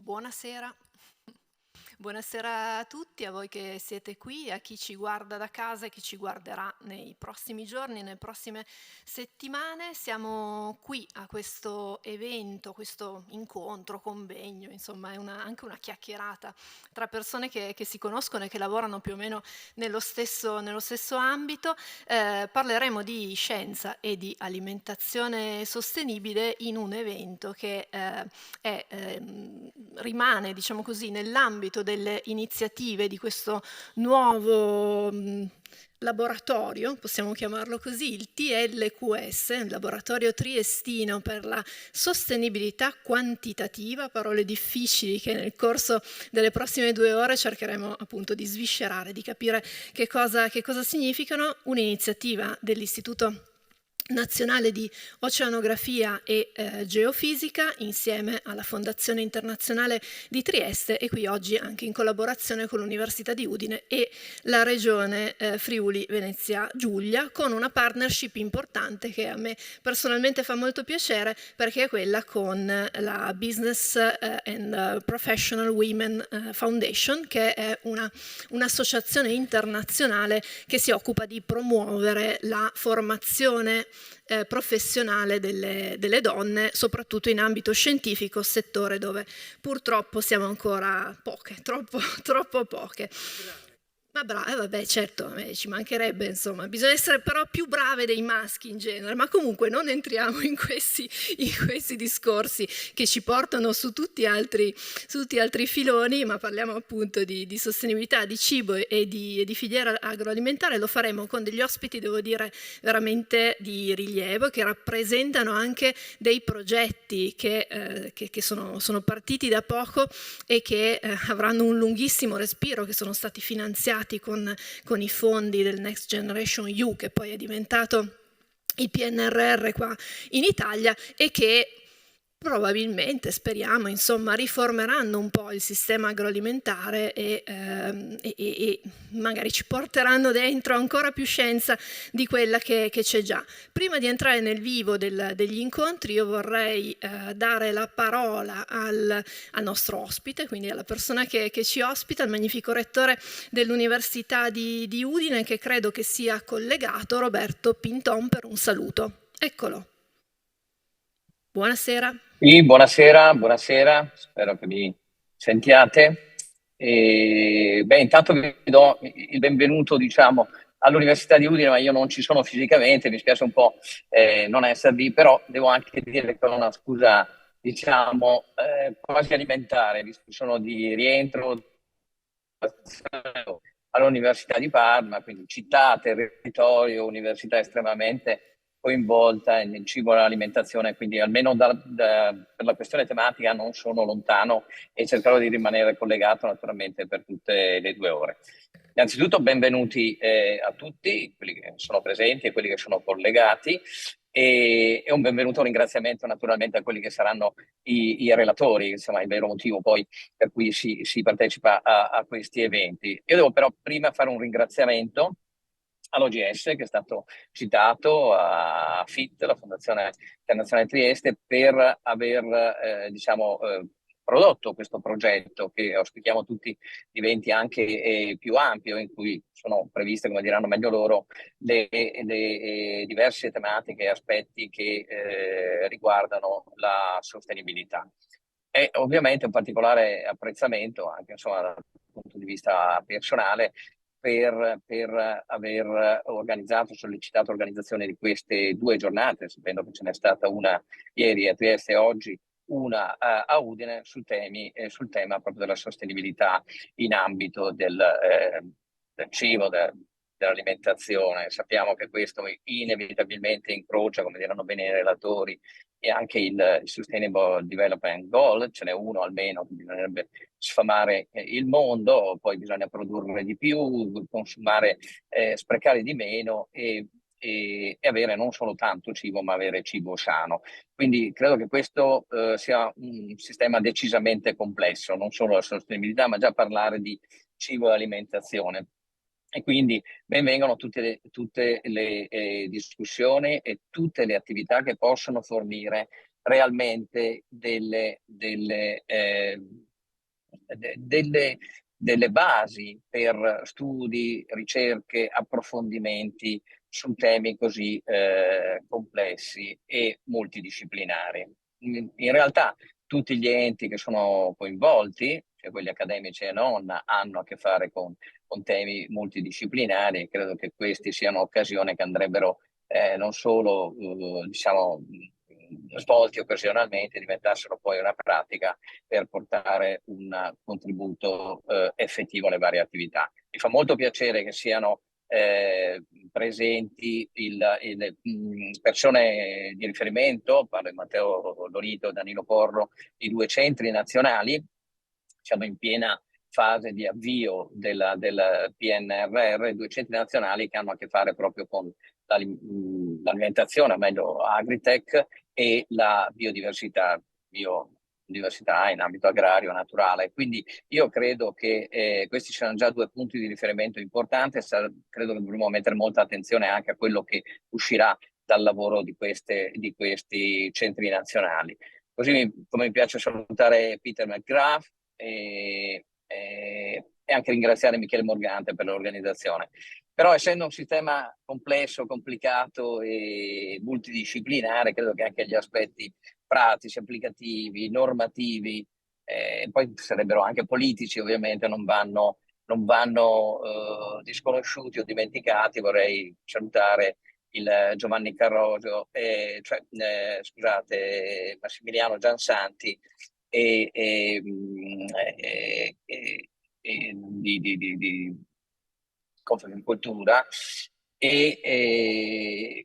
Buonasera. Buonasera a tutti, a voi che siete qui, a chi ci guarda da casa e chi ci guarderà nei prossimi giorni, nelle prossime settimane. Siamo qui a questo evento, questo incontro, convegno, insomma è anche una chiacchierata tra persone che si conoscono e che lavorano più o meno nello stesso ambito. Parleremo di scienza e di alimentazione sostenibile in un evento che rimane, diciamo così, nell'ambito delle iniziative di questo nuovo laboratorio, possiamo chiamarlo così, il TLQS, il Laboratorio Triestino per la Sostenibilità Quantitativa, parole difficili che nel corso delle prossime 2 ore cercheremo appunto di sviscerare, di capire che cosa significano. Un'iniziativa dell'Istituto Nazionale di Oceanografia e Geofisica insieme alla Fondazione Internazionale di Trieste e qui oggi anche in collaborazione con l'Università di Udine e la Regione Friuli Venezia Giulia, con una partnership importante che a me personalmente fa molto piacere, perché è quella con la Business and Professional Women Foundation, che è un'associazione internazionale che si occupa di promuovere la formazione professionale delle donne, soprattutto in ambito scientifico, settore dove purtroppo siamo ancora poche, troppo poche. Ma vabbè, certo, ci mancherebbe, insomma, bisogna essere però più brave dei maschi in genere, ma comunque non entriamo in questi discorsi che ci portano su tutti altri filoni, ma parliamo appunto di sostenibilità, di cibo e di filiera agroalimentare. Lo faremo con degli ospiti, devo dire, veramente di rilievo, che rappresentano anche dei progetti che sono partiti da poco e che avranno un lunghissimo respiro, che sono stati finanziati con i fondi del Next Generation EU, che poi è diventato il PNRR qua in Italia, e che probabilmente, speriamo, insomma, riformeranno un po' il sistema agroalimentare e magari ci porteranno dentro ancora più scienza di quella che c'è già. Prima di entrare nel vivo degli incontri, io vorrei dare la parola al nostro ospite, quindi alla persona che ci ospita, il magnifico rettore dell'Università di Udine, che credo che sia collegato, Roberto Pinton, per un saluto. Eccolo. Buonasera. Sì, buonasera, spero che mi sentiate. Intanto vi do il benvenuto, diciamo, all'Università di Udine, ma io non ci sono fisicamente, mi spiace un po' non esservi, però devo anche dire con una scusa, diciamo, quasi alimentare, visto che sono di rientro all'Università di Parma, quindi città, territorio, università estremamente coinvolta nel cibo e nell'alimentazione, quindi almeno per la questione tematica non sono lontano e cercherò di rimanere collegato naturalmente per tutte le 2 ore. Innanzitutto benvenuti a tutti, quelli che sono presenti e quelli che sono collegati, e un benvenuto, un ringraziamento naturalmente a quelli che saranno i relatori, insomma il vero motivo poi per cui si partecipa a questi eventi. Io devo però prima fare un ringraziamento all'OGS, che è stato citato, a FIT, la Fondazione Internazionale Trieste, per aver prodotto questo progetto che auspichiamo tutti diventi anche più ampio, in cui sono previste, come diranno meglio loro, le diverse tematiche e aspetti che riguardano la sostenibilità. E ovviamente un particolare apprezzamento anche, insomma, dal punto di vista personale per aver organizzato, sollecitato l'organizzazione di queste 2 giornate, sapendo che ce n'è stata una ieri a Trieste e oggi una a Udine sul tema proprio della sostenibilità in ambito del cibo, dell'alimentazione. Sappiamo che questo inevitabilmente incrocia, come diranno bene i relatori, e anche il Sustainable Development Goal, ce n'è uno almeno, che bisognerebbe sfamare il mondo, poi bisogna produrre di più, consumare, sprecare di meno e avere non solo tanto cibo, ma avere cibo sano. Quindi credo che questo sia un sistema decisamente complesso, non solo la sostenibilità, ma già parlare di cibo e alimentazione. E quindi benvengano tutte le discussioni e tutte le attività che possono fornire realmente delle basi per studi, ricerche, approfondimenti su temi così complessi e multidisciplinari. In realtà tutti gli enti che sono coinvolti, cioè quelli accademici e non, hanno a che fare con temi multidisciplinari e credo che questi siano occasioni che andrebbero non solo diciamo, svolti occasionalmente, diventassero poi una pratica per portare un contributo effettivo alle varie attività. Mi fa molto piacere che siano presenti persone di riferimento, parlo di Matteo Lonito e Danilo Porro, i due centri nazionali. Siamo in piena fase di avvio del PNRR, due centri nazionali che hanno a che fare proprio con l'alimentazione, meglio agritech, e la biodiversità in ambito agrario, naturale. Quindi io credo che questi siano già due punti di riferimento importanti, credo che dovremo mettere molta attenzione anche a quello che uscirà dal lavoro di questi centri nazionali. Così come mi piace salutare Peter McGrath e anche ringraziare Michele Morgante per l'organizzazione. Però essendo un sistema complesso, complicato e multidisciplinare, credo che anche gli aspetti pratici, applicativi, normativi, poi sarebbero anche politici ovviamente, non vanno disconosciuti o dimenticati. Vorrei salutare il Giovanni Carrosio, scusate, Massimiliano Giansanti di Confagricoltura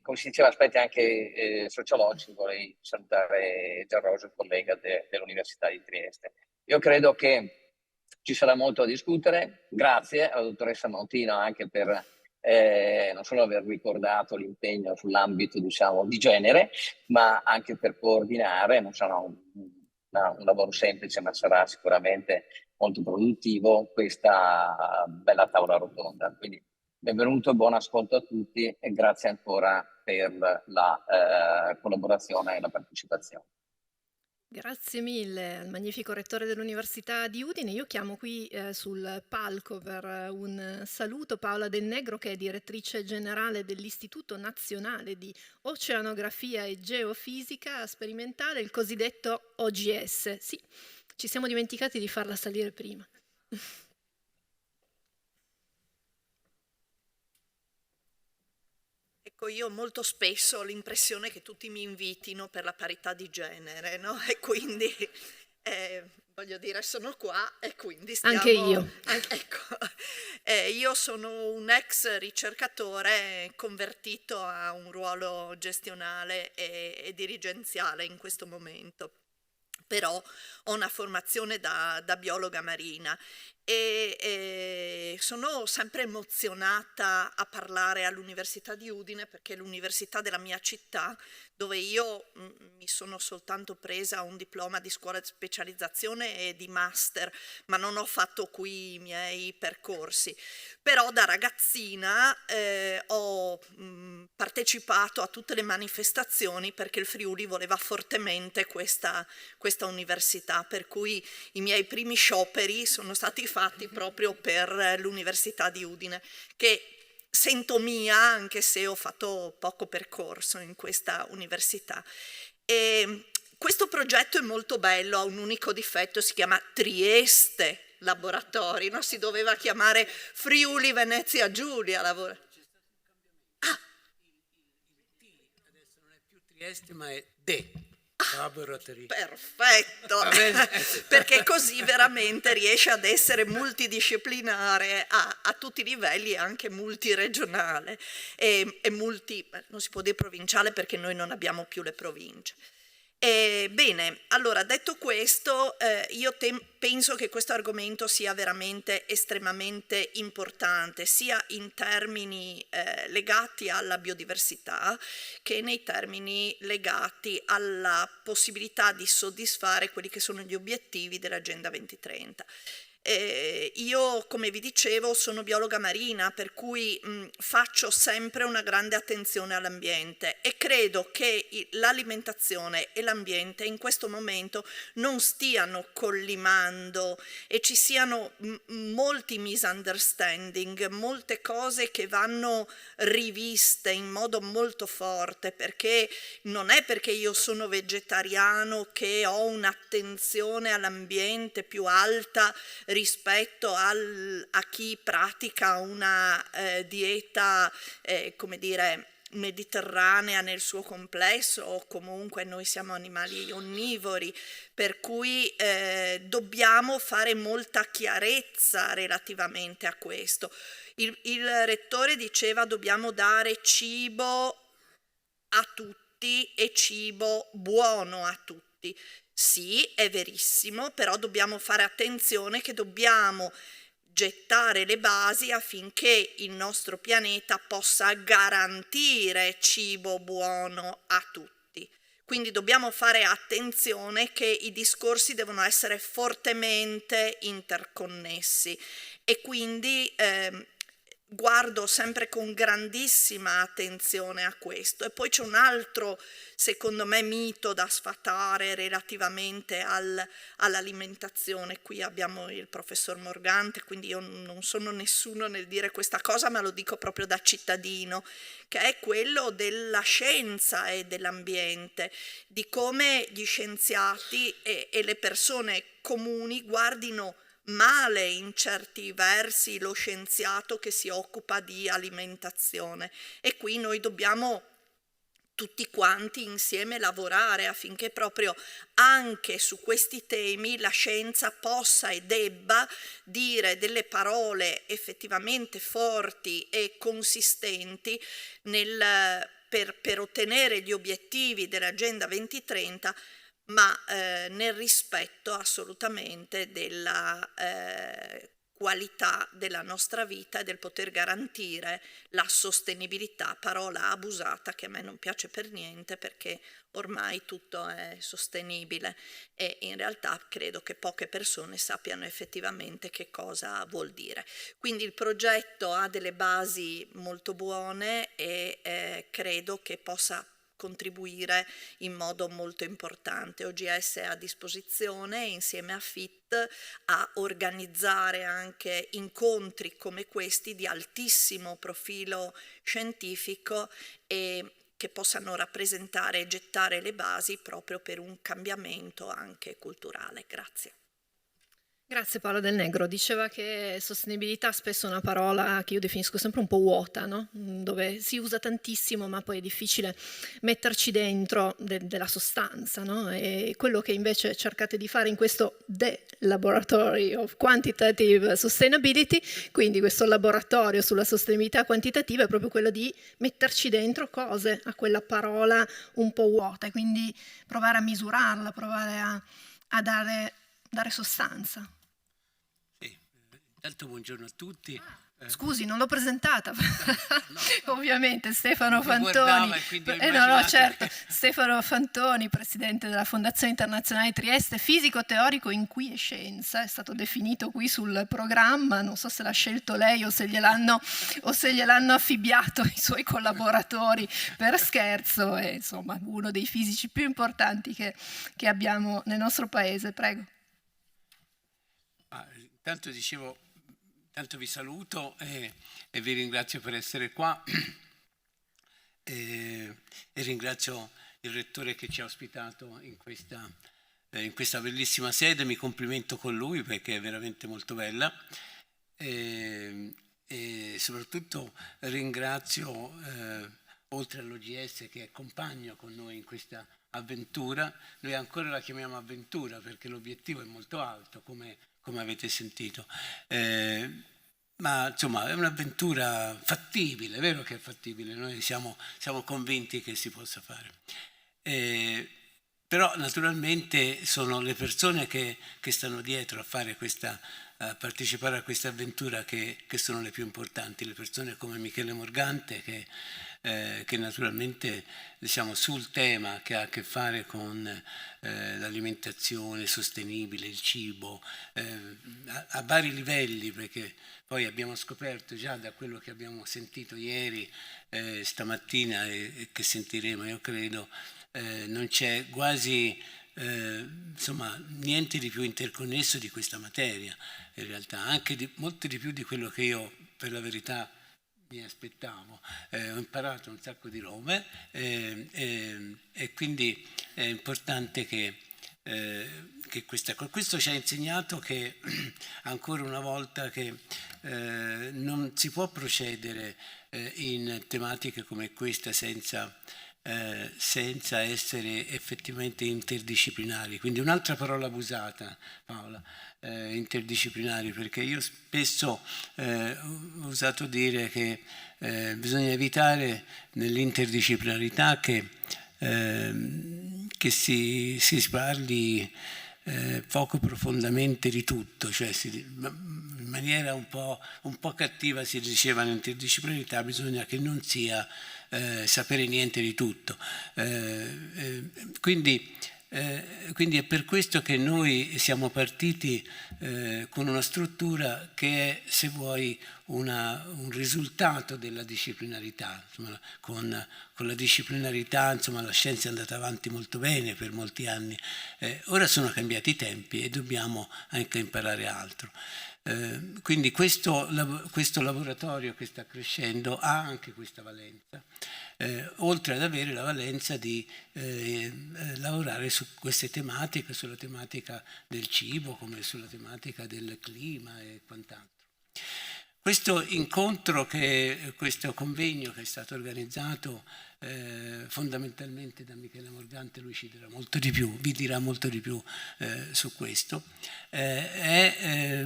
come si diceva, aspetti anche sociologici. Vorrei salutare Gianrosio, collega dell'Università di Trieste. Io credo che ci sarà molto a discutere. Grazie alla dottoressa Mautino anche per non solo aver ricordato l'impegno sull'ambito, diciamo, di genere, ma anche per coordinare. Non sarà un lavoro semplice, ma sarà sicuramente molto produttivo questa bella tavola rotonda. Quindi benvenuto e buon ascolto a tutti e grazie ancora per la collaborazione e la partecipazione. Grazie mille al magnifico rettore dell'Università di Udine. Io chiamo qui sul palco per un saluto Paola Del Negro, che è direttrice generale dell'Istituto Nazionale di Oceanografia e Geofisica Sperimentale, il cosiddetto OGS. Sì, ci siamo dimenticati di farla salire prima. Ecco, io molto spesso ho l'impressione che tutti mi invitino per la parità di genere, no? E quindi, voglio dire, sono qua e quindi stiamo... Anche io. Ecco, io sono un ex ricercatore convertito a un ruolo gestionale e dirigenziale in questo momento. Però ho una formazione da biologa marina e sono sempre emozionata a parlare all'Università di Udine, perché è l'università della mia città, dove io mi sono soltanto presa un diploma di scuola di specializzazione e di master, ma non ho fatto qui i miei percorsi. Però da ragazzina ho partecipato a tutte le manifestazioni perché il Friuli voleva fortemente questa università, per cui i miei primi scioperi sono stati fatti proprio per l'Università di Udine, che sento mia anche se ho fatto poco percorso in questa università. E questo progetto è molto bello, ha un unico difetto, si chiama Trieste Laboratori, no? Si doveva chiamare Friuli Venezia Giulia Laboratori. Adesso non è più Trieste ma è De Laboratory. Perfetto, perché così veramente riesce ad essere multidisciplinare a tutti i livelli e anche multiregionale e non si può dire provinciale perché noi non abbiamo più le province. Bene, allora detto questo, io penso che questo argomento sia veramente estremamente importante, sia in termini legati alla biodiversità che nei termini legati alla possibilità di soddisfare quelli che sono gli obiettivi dell'Agenda 2030. Io, come vi dicevo, sono biologa marina, per cui faccio sempre una grande attenzione all'ambiente e credo che l'alimentazione e l'ambiente in questo momento non stiano collimando e ci siano molti misunderstanding, molte cose che vanno riviste in modo molto forte, perché non è perché io sono vegetariano che ho un'attenzione all'ambiente più alta rispetto a chi pratica una dieta, come dire, mediterranea nel suo complesso, o comunque noi siamo animali onnivori, per cui dobbiamo fare molta chiarezza relativamente a questo. Il rettore diceva dobbiamo dare cibo a tutti e cibo buono a tutti. Sì, è verissimo, però dobbiamo fare attenzione che dobbiamo gettare le basi affinché il nostro pianeta possa garantire cibo buono a tutti. Quindi dobbiamo fare attenzione che i discorsi devono essere fortemente interconnessi e quindi guardo sempre con grandissima attenzione a questo. E poi c'è un altro, secondo me, mito da sfatare relativamente all'alimentazione. Qui abbiamo il professor Morgante, quindi io non sono nessuno nel dire questa cosa, ma lo dico proprio da cittadino, che è quello della scienza e dell'ambiente, di come gli scienziati e le persone comuni guardino male in certi versi lo scienziato che si occupa di alimentazione, e qui noi dobbiamo tutti quanti insieme lavorare affinché proprio anche su questi temi la scienza possa e debba dire delle parole effettivamente forti e consistenti per ottenere gli obiettivi dell'Agenda 2030, ma nel rispetto assolutamente della qualità della nostra vita e del poter garantire la sostenibilità, parola abusata che a me non piace per niente, perché ormai tutto è sostenibile e in realtà credo che poche persone sappiano effettivamente che cosa vuol dire. Quindi il progetto ha delle basi molto buone e credo che possa contribuire in modo molto importante. OGS è a disposizione insieme a FIT a organizzare anche incontri come questi di altissimo profilo scientifico e che possano rappresentare e gettare le basi proprio per un cambiamento anche culturale. Grazie. Grazie Paola Del Negro. Diceva che sostenibilità spesso è una parola che io definisco sempre un po' vuota, no? Dove si usa tantissimo ma poi è difficile metterci dentro della sostanza, no? E quello che invece cercate di fare in questo The Laboratory of Quantitative Sustainability, quindi questo laboratorio sulla sostenibilità quantitativa, è proprio quello di metterci dentro cose a quella parola un po' vuota e quindi provare a misurarla, provare a dare sostanza. Intanto buongiorno a tutti. Scusi, non l'ho presentata. No. Ovviamente Stefano Fantoni. Certo. Stefano Fantoni, presidente della Fondazione Internazionale Trieste, fisico teorico in quiescenza, è stato definito qui sul programma, non so se l'ha scelto lei o se gliel'hanno affibbiato i suoi collaboratori per scherzo, è insomma uno dei fisici più importanti che abbiamo nel nostro paese. Prego. Intanto dicevo, intanto vi saluto e vi ringrazio per essere qua e ringrazio il rettore che ci ha ospitato in questa bellissima sede. Mi complimento con lui perché è veramente molto bella e soprattutto ringrazio, oltre all'OGS che è compagno con noi in questa avventura, noi ancora la chiamiamo avventura perché l'obiettivo è molto alto, come avete sentito, ma insomma è un'avventura fattibile, è vero che è fattibile, noi siamo convinti che si possa fare. Però naturalmente sono le persone che stanno dietro a fare a partecipare a questa avventura che sono le più importanti, le persone come Michele Morgante che naturalmente diciamo, sul tema che ha a che fare con l'alimentazione sostenibile, il cibo, a vari livelli, perché poi abbiamo scoperto già da quello che abbiamo sentito ieri, stamattina e che sentiremo, io credo, non c'è quasi insomma, niente di più interconnesso di questa materia, in realtà, anche molto di più di quello che io, per la verità, mi aspettavo. Ho imparato un sacco di robe e quindi è importante che questo ci ha insegnato che ancora una volta che non si può procedere in tematiche come questa senza essere effettivamente interdisciplinari. Quindi un'altra parola abusata, Paola, interdisciplinari, perché io spesso ho usato dire che bisogna evitare nell'interdisciplinarità che si parli poco profondamente di tutto, cioè in maniera un po' cattiva si diceva nell'interdisciplinarità bisogna che non sia sapere niente di tutto. Quindi è per questo che noi siamo partiti con una struttura che è, se vuoi, un risultato della disciplinarità. Insomma, con la disciplinarità, insomma, la scienza è andata avanti molto bene per molti anni. Ora sono cambiati i tempi e dobbiamo anche imparare altro. Quindi questo laboratorio che sta crescendo ha anche questa valenza, oltre ad avere la valenza di lavorare su queste tematiche, sulla tematica del cibo come sulla tematica del clima e quant'altro. Questo questo convegno che è stato organizzato fondamentalmente da Michele Morgante, lui ci dirà molto di più, vi dirà molto di più su questo, è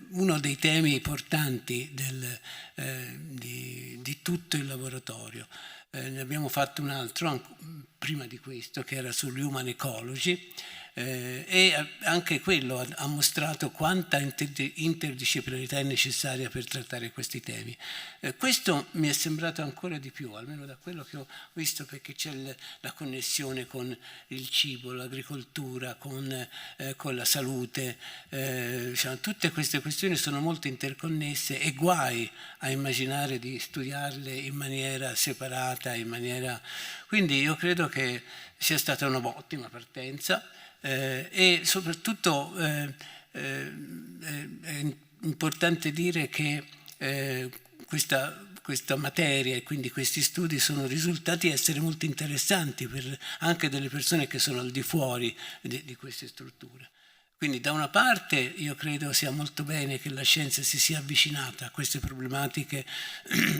uno dei temi portanti di tutto il laboratorio. Ne abbiamo fatto un altro prima di questo che era sull'human ecology, e anche quello ha mostrato quanta interdisciplinarità è necessaria per trattare questi temi. Questo mi è sembrato ancora di più, almeno da quello che ho visto, perché c'è la connessione con il cibo, l'agricoltura, con la salute, diciamo, tutte queste questioni sono molto interconnesse e guai a immaginare di studiarle in maniera separata, quindi io credo che sia stata un'ottima partenza. E soprattutto è importante dire che questa materia e quindi questi studi sono risultati essere molto interessanti per anche delle persone che sono al di fuori di queste strutture. Quindi da una parte io credo sia molto bene che la scienza si sia avvicinata a queste problematiche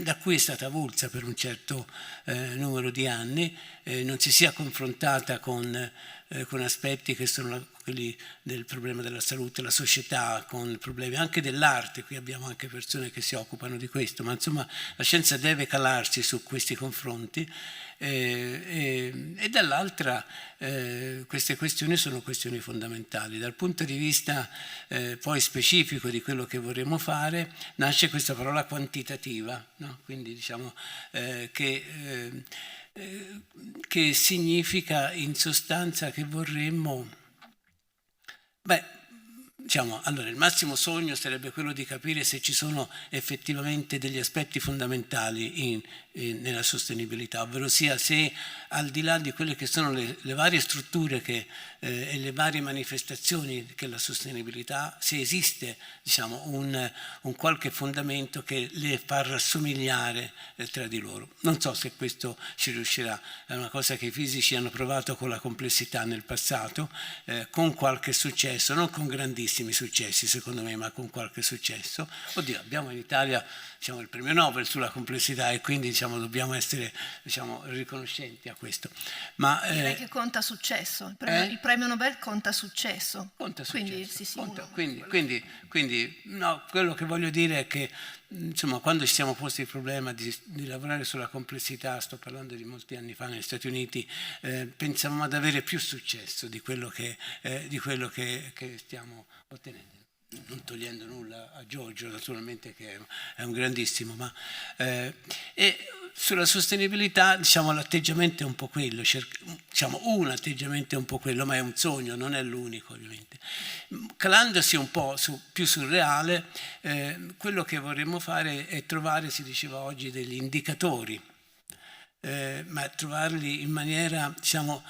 da cui è stata avulsa per un certo numero di anni, non si sia confrontata con aspetti che sono quelli del problema della salute, la società, con problemi anche dell'arte. Qui abbiamo anche persone che si occupano di questo, ma insomma la scienza deve calarsi su questi confronti e dall'altra queste questioni sono questioni fondamentali. Dal punto di vista poi specifico di quello che vorremmo fare nasce questa parola quantitativa, no? Quindi diciamo che significa in sostanza che vorremmo, diciamo, allora il massimo sogno sarebbe quello di capire se ci sono effettivamente degli aspetti fondamentali nella sostenibilità, ovvero sia se al di là di quelle che sono le varie strutture e le varie manifestazioni che la sostenibilità, se esiste, diciamo, un qualche fondamento che le fa rassomigliare tra di loro. Non so se questo ci riuscirà, è una cosa che i fisici hanno provato con la complessità nel passato, con qualche successo, non con grandissimi successi secondo me, ma con qualche successo. Oddio, abbiamo in Italia, diciamo, il premio Nobel sulla complessità e quindi, diciamo, dobbiamo essere, diciamo, riconoscenti a questo. Ma direi che conta successo, il premio Nobel conta successo. Conta quindi, successo. Sì, quindi no, quello che voglio dire è che insomma, quando ci siamo posti il problema di lavorare sulla complessità, sto parlando di molti anni fa negli Stati Uniti, pensavamo ad avere più successo di quello che stiamo ottenendo. Non togliendo nulla a Giorgio, naturalmente, che è un grandissimo, ma e sulla sostenibilità, diciamo, l'atteggiamento è un po' quello, diciamo, un atteggiamento è un po' quello, ma è un sogno, non è l'unico, ovviamente. Calandosi un po' più sul reale, quello che vorremmo fare è trovare, si diceva oggi, degli indicatori, ma trovarli in maniera, diciamo,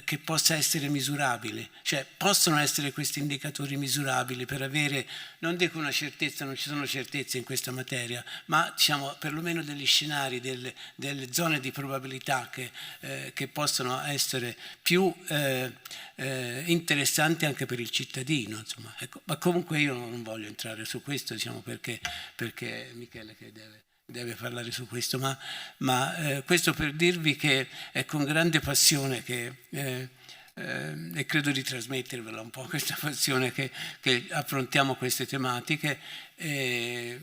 che possa essere misurabile. Cioè, possono essere questi indicatori misurabili per avere, non dico una certezza, non ci sono certezze in questa materia, ma, diciamo, perlomeno degli scenari, delle zone di probabilità che possono essere più interessanti anche per il cittadino, insomma. Ecco. Ma comunque io non voglio entrare su questo, diciamo, perché Michele che deve parlare su questo, ma questo per dirvi che è con grande passione e credo di trasmettervela un po' questa passione che affrontiamo queste tematiche e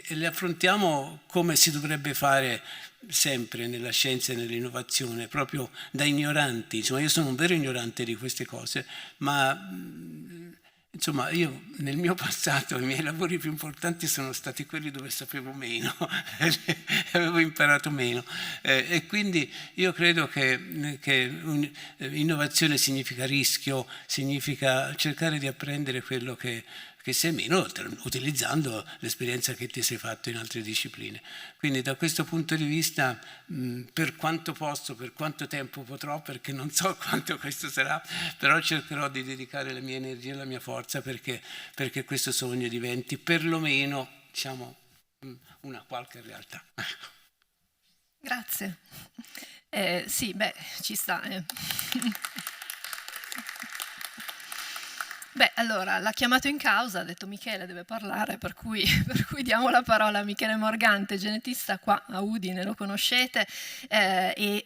le affrontiamo come si dovrebbe fare sempre nella scienza e nell'innovazione, proprio da ignoranti. Insomma, io sono un vero ignorante di queste cose, ma insomma, io nel mio passato i miei lavori più importanti sono stati quelli dove sapevo meno, avevo imparato meno, e quindi io credo che innovazione significa rischio, significa cercare di apprendere quello che sei meno, utilizzando l'esperienza che ti sei fatto in altre discipline. Quindi da questo punto di vista, per quanto posso, per quanto tempo potrò, perché non so quanto questo sarà, però cercherò di dedicare le mie energie e la mia forza perché questo sogno diventi perlomeno, diciamo, una qualche realtà. Grazie. Sì, beh, ci sta. Beh, allora, l'ha chiamato in causa, ha detto Michele deve parlare, per cui diamo la parola a Michele Morgante, genetista qua a Udine, lo conoscete, vabbè,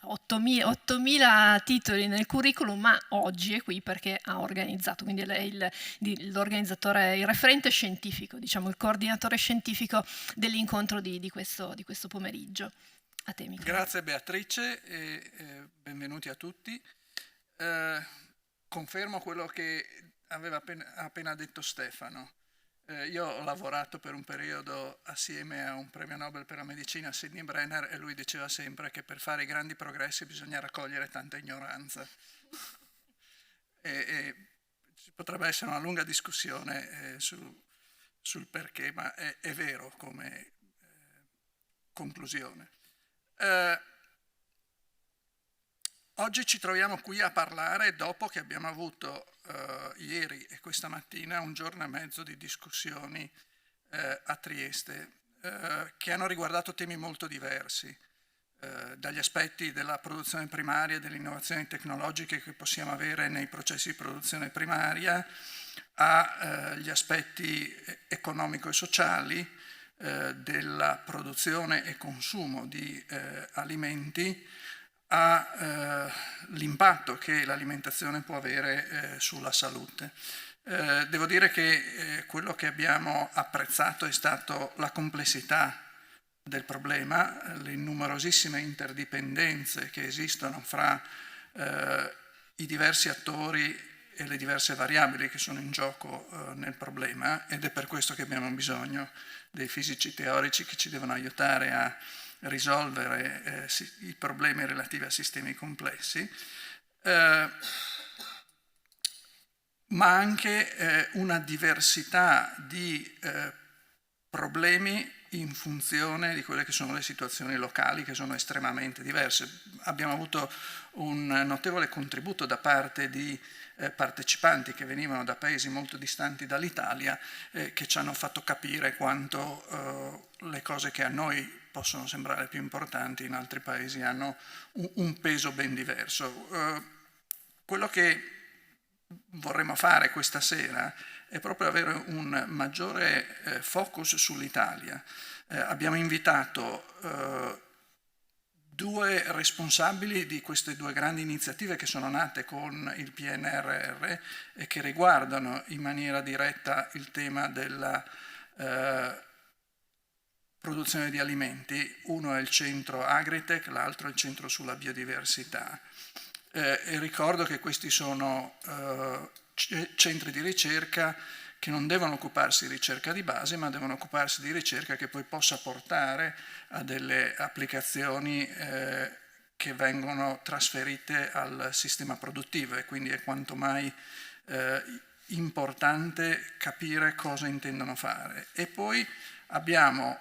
8.000 titoli nel curriculum, ma oggi è qui perché ha organizzato, quindi lei è l'organizzatore, il referente scientifico, diciamo il coordinatore scientifico dell'incontro di questo pomeriggio. A te, Michele. Grazie Beatrice e benvenuti a tutti. Confermo quello che aveva appena detto Stefano. Io ho lavorato per un periodo assieme a un premio Nobel per la medicina, Sidney Brenner, e lui diceva sempre che per fare i grandi progressi bisogna raccogliere tanta ignoranza. E ci potrebbe essere una lunga discussione sul perché, ma è vero come conclusione. Oggi ci troviamo qui a parlare dopo che abbiamo avuto ieri e questa mattina un giorno e mezzo di discussioni a Trieste che hanno riguardato temi molto diversi, dagli aspetti della produzione primaria e delle innovazioni tecnologiche che possiamo avere nei processi di produzione primaria, agli aspetti economico e sociali della produzione e consumo di alimenti, all'impatto che l'alimentazione può avere sulla salute. Devo dire che quello che abbiamo apprezzato è stato la complessità del problema, le numerosissime interdipendenze che esistono fra i diversi attori e le diverse variabili che sono in gioco nel problema, ed è per questo che abbiamo bisogno dei fisici teorici che ci devono aiutare a risolvere i problemi relativi a sistemi complessi, ma anche una diversità di problemi in funzione di quelle che sono le situazioni locali, che sono estremamente diverse. Abbiamo avuto un notevole contributo da parte di partecipanti che venivano da paesi molto distanti dall'Italia, che ci hanno fatto capire quanto le cose che a noi possono sembrare più importanti in altri paesi hanno un peso ben diverso. Quello che vorremmo fare questa sera è proprio avere un maggiore focus sull'Italia. Abbiamo invitato due responsabili di queste due grandi iniziative che sono nate con il PNRR e che riguardano in maniera diretta il tema della produzione di alimenti. Uno è il centro Agritech, l'altro è il centro sulla biodiversità. E ricordo che questi sono centri di ricerca che non devono occuparsi di ricerca di base, ma devono occuparsi di ricerca che poi possa portare a delle applicazioni che vengono trasferite al sistema produttivo, e quindi è quanto mai importante capire cosa intendono fare. E poi abbiamo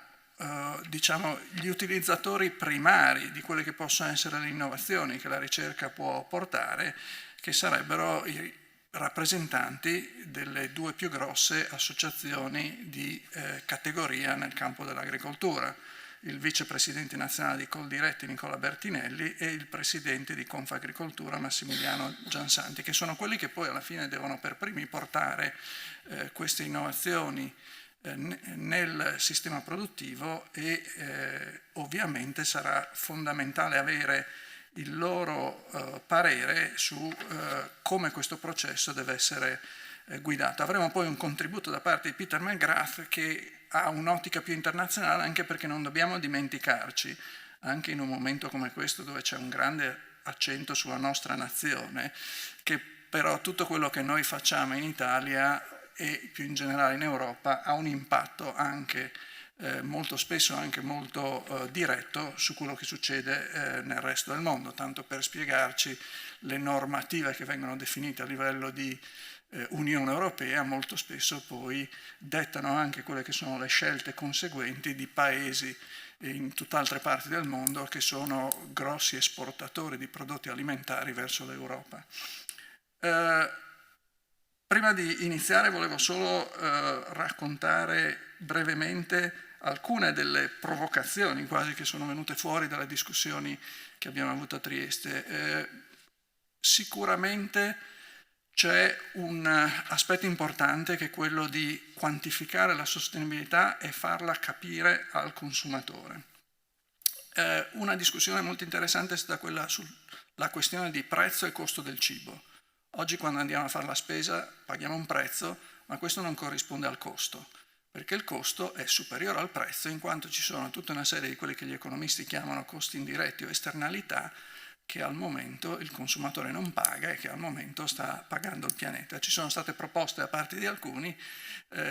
diciamo, gli utilizzatori primari di quelle che possono essere le innovazioni che la ricerca può portare, che sarebbero i rappresentanti delle due più grosse associazioni di categoria nel campo dell'agricoltura, il vicepresidente nazionale di Coldiretti Nicola Bertinelli e il presidente di Confagricoltura Massimiliano Giansanti, che sono quelli che poi alla fine devono per primi portare queste innovazioni nel sistema produttivo, e ovviamente sarà fondamentale avere il loro parere su come questo processo deve essere guidato. Avremo poi un contributo da parte di Peter McGrath, che ha un'ottica più internazionale, anche perché non dobbiamo dimenticarci, anche in un momento come questo dove c'è un grande accento sulla nostra nazione, che però tutto quello che noi facciamo in Italia e più in generale in Europa ha un impatto anche molto spesso anche molto diretto su quello che succede nel resto del mondo. Tanto per spiegarci, le normative che vengono definite a livello di Unione Europea molto spesso poi dettano anche quelle che sono le scelte conseguenti di paesi in tutt'altre parti del mondo che sono grossi esportatori di prodotti alimentari verso l'Europa. Prima di iniziare volevo solo raccontare brevemente alcune delle provocazioni quasi che sono venute fuori dalle discussioni che abbiamo avuto a Trieste. Sicuramente c'è un aspetto importante che è quello di quantificare la sostenibilità e farla capire al consumatore. Una discussione molto interessante è stata quella sulla questione di prezzo e costo del cibo. Oggi quando andiamo a fare la spesa paghiamo un prezzo, ma questo non corrisponde al costo, perché il costo è superiore al prezzo, in quanto ci sono tutta una serie di quelli che gli economisti chiamano costi indiretti o esternalità, che al momento il consumatore non paga e che al momento sta pagando il pianeta. Ci sono state proposte da parte di alcuni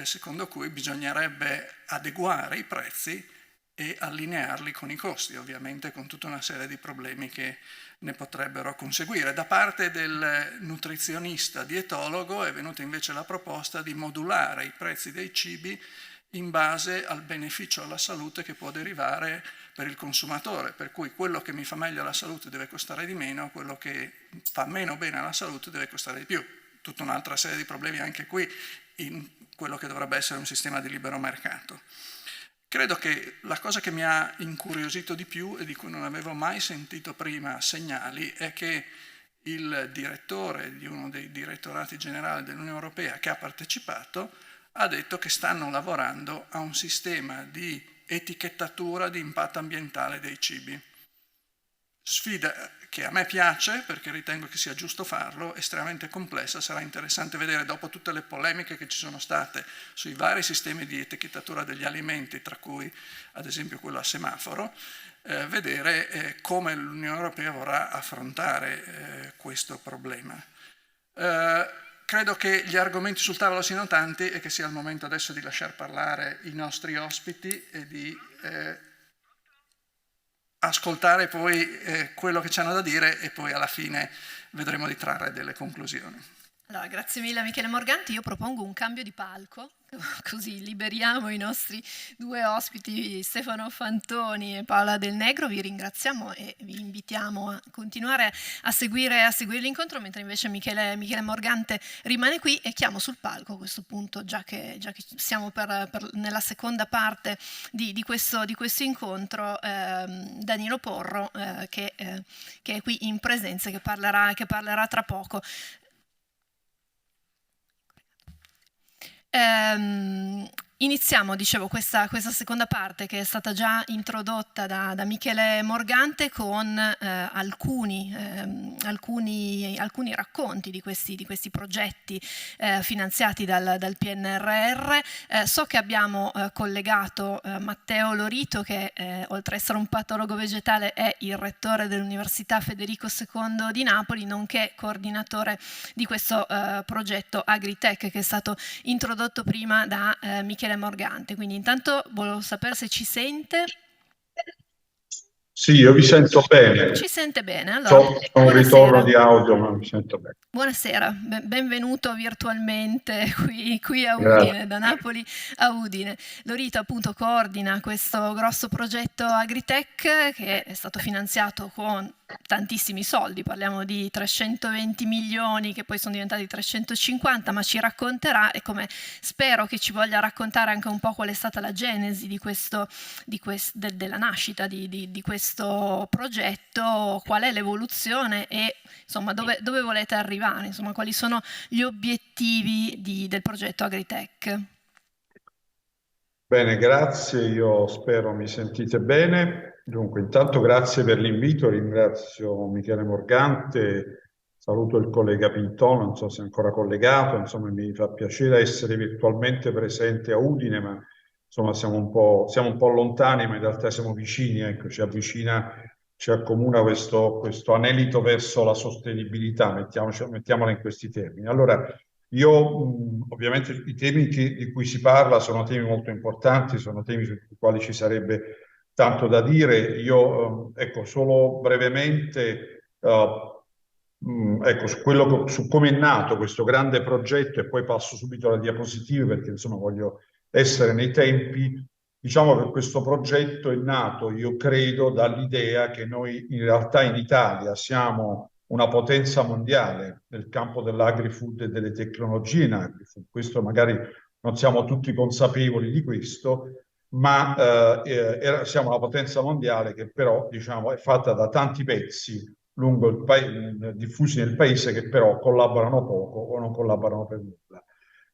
secondo cui bisognerebbe adeguare i prezzi e allinearli con i costi, ovviamente con tutta una serie di problemi che ne potrebbero conseguire. Da parte del nutrizionista dietologo è venuta invece la proposta di modulare i prezzi dei cibi in base al beneficio alla salute che può derivare per il consumatore, per cui quello che mi fa meglio alla salute deve costare di meno, quello che fa meno bene alla salute deve costare di più. Tutta un'altra serie di problemi anche qui in quello che dovrebbe essere un sistema di libero mercato. Credo che la cosa che mi ha incuriosito di più e di cui non avevo mai sentito prima segnali è che il direttore di uno dei direttorati generali dell'Unione Europea che ha partecipato ha detto che stanno lavorando a un sistema di etichettatura di impatto ambientale dei cibi. Sfida che a me piace perché ritengo che sia giusto farlo, estremamente complessa. Sarà interessante vedere, dopo tutte le polemiche che ci sono state sui vari sistemi di etichettatura degli alimenti, tra cui ad esempio quello a semaforo, vedere come l'Unione Europea vorrà affrontare questo problema. Credo che gli argomenti sul tavolo siano tanti e che sia il momento adesso di lasciar parlare i nostri ospiti e di ascoltare poi quello che ci hanno da dire, e poi alla fine vedremo di trarre delle conclusioni. Allora, grazie mille a Michele Morganti. Io propongo un cambio di palco, così liberiamo i nostri due ospiti, Stefano Fantoni e Paola Del Negro. Vi ringraziamo e vi invitiamo a continuare a seguire l'incontro, mentre invece Michele Morgante rimane qui, e chiamo sul palco a questo punto, già che siamo nella seconda parte di questo incontro, Danilo Porro, che è qui in presenza, che parlerà tra poco. Iniziamo, dicevo, questa seconda parte che è stata già introdotta da Michele Morgante con alcuni racconti di questi progetti finanziati dal PNRR. So che abbiamo collegato Matteo Lorito, che oltre a essere un patologo vegetale è il rettore dell'Università Federico II di Napoli, nonché coordinatore di questo progetto Agritech che è stato introdotto prima da Michele Morgante. Quindi intanto volevo sapere se ci sente. Sì, io vi sento bene. Ci sente bene, allora. C'ho un ritorno di audio, ma mi sento bene. Buonasera, benvenuto virtualmente qui a Udine, da Napoli a Udine. Lorito appunto coordina questo grosso progetto Agritech che è stato finanziato con tantissimi soldi, parliamo di 320 milioni che poi sono diventati 350, ma ci racconterà, e come spero che ci voglia raccontare anche un po' qual è stata la genesi della nascita di questo progetto, qual è l'evoluzione e insomma dove volete arrivare, insomma quali sono gli obiettivi del progetto Agritech. Bene, grazie, io spero mi sentite bene. Dunque, intanto grazie per l'invito, ringrazio Michele Morgante, saluto il collega Pintone, non so se è ancora collegato, insomma mi fa piacere essere virtualmente presente a Udine, ma insomma siamo un po' lontani, ma in realtà siamo vicini, ecco, ci accomuna questo anelito verso la sostenibilità, mettiamola in questi termini. Allora, ovviamente i temi di cui si parla sono temi molto importanti, sono temi sui quali ci sarebbe tanto da dire. Io, ecco, solo brevemente, ecco, su come è nato questo grande progetto e poi passo subito alle diapositive perché insomma voglio essere nei tempi. Diciamo che questo progetto è nato, io credo, dall'idea che noi in realtà in Italia siamo una potenza mondiale nel campo dell'agri-food e delle tecnologie in agri-food. Questo magari non siamo tutti consapevoli di questo, ma siamo una potenza mondiale che però diciamo, è fatta da tanti pezzi diffusi nel paese che però collaborano poco o non collaborano per nulla.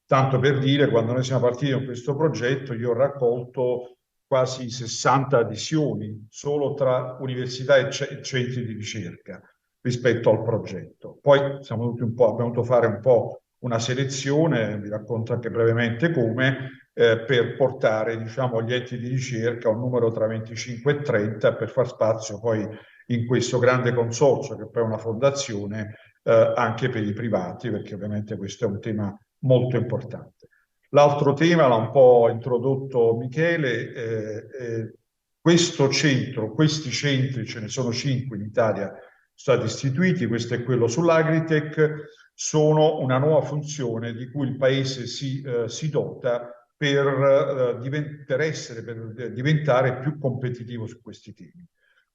Tanto per dire, quando noi siamo partiti con questo progetto, io ho raccolto quasi 60 adesioni solo tra università e centri di ricerca rispetto al progetto. Poi abbiamo dovuto fare un po' una selezione, vi racconto anche brevemente come, per portare diciamo, gli enti di ricerca a un numero tra 25 e 30 per far spazio poi in questo grande consorzio, che poi è una fondazione, anche per i privati, perché ovviamente questo è un tema molto importante. L'altro tema l'ha un po' introdotto Michele, questi centri, ce ne sono 5 in Italia, stati istituiti, questo è quello sull'Agritech, sono una nuova funzione di cui il Paese si dota per diventare più competitivo su questi temi.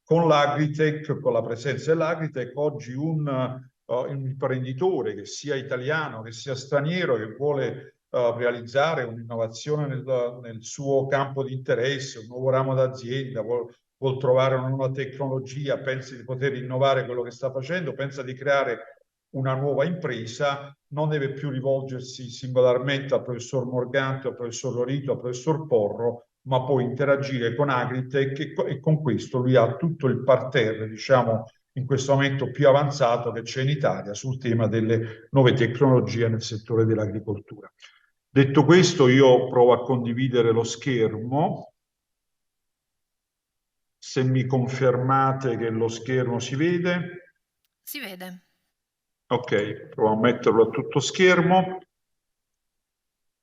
Con l'Agritech, con la presenza dell'Agritech, oggi un imprenditore, che sia italiano, che sia straniero, che vuole realizzare un'innovazione nel suo campo di interesse, un nuovo ramo d'azienda, vuol trovare una nuova tecnologia, pensa di poter innovare quello che sta facendo, pensa di creare una nuova impresa, non deve più rivolgersi singolarmente al professor Morgante, al professor Lorito, al professor Porro, ma può interagire con Agritech e con questo lui ha tutto il parterre, diciamo, in questo momento più avanzato che c'è in Italia sul tema delle nuove tecnologie nel settore dell'agricoltura. Detto questo, io provo a condividere lo schermo. Se mi confermate che lo schermo si vede. Si vede. Ok, provo a metterlo a tutto schermo.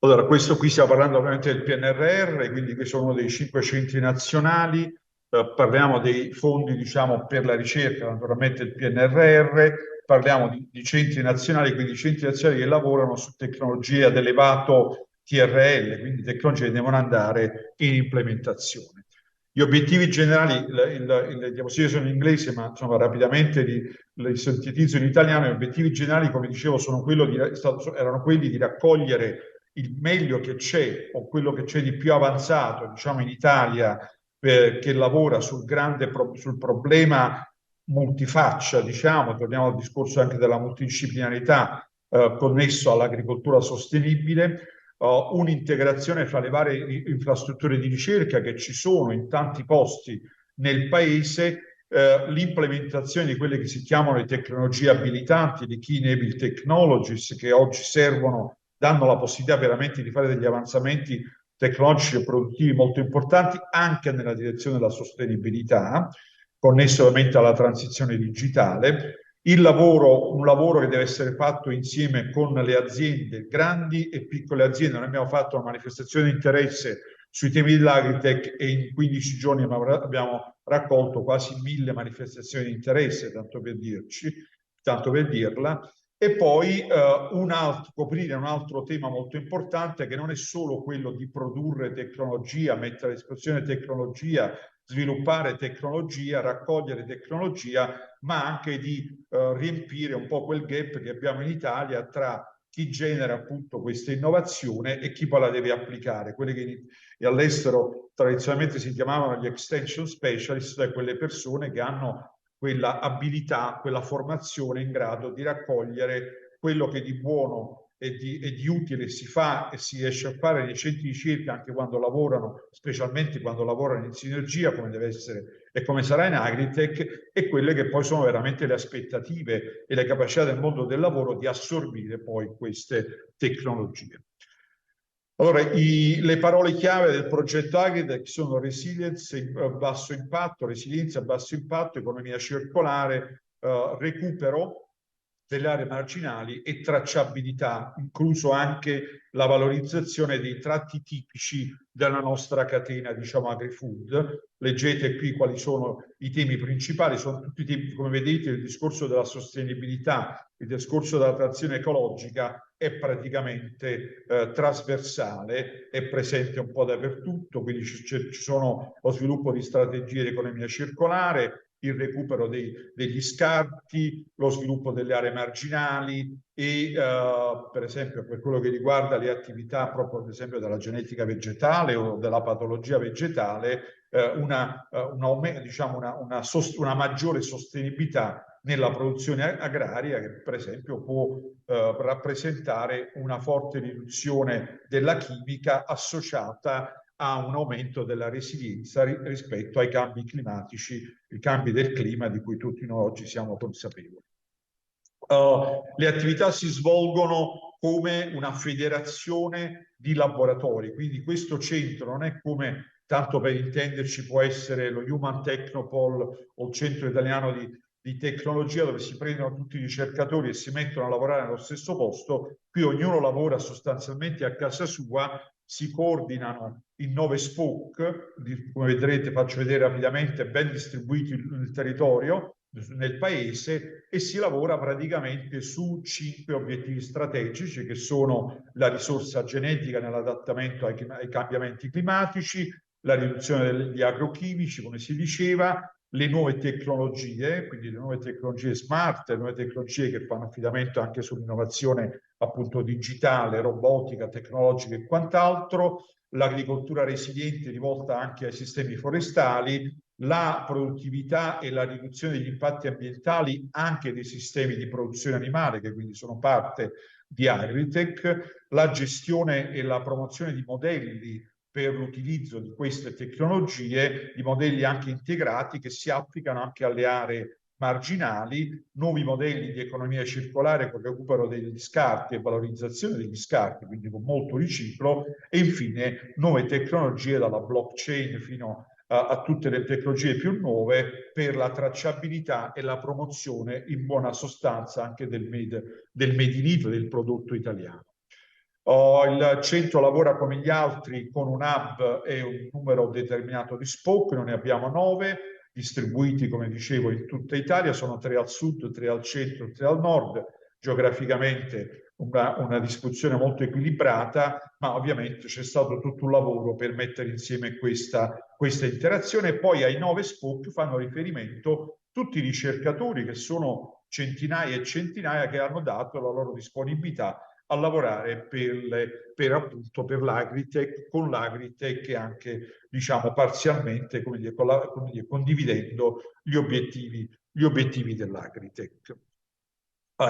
Allora, questo qui stiamo parlando ovviamente del PNRR, quindi questo è uno dei 5 centri nazionali. Parliamo dei fondi, diciamo, per la ricerca, naturalmente il PNRR. Parliamo di centri nazionali, quindi centri nazionali che lavorano su tecnologie ad elevato TRL, quindi tecnologie che devono andare in implementazione. Gli obiettivi generali, le diapositive sono in inglese, ma insomma rapidamente li sintetizzo in italiano. Gli obiettivi generali, come dicevo, erano quelli di raccogliere il meglio che c'è o quello che c'è di più avanzato, diciamo, in Italia, che lavora sul problema multifaccia, diciamo, torniamo al discorso anche della multidisciplinarità connesso all'agricoltura sostenibile, un'integrazione fra le varie infrastrutture di ricerca che ci sono in tanti posti nel paese, l'implementazione di quelle che si chiamano le tecnologie abilitanti, le key enable technologies, che oggi servono, danno la possibilità veramente di fare degli avanzamenti tecnologici e produttivi molto importanti anche nella direzione della sostenibilità, connesso ovviamente alla transizione digitale. Un lavoro che deve essere fatto insieme con le aziende, grandi e piccole aziende. Noi abbiamo fatto una manifestazione di interesse sui temi dell'agritech e in 15 giorni abbiamo raccolto quasi 1000 manifestazioni di interesse, tanto per dirla. E poi coprire un altro tema molto importante, che non è solo quello di produrre tecnologia, mettere a disposizione tecnologia, sviluppare tecnologia, raccogliere tecnologia, ma anche di riempire un po' quel gap che abbiamo in Italia tra chi genera appunto questa innovazione e chi poi la deve applicare. Quelle che all'estero tradizionalmente si chiamavano gli extension specialist, cioè quelle persone che hanno quella abilità, quella formazione in grado di raccogliere quello che di buono e di utile si fa e si riesce a fare nei centri di ricerca anche quando lavorano, specialmente quando lavorano in sinergia, come deve essere e come sarà in Agritech, e quelle che poi sono veramente le aspettative e le capacità del mondo del lavoro di assorbire poi queste tecnologie. Allora, le parole chiave del progetto Agritech sono resilienza, basso impatto, resilienza, basso impatto, economia circolare, recupero delle aree marginali e tracciabilità, incluso anche la valorizzazione dei tratti tipici della nostra catena, diciamo, agri-food. Leggete qui quali sono i temi principali, sono tutti temi, come vedete, il discorso della sostenibilità, il discorso della transizione ecologica è praticamente trasversale, è presente un po' dappertutto, quindi ci sono lo sviluppo di strategie di economia circolare, il recupero degli scarti, lo sviluppo delle aree marginali e per esempio per quello che riguarda le attività proprio ad esempio della genetica vegetale o della patologia vegetale, una maggiore sostenibilità nella produzione agraria, che per esempio può rappresentare una forte riduzione della chimica associata a un aumento della resilienza rispetto ai cambi climatici, i cambi del clima di cui tutti noi oggi siamo consapevoli. Le attività si svolgono come una federazione di laboratori, quindi questo centro non è come, tanto per intenderci, può essere lo Human Technopole o il Centro Italiano di Tecnologia, dove si prendono tutti i ricercatori e si mettono a lavorare nello stesso posto. Qui ognuno lavora sostanzialmente a casa sua, si coordinano in 9 spoke, come vedrete, faccio vedere rapidamente, ben distribuiti nel territorio, nel paese, e si lavora praticamente su 5 obiettivi strategici, che sono la risorsa genetica nell'adattamento ai cambiamenti climatici, la riduzione degli agrochimici, come si diceva, le nuove tecnologie, quindi le nuove tecnologie smart, le nuove tecnologie che fanno affidamento anche sull'innovazione appunto digitale, robotica, tecnologica e quant'altro, l'agricoltura resiliente rivolta anche ai sistemi forestali, la produttività e la riduzione degli impatti ambientali anche dei sistemi di produzione animale, che quindi sono parte di Agritech, la gestione e la promozione di modelli per l'utilizzo di queste tecnologie, di modelli anche integrati che si applicano anche alle aree marginali, nuovi modelli di economia circolare con recupero degli scarti e valorizzazione degli scarti, quindi con molto riciclo, e infine nuove tecnologie dalla blockchain fino a tutte le tecnologie più nuove per la tracciabilità e la promozione in buona sostanza anche del made in Italy, del prodotto italiano. Il centro lavora come gli altri con un hub e un numero determinato di spoke, noi ne abbiamo 9, distribuiti, come dicevo, in tutta Italia, sono 3 al sud, 3 al centro, 3 al nord, geograficamente una distribuzione molto equilibrata, ma ovviamente c'è stato tutto un lavoro per mettere insieme questa interazione, e poi ai 9 spoke fanno riferimento tutti i ricercatori, che sono centinaia e centinaia, che hanno dato la loro disponibilità a lavorare per l'Agritech, con l'Agritech e anche, diciamo, parzialmente, come dire, condividendo gli obiettivi dell'Agritech.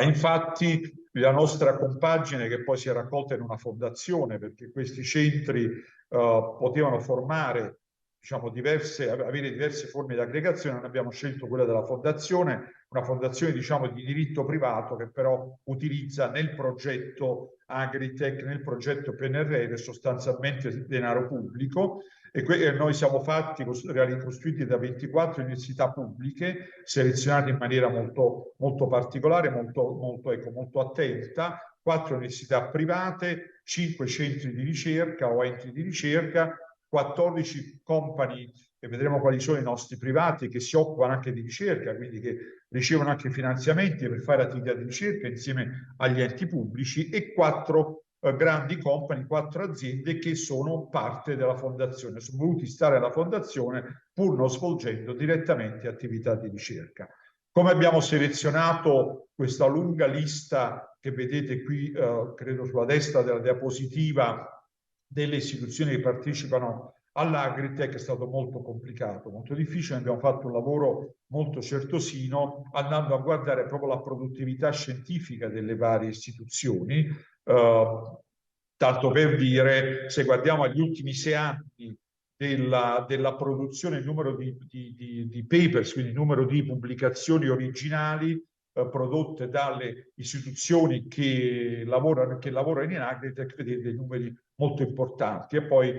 Infatti la nostra compagine, che poi si è raccolta in una fondazione, perché questi centri potevano formare, diciamo, avere diverse forme di aggregazione, noi abbiamo scelto quella della fondazione, una fondazione, diciamo, di diritto privato, che però utilizza nel progetto Agritech, nel progetto PNRR, sostanzialmente denaro pubblico. E noi siamo ricostruiti da 24 università pubbliche, selezionate in maniera molto, molto particolare, molto attenta, 4 università private, 5 centri di ricerca o enti di ricerca, 14 company, e vedremo quali sono i nostri privati, che si occupano anche di ricerca, quindi che ricevono anche finanziamenti per fare attività di ricerca insieme agli enti pubblici, e 4 grandi company, 4 aziende che sono parte della fondazione, sono voluti stare alla fondazione pur non svolgendo direttamente attività di ricerca. Come abbiamo selezionato questa lunga lista che vedete qui, credo sulla destra della diapositiva, delle istituzioni che partecipano all'Agritech, è stato molto complicato, molto difficile. Abbiamo fatto un lavoro molto certosino, andando a guardare proprio la produttività scientifica delle varie istituzioni. Tanto per dire, se guardiamo agli ultimi 6 anni della produzione, il numero di papers, quindi il numero di pubblicazioni originali prodotte dalle istituzioni che lavorano in Agritech, vedete dei numeri molto importanti, e poi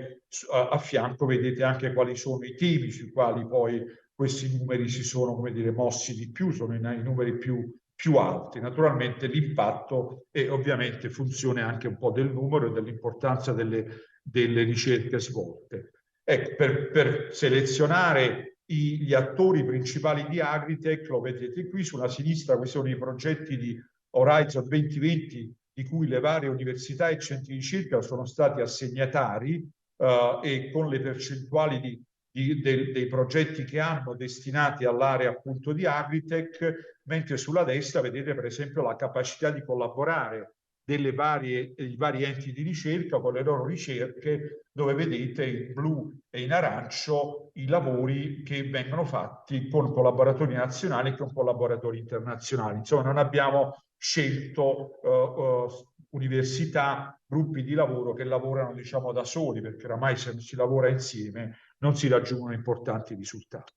a fianco vedete anche quali sono i temi sui quali poi questi numeri si sono, come dire, mossi di più, sono i numeri più alti. Naturalmente l'impatto è ovviamente funzione anche un po' del numero e dell'importanza delle ricerche svolte. Ecco, per selezionare gli attori principali di Agritech, lo vedete qui sulla sinistra, questi sono i progetti di Horizon 2020 di cui le varie università e centri di ricerca sono stati assegnatari, e con le percentuali dei progetti che hanno destinati all'area appunto di Agritech, mentre sulla destra vedete per esempio la capacità di collaborare dei vari enti di ricerca con le loro ricerche, dove vedete in blu e in arancio i lavori che vengono fatti con collaboratori nazionali e con collaboratori internazionali. Insomma, non abbiamo scelto università, gruppi di lavoro che lavorano, diciamo, da soli, perché oramai se non si lavora insieme non si raggiungono importanti risultati.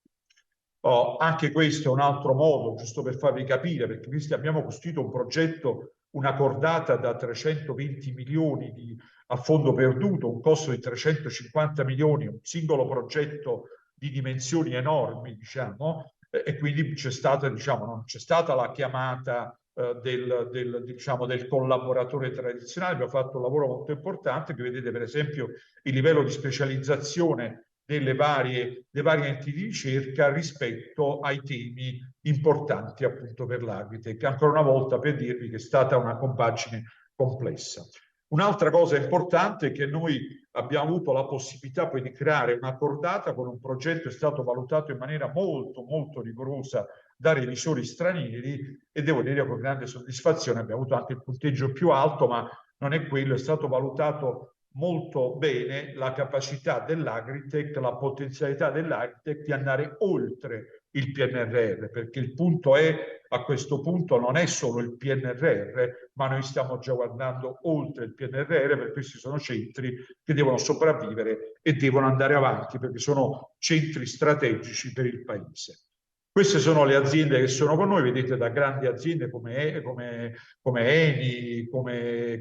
Anche questo è un altro modo, giusto per farvi capire, perché abbiamo costruito un progetto, una cordata da 320 milioni a fondo perduto, un costo di 350 milioni, un singolo progetto di dimensioni enormi, diciamo, e quindi c'è stata, diciamo, non c'è stata la chiamata del collaboratore tradizionale. Abbiamo fatto un lavoro molto importante, che vedete per esempio il livello di specializzazione dei vari enti di ricerca rispetto ai temi importanti appunto per l'Agritech. Ancora una volta per dirvi che è stata una compagine complessa. Un'altra cosa importante è che noi abbiamo avuto la possibilità poi di creare una cordata con un progetto che è stato valutato in maniera molto molto rigorosa da revisori stranieri, e devo dire con grande soddisfazione abbiamo avuto anche il punteggio più alto, ma non è quello, è stato valutato molto bene la capacità dell'Agritech, la potenzialità dell'Agritech di andare oltre il PNRR, perché il punto è, a questo punto non è solo il PNRR, ma noi stiamo già guardando oltre il PNRR, perché questi sono centri che devono sopravvivere e devono andare avanti, perché sono centri strategici per il Paese. Queste sono le aziende che sono con noi, vedete, da grandi aziende come Eni, come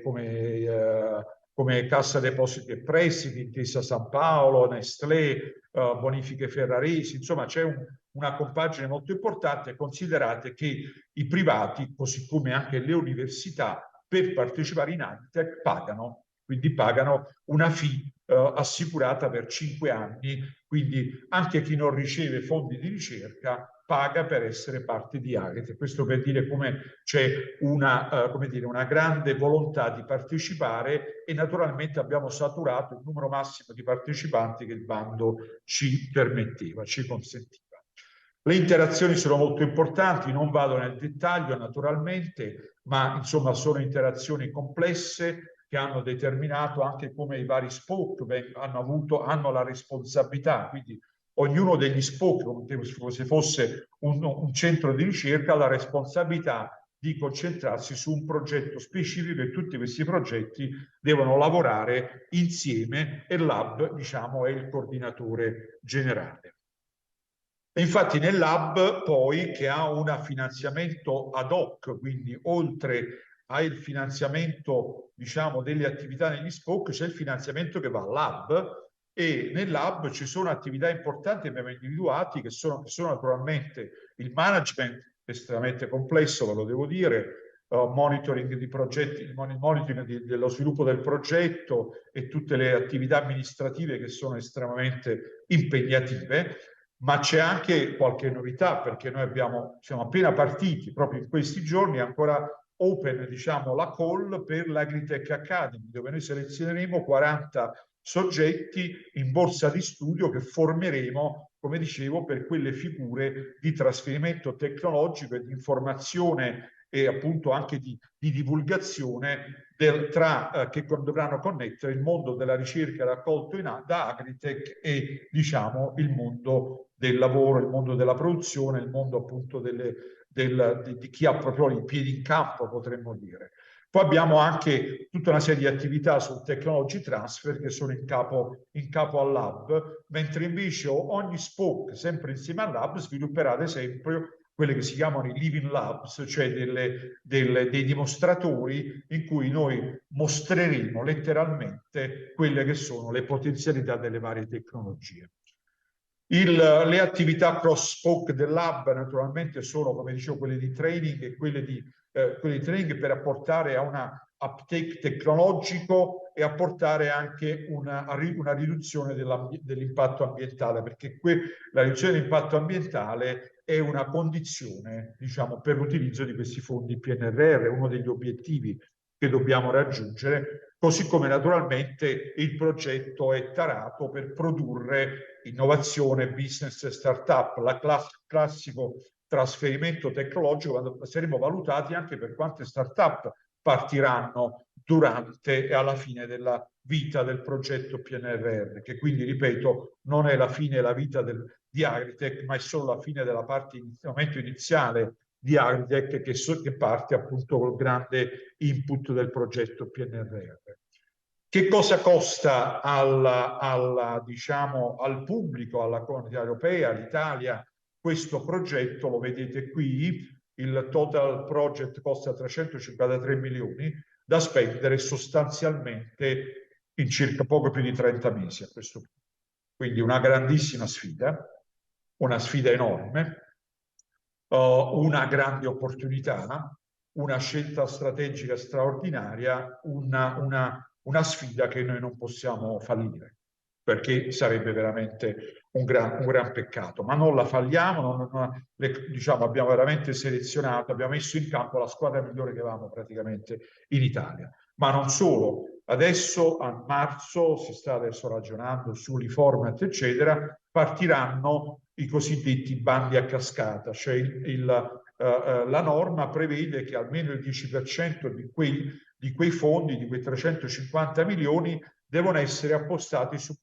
Cassa Depositi e Prestiti, Intesa San Paolo, Nestlé, Bonifiche Ferraresi, insomma c'è una compagine molto importante. Considerate che i privati, così come anche le università, per partecipare in Agritech pagano una fee assicurata per 5 anni, quindi anche chi non riceve fondi di ricerca paga per essere parte di Agritech. Questo per dire come c'è una grande volontà di partecipare, e naturalmente abbiamo saturato il numero massimo di partecipanti che il bando ci permetteva, ci consentiva. Le interazioni sono molto importanti, non vado nel dettaglio naturalmente, ma insomma sono interazioni complesse che hanno determinato anche come i vari spoke hanno la responsabilità, quindi ognuno degli spoke, come se fosse un centro di ricerca, ha la responsabilità di concentrarsi su un progetto specifico, e tutti questi progetti devono lavorare insieme e l'hub, diciamo, è il coordinatore generale. E infatti nell'hub poi, che ha un finanziamento ad hoc, quindi oltre al finanziamento, diciamo, delle attività negli SPOC, c'è il finanziamento che va all'hub, e nell'hub ci sono attività importanti che abbiamo individuati, che sono naturalmente il management, estremamente complesso, ve lo devo dire, monitoring di progetti, monitoring dello sviluppo del progetto e tutte le attività amministrative che sono estremamente impegnative. Ma c'è anche qualche novità, perché noi siamo appena partiti, proprio in questi giorni, ancora open, diciamo, la call per l'Agritech Academy, dove noi selezioneremo 40 soggetti in borsa di studio che formeremo, come dicevo, per quelle figure di trasferimento tecnologico e di informazione e appunto anche di divulgazione che dovranno connettere il mondo della ricerca raccolto da Agritech e, diciamo, il mondo del lavoro, il mondo della produzione, il mondo appunto di chi ha proprio i piedi in campo, potremmo dire. Poi abbiamo anche tutta una serie di attività sul technology transfer che sono in capo all'hub, mentre invece ogni SPOC, sempre insieme all'hub, svilupperà ad esempio quelle che si chiamano i living labs, cioè dei dimostratori in cui noi mostreremo letteralmente quelle che sono le potenzialità delle varie tecnologie. Le attività cross-spoke dell'hub naturalmente sono, come dicevo, quelle di training e quelle di training per apportare a una uptake tecnologico e apportare anche una riduzione dell'impatto ambientale, perché la riduzione dell'impatto ambientale è una condizione, diciamo, per l'utilizzo di questi fondi PNRR, uno degli obiettivi che dobbiamo raggiungere, così come naturalmente il progetto è tarato per produrre innovazione, business e startup, la classico trasferimento tecnologico, quando saremo valutati anche per quante startup partiranno durante e alla fine della vita del progetto PNRR, che quindi, ripeto, non è la fine della vita di Agritech, ma è solo la fine della parte, il momento iniziale di Agritech che parte appunto col grande input del progetto PNRR. Che cosa costa diciamo, al pubblico, alla comunità europea, all'Italia, questo progetto? Lo vedete qui, il total project costa 353 milioni da spendere sostanzialmente in circa poco più di 30 mesi a questo punto. Quindi una grandissima sfida, una sfida enorme, una grande opportunità, una scelta strategica straordinaria, una sfida che noi non possiamo fallire, perché sarebbe veramente un gran peccato. Ma non la falliamo, diciamo, abbiamo veramente selezionato, abbiamo messo in campo la squadra migliore che avevamo praticamente in Italia. Ma non solo, adesso a marzo si sta adesso ragionando sui format, eccetera, partiranno i cosiddetti bandi a cascata, cioè la norma prevede che almeno il 10% di quei fondi, di quei 350 milioni, devono essere appostati su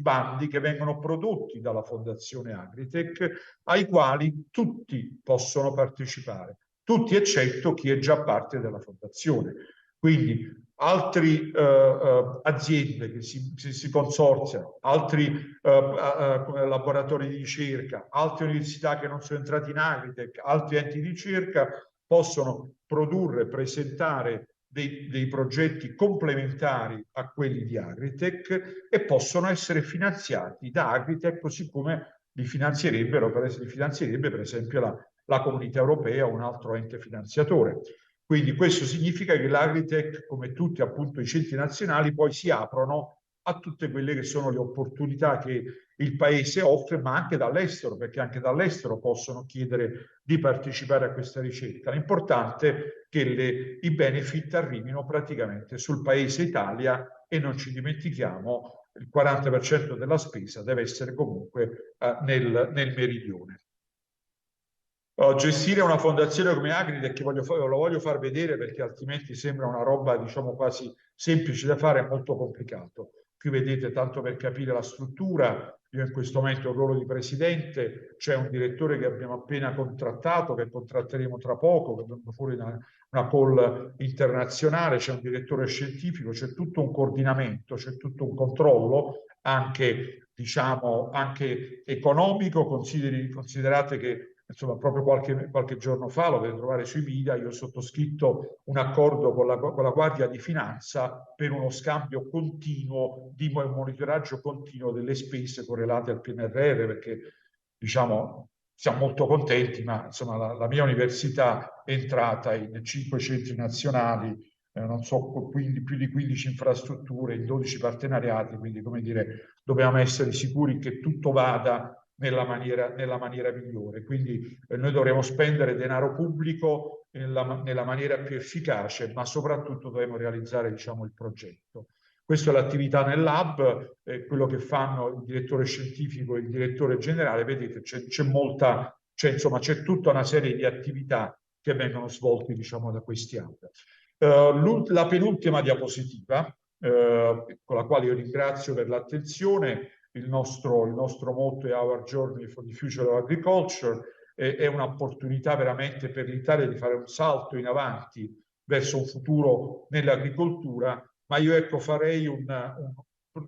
bandi che vengono prodotti dalla Fondazione Agritech, ai quali tutti possono partecipare, tutti eccetto chi è già parte della Fondazione. Quindi altre aziende che si consorziano, altri laboratori di ricerca, altre università che non sono entrati in Agritech, altri enti di ricerca possono produrre, presentare dei progetti complementari a quelli di Agritech e possono essere finanziati da Agritech, così come li finanzierebbe per esempio la Comunità Europea o un altro ente finanziatore. Quindi questo significa che l'Agritech, come tutti appunto i centri nazionali, poi si aprono a tutte quelle che sono le opportunità che il paese offre, ma anche dall'estero, perché anche dall'estero possono chiedere di partecipare a questa ricerca. L'importante è che i benefit arrivino praticamente sul paese Italia, e non ci dimentichiamo, il 40% della spesa deve essere comunque nel meridione. Gestire una fondazione come Agritech, lo voglio far vedere perché altrimenti sembra una roba, diciamo, quasi semplice da fare, è molto complicato. Qui vedete, tanto per capire la struttura, io in questo momento ho il ruolo di presidente, c'è un direttore che abbiamo appena contrattato, che contratteremo tra poco, che è venuto fuori una call internazionale, c'è un direttore scientifico, c'è tutto un coordinamento, c'è tutto un controllo, anche, diciamo, anche economico. Considerate che insomma, proprio qualche giorno fa, lo potete trovare sui media, io ho sottoscritto un accordo con la Guardia di Finanza per uno scambio continuo, di monitoraggio continuo delle spese correlate al PNRR, perché diciamo siamo molto contenti, ma insomma la mia università è entrata in 5 centri nazionali, non so, quindi più di 15 infrastrutture, in 12 partenariati, quindi come dire, dobbiamo essere sicuri che tutto vada nella maniera migliore. Quindi noi dovremo spendere denaro pubblico nella maniera più efficace, ma soprattutto dovremo realizzare, diciamo, il progetto. Questa è l'attività nel lab, quello che fanno il direttore scientifico e il direttore generale. Vedete, c'è tutta una serie di attività che vengono svolte, diciamo, da questi ambiti. La penultima diapositiva, con la quale io ringrazio per l'attenzione. Il nostro motto è Our Journey for the Future of Agriculture, è un'opportunità veramente per l'Italia di fare un salto in avanti verso un futuro nell'agricoltura, ma io ecco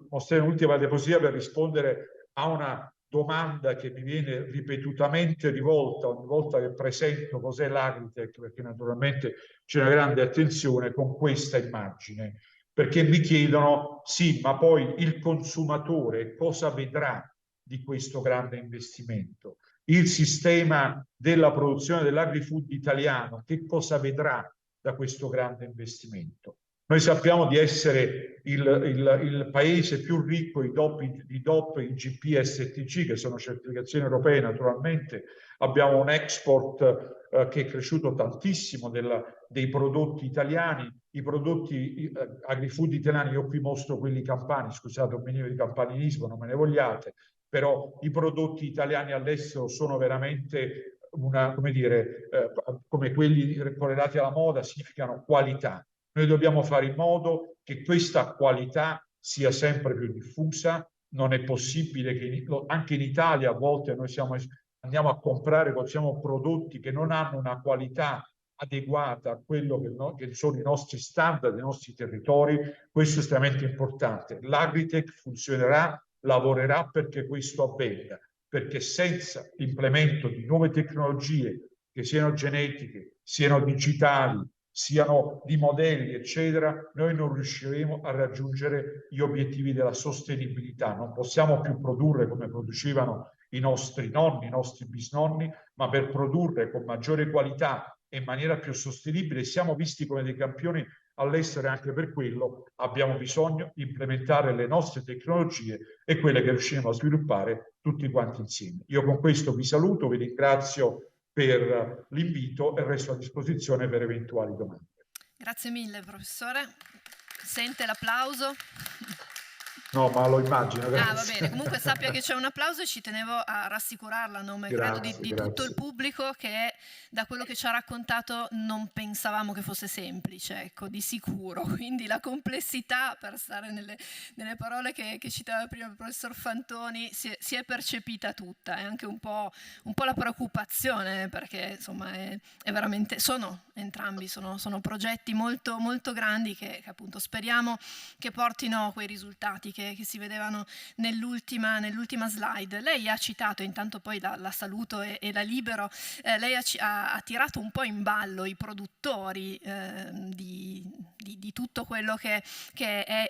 mostrerò un'ultima diapositiva per rispondere a una domanda che mi viene ripetutamente rivolta ogni volta che presento cos'è l'Agritech, perché naturalmente c'è una grande attenzione con questa immagine, perché mi chiedono, sì, ma poi il consumatore cosa vedrà di questo grande investimento? Il sistema della produzione dell'agri-food italiano, che cosa vedrà da questo grande investimento? Noi sappiamo di essere il paese più ricco di DOP, IGP e STG, che sono certificazioni europee naturalmente. Abbiamo un export che è cresciuto tantissimo dei prodotti italiani. I prodotti agri-food italiani, io qui mostro quelli campani, scusate un minimo di campanilismo, non me ne vogliate, però i prodotti italiani all'estero sono veramente come quelli correlati alla moda, significano qualità. Noi dobbiamo fare in modo che questa qualità sia sempre più diffusa. Non è possibile che anche in Italia a volte noi andiamo a comprare, consumiamo prodotti che non hanno una qualità adeguata a quello che sono i nostri standard, i nostri territori. Questo è estremamente importante. L'Agritech funzionerà, lavorerà perché questo avvenga, perché senza l'implemento di nuove tecnologie, che siano genetiche, siano digitali, siano di modelli, eccetera, noi non riusciremo a raggiungere gli obiettivi della sostenibilità. Non possiamo più produrre come producevano i nostri nonni, i nostri bisnonni, ma per produrre con maggiore qualità e in maniera più sostenibile, siamo visti come dei campioni all'estero, e anche per quello abbiamo bisogno di implementare le nostre tecnologie e quelle che riusciremo a sviluppare tutti quanti insieme. Io con questo vi saluto, vi ringrazio per l'invito e resto a disposizione per eventuali domande. Grazie mille, professore. Sente l'applauso? No, ma lo immagino. Ah, va bene. Comunque sappia che c'è un applauso e ci tenevo a rassicurarla a nome, credo, di tutto il pubblico, che da quello che ci ha raccontato non pensavamo che fosse semplice, ecco, di sicuro. Quindi la complessità, per stare nelle parole che citava prima il professor Fantoni, si è percepita tutta, e anche un po' la preoccupazione, perché insomma è veramente, entrambi sono progetti molto, molto grandi che appunto speriamo che portino quei risultati che si vedevano nell'ultima slide. Lei ha citato, intanto poi la saluto e la libero, lei ha tirato un po' in ballo i produttori di tutto quello che è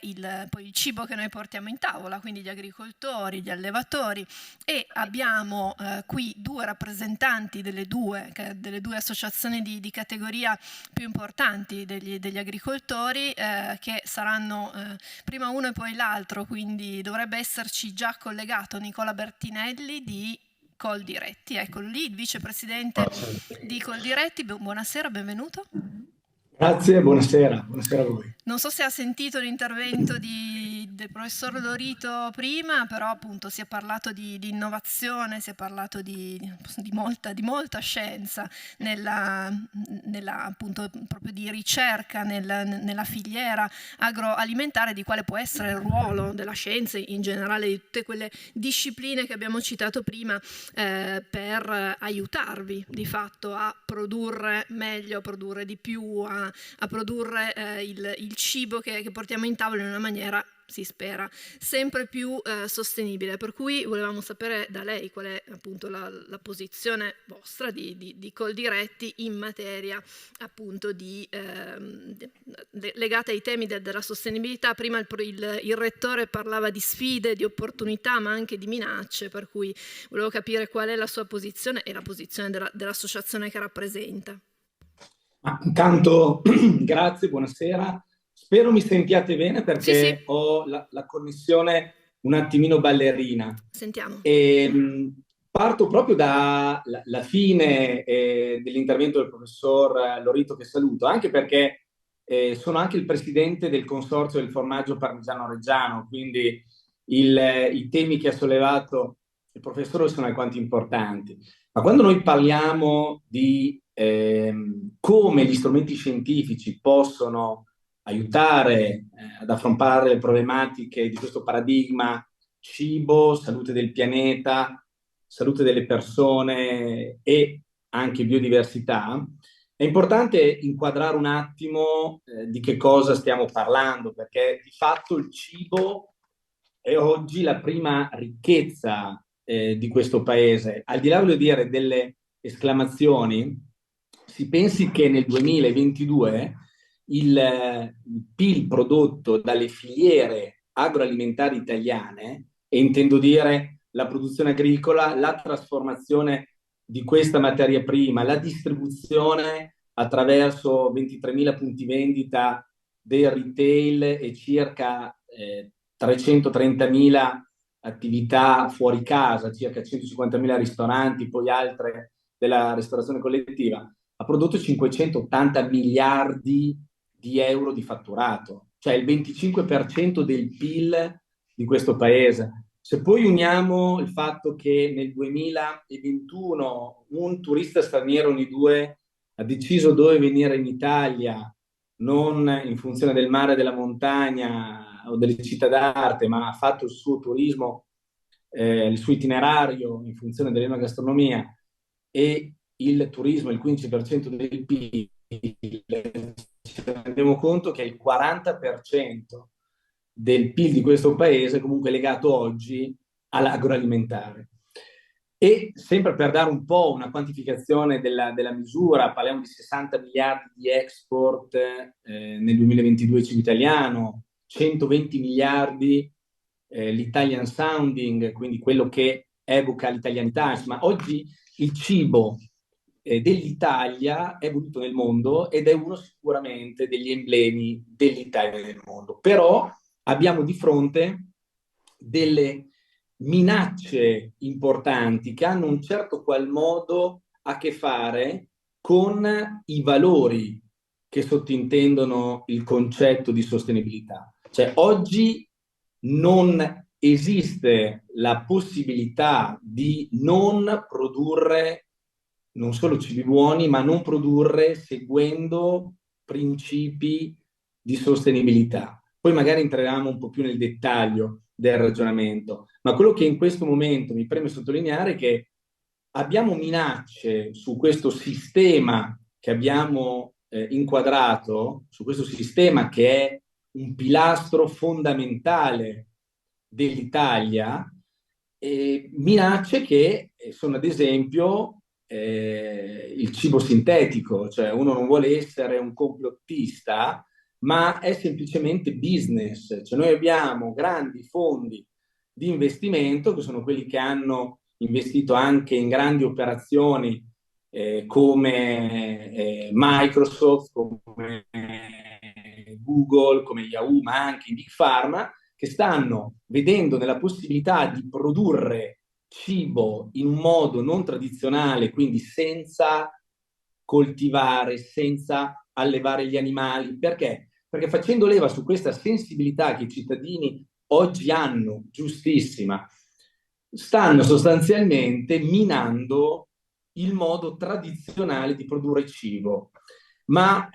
poi il cibo che noi portiamo in tavola, quindi gli agricoltori, gli allevatori, e abbiamo qui due rappresentanti delle due associazioni di categoria più importanti degli agricoltori, che saranno prima uno e poi l'altro, quindi dovrebbe esserci già collegato Nicola Bertinelli di Coldiretti. Eccolo lì, il vicepresidente di Coldiretti. Buonasera, benvenuto. Grazie, buonasera a voi. Non so se ha sentito l'intervento di del professor Lorito prima, però appunto si è parlato di innovazione, si è parlato di molta scienza appunto proprio di ricerca nella filiera agroalimentare, di quale può essere il ruolo della scienza in generale, di tutte quelle discipline che abbiamo citato prima, per aiutarvi di fatto a produrre meglio, a produrre di più, a produrre il cibo che portiamo in tavola in una maniera, si spera, sempre più sostenibile. Per cui volevamo sapere da lei qual è appunto la posizione vostra di Coldiretti in materia appunto legata ai temi della sostenibilità. Prima il rettore parlava di sfide, di opportunità, ma anche di minacce, per cui volevo capire qual è la sua posizione e la posizione dell'associazione che rappresenta. Intanto grazie, buonasera. Spero mi sentiate bene perché sì. ho la connessione un attimino ballerina. Sentiamo. Parto proprio dalla fine dell'intervento del professor Lorito, che saluto, anche perché sono anche il presidente del consorzio del formaggio parmigiano reggiano, quindi i temi che ha sollevato il professore sono alquanto importanti. Ma quando noi parliamo di come gli strumenti scientifici possono aiutare ad affrontare le problematiche di questo paradigma cibo, salute del pianeta, salute delle persone e anche biodiversità, è importante inquadrare un attimo di che cosa stiamo parlando, perché di fatto il cibo è oggi la prima ricchezza di questo paese. Al di là, voglio dire, delle esclamazioni, si pensi che nel 2022 il PIL prodotto dalle filiere agroalimentari italiane, e intendo dire la produzione agricola, la trasformazione di questa materia prima, la distribuzione attraverso 23.000 punti vendita del retail e circa 330.000 attività fuori casa, circa 150.000 ristoranti, poi altre della ristorazione collettiva, ha prodotto 580 miliardi di euro di fatturato, cioè il 25% del PIL di questo paese. Se poi uniamo il fatto che nel 2021 un turista straniero ogni due ha deciso dove venire in Italia, non in funzione del mare, della montagna o delle città d'arte, ma ha fatto il suo turismo, il suo itinerario in funzione dell'enogastronomia, e il turismo è il 15% del PIL, ci rendiamo conto che il 40% del PIL di questo paese comunque è legato oggi all'agroalimentare. E sempre per dare un po' una quantificazione della misura, parliamo di 60 miliardi di export nel 2022 cibo italiano, 120 miliardi l'Italian sounding, quindi quello che evoca l'italianità. Ma oggi il cibo dell'Italia è voluto nel mondo ed è uno sicuramente degli emblemi dell'Italia nel mondo. Però abbiamo di fronte delle minacce importanti che hanno un certo qual modo a che fare con i valori che sottintendono il concetto di sostenibilità. Cioè oggi non esiste la possibilità di non produrre non solo cibi buoni, ma non produrre seguendo principi di sostenibilità. Poi magari entriamo un po' più nel dettaglio del ragionamento, ma quello che in questo momento mi preme sottolineare è che abbiamo minacce su questo sistema che abbiamo inquadrato, su questo sistema che è un pilastro fondamentale dell'Italia, minacce che sono ad esempio il cibo sintetico, cioè uno non vuole essere un complottista, ma è semplicemente business. Cioè noi abbiamo grandi fondi di investimento che sono quelli che hanno investito anche in grandi operazioni come Microsoft, come Google, come Yahoo, ma anche i Big Pharma, che stanno vedendo nella possibilità di produrre cibo in un modo non tradizionale, quindi senza coltivare, senza allevare gli animali. Perché? Perché facendo leva su questa sensibilità che i cittadini oggi hanno, giustissima, stanno sostanzialmente minando il modo tradizionale di produrre cibo. Ma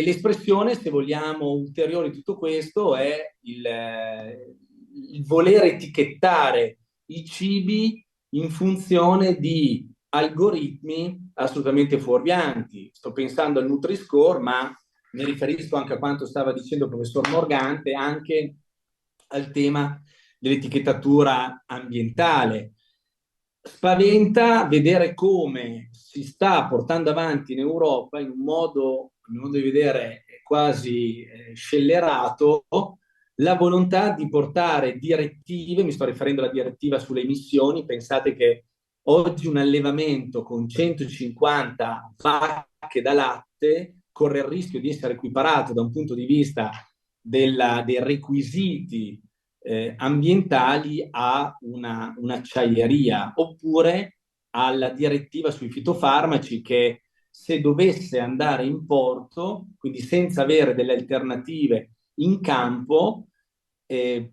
l'espressione, se vogliamo, ulteriore di tutto questo è il voler etichettare i cibi in funzione di algoritmi assolutamente fuorvianti. Sto pensando al Nutri-Score, ma mi riferisco anche a quanto stava dicendo il professor Morgante, anche al tema dell'etichettatura ambientale. Spaventa vedere come si sta portando avanti in Europa in un modo, a mio modo di vedere, quasi scellerato, la volontà di portare direttive, mi sto riferendo alla direttiva sulle emissioni. Pensate che oggi un allevamento con 150 vacche da latte corre il rischio di essere equiparato da un punto di vista dei requisiti ambientali a un'acciaieria, oppure alla direttiva sui fitofarmaci che, se dovesse andare in porto, quindi senza avere delle alternative in campo,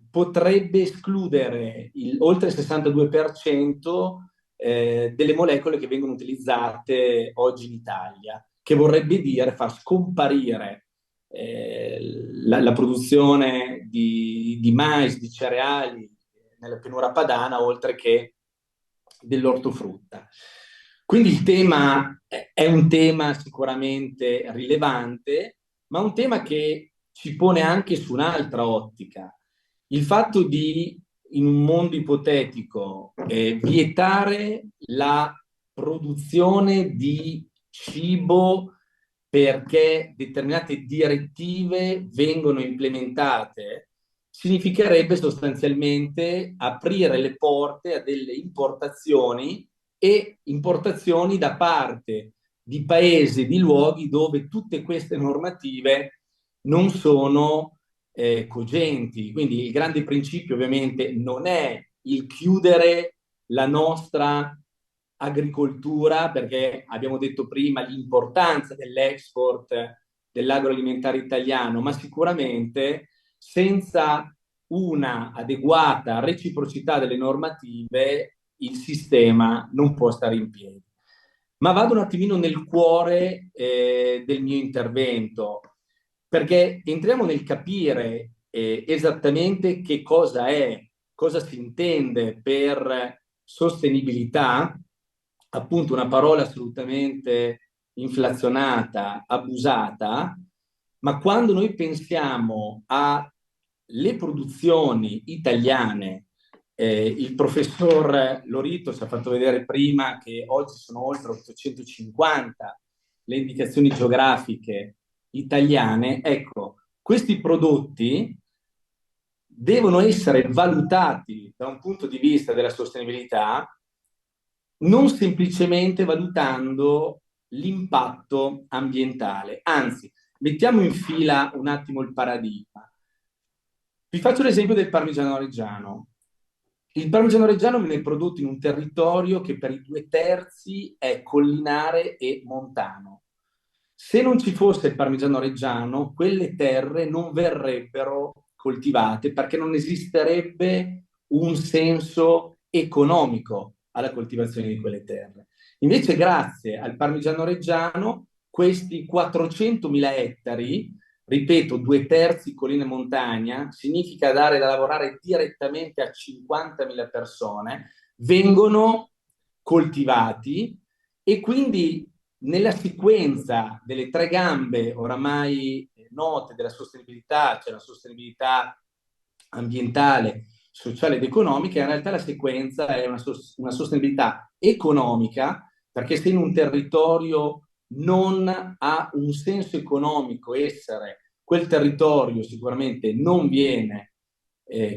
potrebbe escludere oltre il 62% delle molecole che vengono utilizzate oggi in Italia, che vorrebbe dire far scomparire la produzione di mais, di cereali nella pianura padana, oltre che dell'ortofrutta. Quindi il tema è un tema sicuramente rilevante, ma un tema che ci pone anche su un'altra ottica. Il fatto di, in un mondo ipotetico, vietare la produzione di cibo perché determinate direttive vengono implementate, significherebbe sostanzialmente aprire le porte a delle importazioni, e importazioni da parte di paesi, di luoghi dove tutte queste normative non sono cogenti. Quindi il grande principio ovviamente non è il chiudere la nostra agricoltura, perché abbiamo detto prima l'importanza dell'export dell'agroalimentare italiano, ma sicuramente senza una adeguata reciprocità delle normative il sistema non può stare in piedi. Ma vado un attimino nel cuore del mio intervento, perché entriamo nel capire esattamente che cosa è, cosa si intende per sostenibilità, appunto una parola assolutamente inflazionata, abusata, ma quando noi pensiamo alle produzioni italiane, il professor Lorito ci ha fatto vedere prima che oggi sono oltre 850 le indicazioni geografiche italiane. Ecco, questi prodotti devono essere valutati da un punto di vista della sostenibilità, non semplicemente valutando l'impatto ambientale. Anzi, mettiamo in fila un attimo il paradigma. Vi faccio l'esempio del parmigiano reggiano. Il parmigiano reggiano viene prodotto in un territorio che per i 2/3 è collinare e montano. Se non ci fosse il parmigiano reggiano, quelle terre non verrebbero coltivate, perché non esisterebbe un senso economico alla coltivazione di quelle terre. Invece, grazie al parmigiano reggiano, questi 400.000 ettari, ripeto, 2/3 collina e montagna, significa dare da lavorare direttamente a 50.000 persone, vengono coltivati, e quindi nella sequenza delle 3 gambe oramai note della sostenibilità, cioè la sostenibilità ambientale, sociale ed economica, in realtà la sequenza è una sostenibilità economica, perché se in un territorio non ha un senso economico essere, quel territorio sicuramente non viene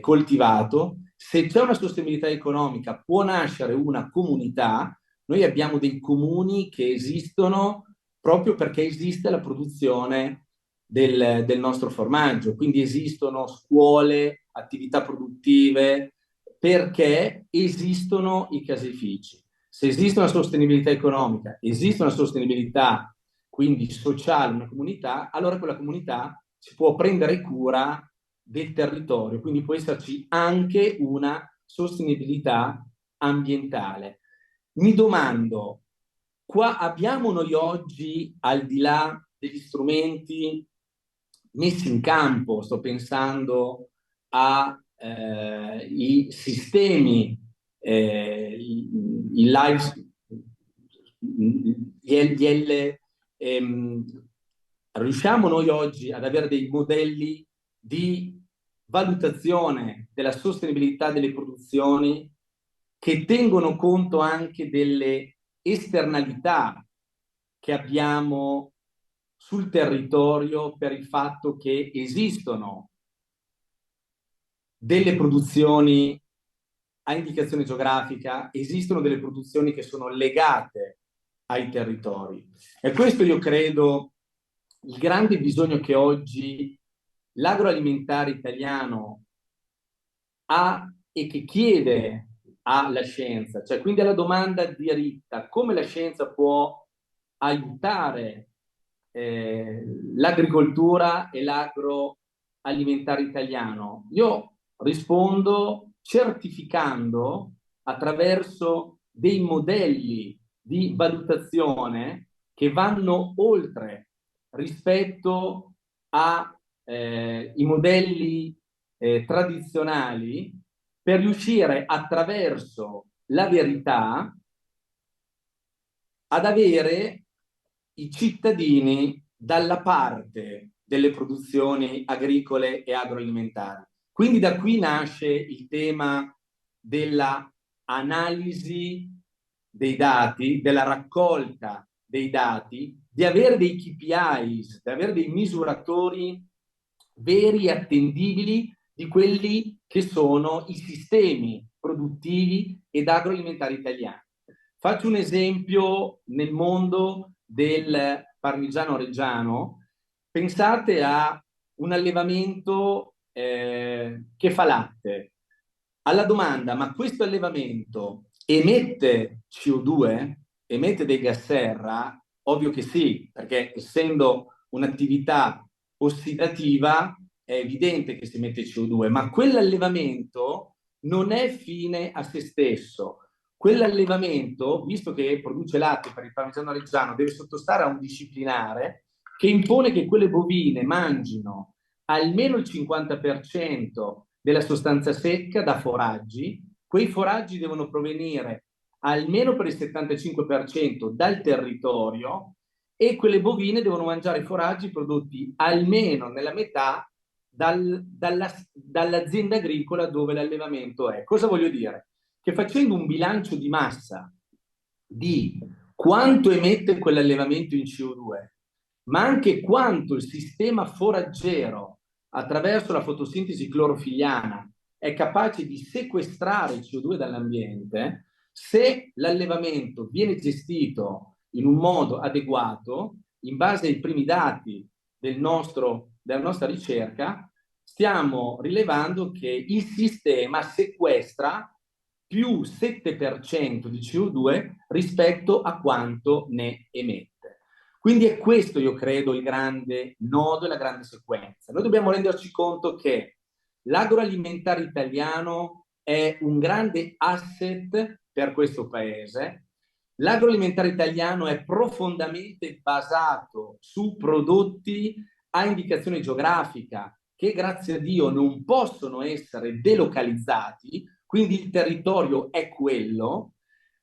coltivato. Se c'è una sostenibilità economica può nascere una comunità. Noi abbiamo dei comuni che esistono proprio perché esiste la produzione del nostro formaggio, quindi esistono scuole, attività produttive, perché esistono i caseifici. Se esiste una sostenibilità economica, esiste una sostenibilità quindi sociale, una comunità, allora quella comunità si può prendere cura del territorio, quindi può esserci anche una sostenibilità ambientale. Mi domando, qua abbiamo noi oggi, al di là degli strumenti messi in campo, sto pensando ai sistemi, i live, riusciamo noi oggi ad avere dei modelli di valutazione della sostenibilità delle produzioni che tengono conto anche delle esternalità che abbiamo sul territorio per il fatto che esistono delle produzioni a indicazione geografica, esistono delle produzioni che sono legate ai territori. E questo io credo il grande bisogno che oggi l'agroalimentare italiano ha e che chiede alla scienza, cioè quindi alla domanda diritta, come la scienza può aiutare l'agricoltura e l'agroalimentare italiano. Io rispondo certificando attraverso dei modelli di valutazione che vanno oltre rispetto ai modelli tradizionali, per riuscire attraverso la verità ad avere i cittadini dalla parte delle produzioni agricole e agroalimentari. Quindi da qui nasce il tema della analisi dei dati, della raccolta dei dati, di avere dei KPIs, di avere dei misuratori veri e attendibili di quelli che sono i sistemi produttivi ed agroalimentari italiani. Faccio un esempio nel mondo del parmigiano reggiano. Pensate a un allevamento che fa latte. Alla domanda, ma questo allevamento emette CO2? Emette dei gas serra? Ovvio che sì, perché essendo un'attività ossidativa è evidente che si emette CO2, ma quell'allevamento non è fine a se stesso. Quell'allevamento, visto che produce latte per il parmigiano reggiano, deve sottostare a un disciplinare che impone che quelle bovine mangino almeno il 50% della sostanza secca da foraggi. Quei foraggi devono provenire almeno per il 75% dal territorio, e quelle bovine devono mangiare foraggi prodotti almeno nella metà dall'azienda agricola dove l'allevamento è. Cosa voglio dire? Che facendo un bilancio di massa di quanto emette quell'allevamento in CO2, ma anche quanto il sistema foraggero attraverso la fotosintesi clorofilliana è capace di sequestrare il CO2 dall'ambiente, se l'allevamento viene gestito in un modo adeguato, in base ai primi dati della nostra ricerca, stiamo rilevando che il sistema sequestra più 7% di CO2 rispetto a quanto ne emette. Quindi è questo, io credo, il grande nodo e la grande sequenza. Noi dobbiamo renderci conto che l'agroalimentare italiano è un grande asset per questo paese. L'agroalimentare italiano è profondamente basato su prodotti a indicazione geografica che, grazie a Dio, non possono essere delocalizzati, quindi il territorio è quello.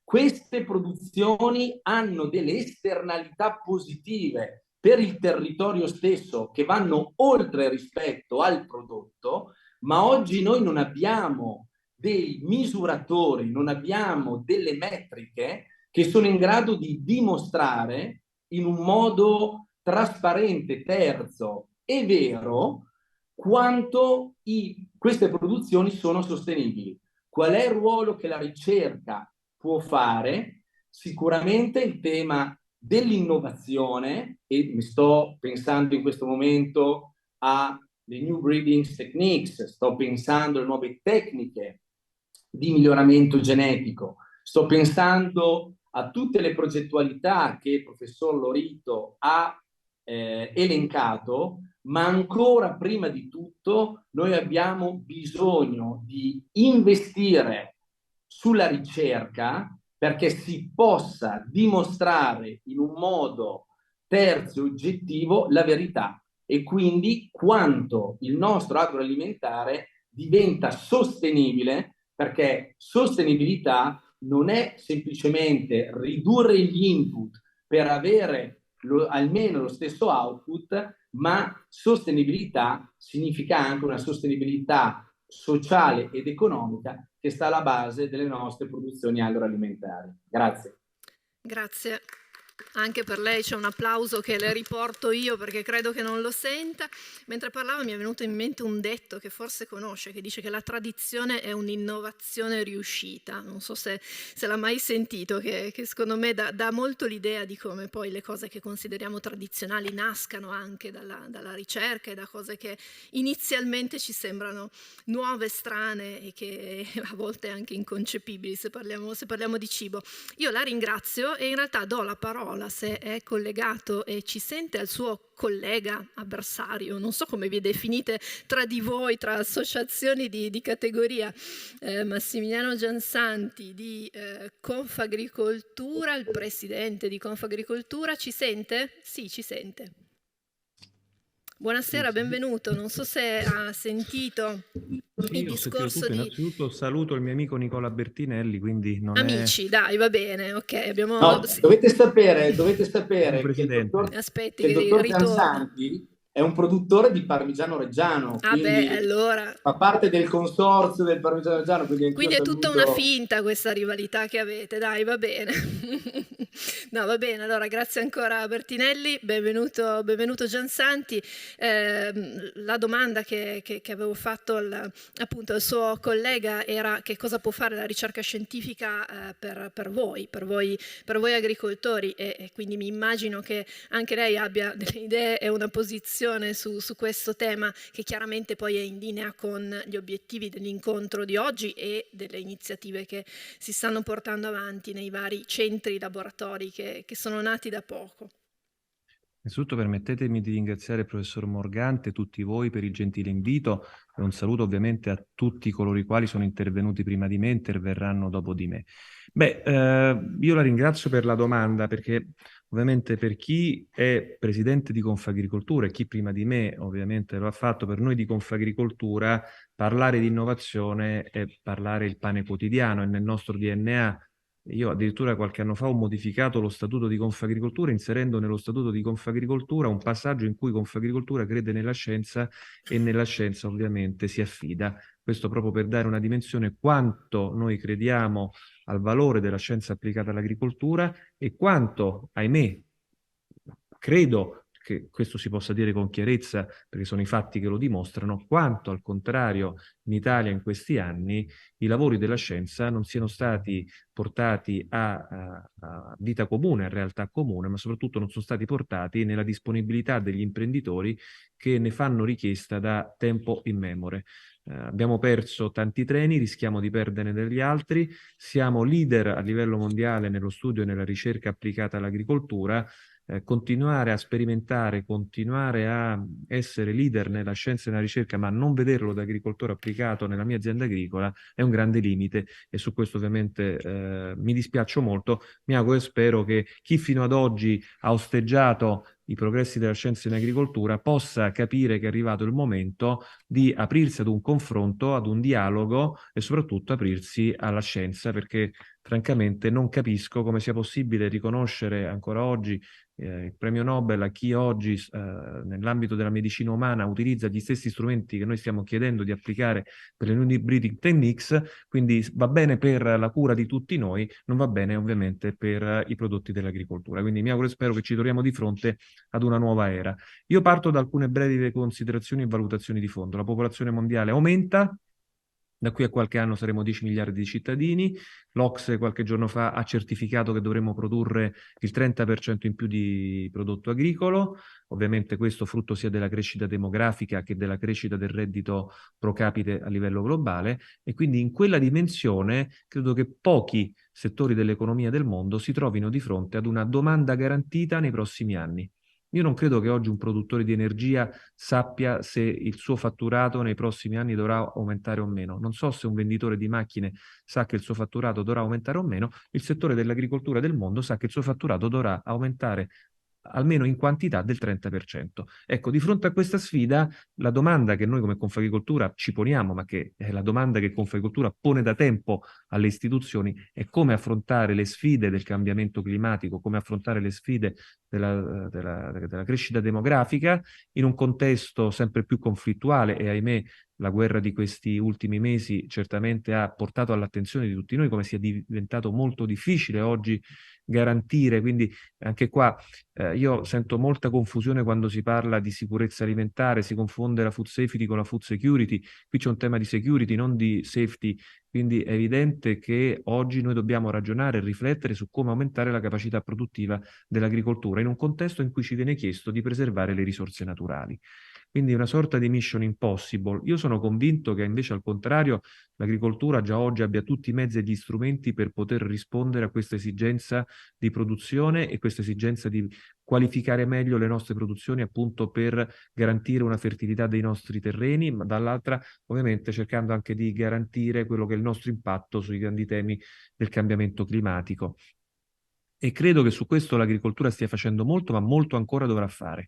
Queste produzioni hanno delle esternalità positive per il territorio stesso che vanno oltre rispetto al prodotto, ma oggi noi non abbiamo dei misuratori, non abbiamo delle metriche che sono in grado di dimostrare in un modo trasparente, terzo e vero quanto queste produzioni sono sostenibili. Qual è il ruolo che la ricerca può fare? Sicuramente il tema dell'innovazione, e mi sto pensando in questo momento alle new breeding techniques, sto pensando alle nuove tecniche di miglioramento genetico, sto pensando a tutte le progettualità che il professor Lorito ha elencato, ma ancora prima di tutto noi abbiamo bisogno di investire sulla ricerca perché si possa dimostrare in un modo terzo e oggettivo la verità e quindi quanto il nostro agroalimentare diventa sostenibile, perché sostenibilità non è semplicemente ridurre gli input per avere almeno lo stesso output, ma sostenibilità significa anche una sostenibilità sociale ed economica che sta alla base delle nostre produzioni agroalimentari. Grazie. Grazie. Anche per lei c'è un applauso che le riporto io perché credo che non lo senta. Mentre parlava mi è venuto in mente un detto che forse conosce, che dice che la tradizione è un'innovazione riuscita. Non so se l'ha mai sentito, che secondo me dà molto l'idea di come poi le cose che consideriamo tradizionali nascano anche dalla ricerca e da cose che inizialmente ci sembrano nuove, strane e che a volte anche inconcepibili se parliamo di cibo. Io la ringrazio e in realtà do la parola, se è collegato e ci sente, al suo collega, avversario, non so come vi definite tra di voi, tra associazioni di categoria, Massimiliano Giansanti di Confagricoltura, il presidente di Confagricoltura. Ci sente? Sì, ci sente. Buonasera, benvenuto. Non so se ha sentito il discorso di... Innanzitutto saluto il mio amico Nicola Bertinelli, quindi non Amici, è... dai, va bene, ok. Abbiamo... No, dovete sapere che il Aspetti, che il dottor ritorno. Giansanti è un produttore di Parmigiano Reggiano, Ah quindi beh, allora... fa parte del consorzio del Parmigiano Reggiano. Quindi è tutta una finta questa rivalità che avete, dai, va bene. No, va bene, allora grazie ancora Bertinelli, benvenuto Giansanti. La domanda che avevo fatto appunto al suo collega era che cosa può fare la ricerca scientifica per voi agricoltori e quindi mi immagino che anche lei abbia delle idee e una posizione su questo tema che chiaramente poi è in linea con gli obiettivi dell'incontro di oggi e delle iniziative che si stanno portando avanti nei vari centri laboratori che sono nati da poco. Innanzitutto permettetemi di ringraziare il professor Morgante e tutti voi per il gentile invito e un saluto ovviamente a tutti coloro i quali sono intervenuti prima di me e interverranno dopo di me. Io la ringrazio per la domanda perché ovviamente per chi è presidente di Confagricoltura e chi prima di me ovviamente lo ha fatto, per noi di Confagricoltura parlare di innovazione è parlare il pane quotidiano e nel nostro DNA. Io addirittura qualche anno fa ho modificato lo statuto di Confagricoltura inserendo nello statuto di Confagricoltura un passaggio in cui Confagricoltura crede nella scienza e nella scienza ovviamente si affida. Questo proprio per dare una dimensione quanto noi crediamo al valore della scienza applicata all'agricoltura e quanto, ahimè, credo che questo si possa dire con chiarezza perché sono i fatti che lo dimostrano, quanto al contrario in Italia in questi anni i lavori della scienza non siano stati portati a vita comune, a realtà comune, ma soprattutto non sono stati portati nella disponibilità degli imprenditori che ne fanno richiesta da tempo immemore. Abbiamo perso tanti treni, rischiamo di perderne degli altri, siamo leader a livello mondiale nello studio e nella ricerca applicata all'agricoltura. Continuare a sperimentare, continuare a essere leader nella scienza e nella ricerca, ma non vederlo da agricoltore applicato nella mia azienda agricola è un grande limite e su questo ovviamente mi dispiaccio molto. Mi auguro e spero che chi fino ad oggi ha osteggiato i progressi della scienza in agricoltura possa capire che è arrivato il momento di aprirsi ad un confronto, ad un dialogo e soprattutto aprirsi alla scienza, perché francamente non capisco come sia possibile riconoscere ancora oggi il premio Nobel a chi oggi nell'ambito della medicina umana utilizza gli stessi strumenti che noi stiamo chiedendo di applicare per le new breeding techniques, quindi va bene per la cura di tutti noi, non va bene ovviamente per i prodotti dell'agricoltura. Quindi mi auguro e spero che ci troviamo di fronte ad una nuova era. Io parto da alcune brevi considerazioni e valutazioni di fondo. La popolazione mondiale aumenta. Da qui a qualche anno saremo 10 miliardi di cittadini. L'Ocse qualche giorno fa ha certificato che dovremo produrre il 30% in più di prodotto agricolo. Ovviamente questo frutto sia della crescita demografica che della crescita del reddito pro capite a livello globale e quindi in quella dimensione credo che pochi settori dell'economia del mondo si trovino di fronte ad una domanda garantita nei prossimi anni. Io non credo che oggi un produttore di energia sappia se il suo fatturato nei prossimi anni dovrà aumentare o meno. Non so se un venditore di macchine sa che il suo fatturato dovrà aumentare o meno. Il settore dell'agricoltura del mondo sa che il suo fatturato dovrà aumentare almeno in quantità del 30%. Ecco, di fronte a questa sfida, la domanda che noi come Confagricoltura ci poniamo, ma che è la domanda che Confagricoltura pone da tempo alle istituzioni, è come affrontare le sfide del cambiamento climatico, come affrontare le sfide della crescita demografica in un contesto sempre più conflittuale e ahimè la guerra di questi ultimi mesi certamente ha portato all'attenzione di tutti noi come sia diventato molto difficile oggi garantire, quindi anche qua io sento molta confusione quando si parla di sicurezza alimentare, si confonde la food safety con la food security, qui c'è un tema di security, non di safety, quindi è evidente che oggi noi dobbiamo ragionare e riflettere su come aumentare la capacità produttiva dell'agricoltura in un contesto in cui ci viene chiesto di preservare le risorse naturali. Quindi una sorta di mission impossible. Io sono convinto che invece al contrario l'agricoltura già oggi abbia tutti i mezzi e gli strumenti per poter rispondere a questa esigenza di produzione e questa esigenza di qualificare meglio le nostre produzioni appunto per garantire una fertilità dei nostri terreni, ma dall'altra ovviamente cercando anche di garantire quello che è il nostro impatto sui grandi temi del cambiamento climatico. E credo che su questo l'agricoltura stia facendo molto, ma molto ancora dovrà fare.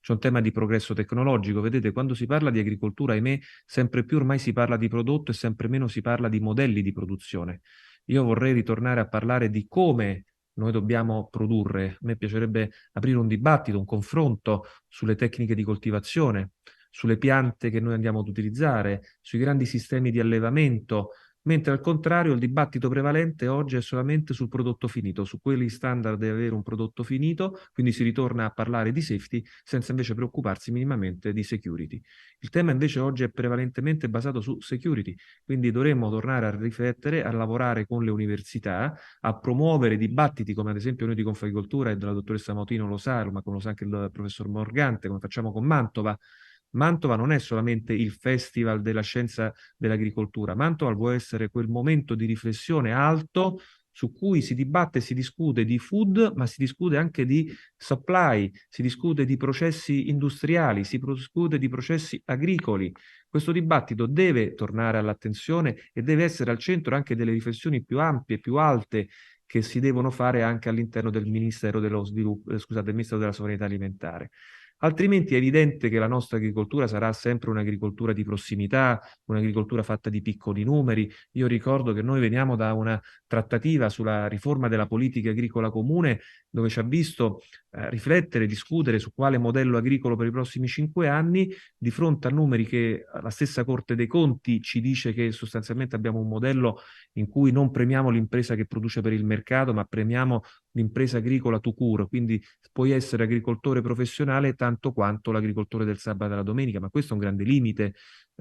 C'è un tema di progresso tecnologico, vedete, quando si parla di agricoltura, ahimè, sempre più ormai si parla di prodotto e sempre meno si parla di modelli di produzione. Io vorrei ritornare a parlare di come noi dobbiamo produrre. A me piacerebbe aprire un dibattito, un confronto sulle tecniche di coltivazione, sulle piante che noi andiamo ad utilizzare, sui grandi sistemi di allevamento, mentre al contrario il dibattito prevalente oggi è solamente sul prodotto finito, su quelli standard di avere un prodotto finito, quindi si ritorna a parlare di safety senza invece preoccuparsi minimamente di security. Il tema invece oggi è prevalentemente basato su security, quindi dovremmo tornare a riflettere, a lavorare con le università, a promuovere dibattiti come ad esempio noi di Confagricoltura e della dottoressa Mautino lo sa, ma come lo sa anche il professor Morgante, come facciamo con Mantova. Mantova non è solamente il festival della scienza dell'agricoltura, Mantova vuole essere quel momento di riflessione alto su cui si dibatte e si discute di food, ma si discute anche di supply, si discute di processi industriali, si discute di processi agricoli. Questo dibattito deve tornare all'attenzione e deve essere al centro anche delle riflessioni più ampie, più alte, che si devono fare anche all'interno del Ministero dello Sviluppo, scusate, del Ministero della Sovranità Alimentare. Altrimenti è evidente che la nostra agricoltura sarà sempre un'agricoltura di prossimità, un'agricoltura fatta di piccoli numeri. Io ricordo che noi veniamo da una trattativa sulla riforma della politica agricola comune, dove ci ha visto riflettere, discutere su quale modello agricolo per i prossimi 5 anni, di fronte a numeri che la stessa Corte dei Conti ci dice che sostanzialmente abbiamo un modello in cui non premiamo l'impresa che produce per il mercato, ma premiamo l'impresa agricola tout court, quindi puoi essere agricoltore professionale tanto quanto l'agricoltore del sabato e della domenica, ma questo è un grande limite.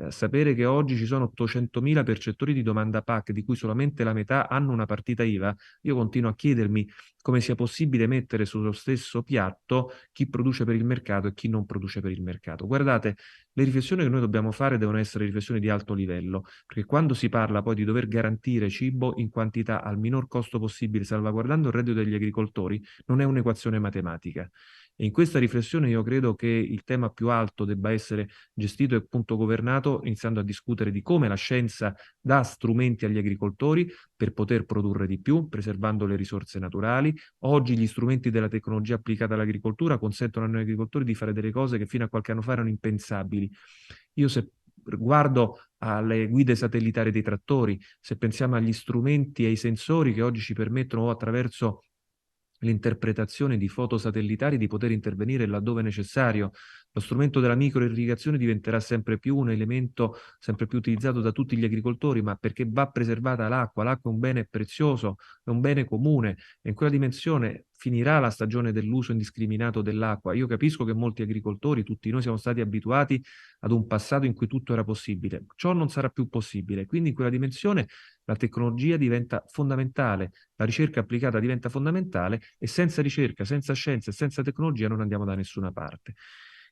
Sapere che oggi ci sono 800.000 percettori di domanda PAC, di cui solamente la metà hanno una partita IVA, io continuo a chiedermi come sia possibile mettere sullo stesso piatto chi produce per il mercato e chi non produce per il mercato. Guardate, le riflessioni che noi dobbiamo fare devono essere riflessioni di alto livello, perché quando si parla poi di dover garantire cibo in quantità al minor costo possibile, salvaguardando il reddito degli agricoltori, non è un'equazione matematica. E in questa riflessione io credo che il tema più alto debba essere gestito e appunto governato, iniziando a discutere di come la scienza dà strumenti agli agricoltori per poter produrre di più, preservando le risorse naturali. Oggi gli strumenti della tecnologia applicata all'agricoltura consentono ai noi agricoltori di fare delle cose che fino a qualche anno fa erano impensabili. Io se guardo alle guide satellitari dei trattori, se pensiamo agli strumenti e ai sensori che oggi ci permettono attraverso l'interpretazione di foto satellitari di poter intervenire laddove necessario. Lo strumento della microirrigazione diventerà sempre più un elemento sempre più utilizzato da tutti gli agricoltori, ma perché va preservata l'acqua. L'acqua è un bene prezioso, è un bene comune e in quella dimensione finirà la stagione dell'uso indiscriminato dell'acqua. Io capisco che molti agricoltori, tutti noi siamo stati abituati ad un passato in cui tutto era possibile. Ciò non sarà più possibile, quindi in quella dimensione la tecnologia diventa fondamentale, la ricerca applicata diventa fondamentale e senza ricerca, senza scienza e senza tecnologia non andiamo da nessuna parte.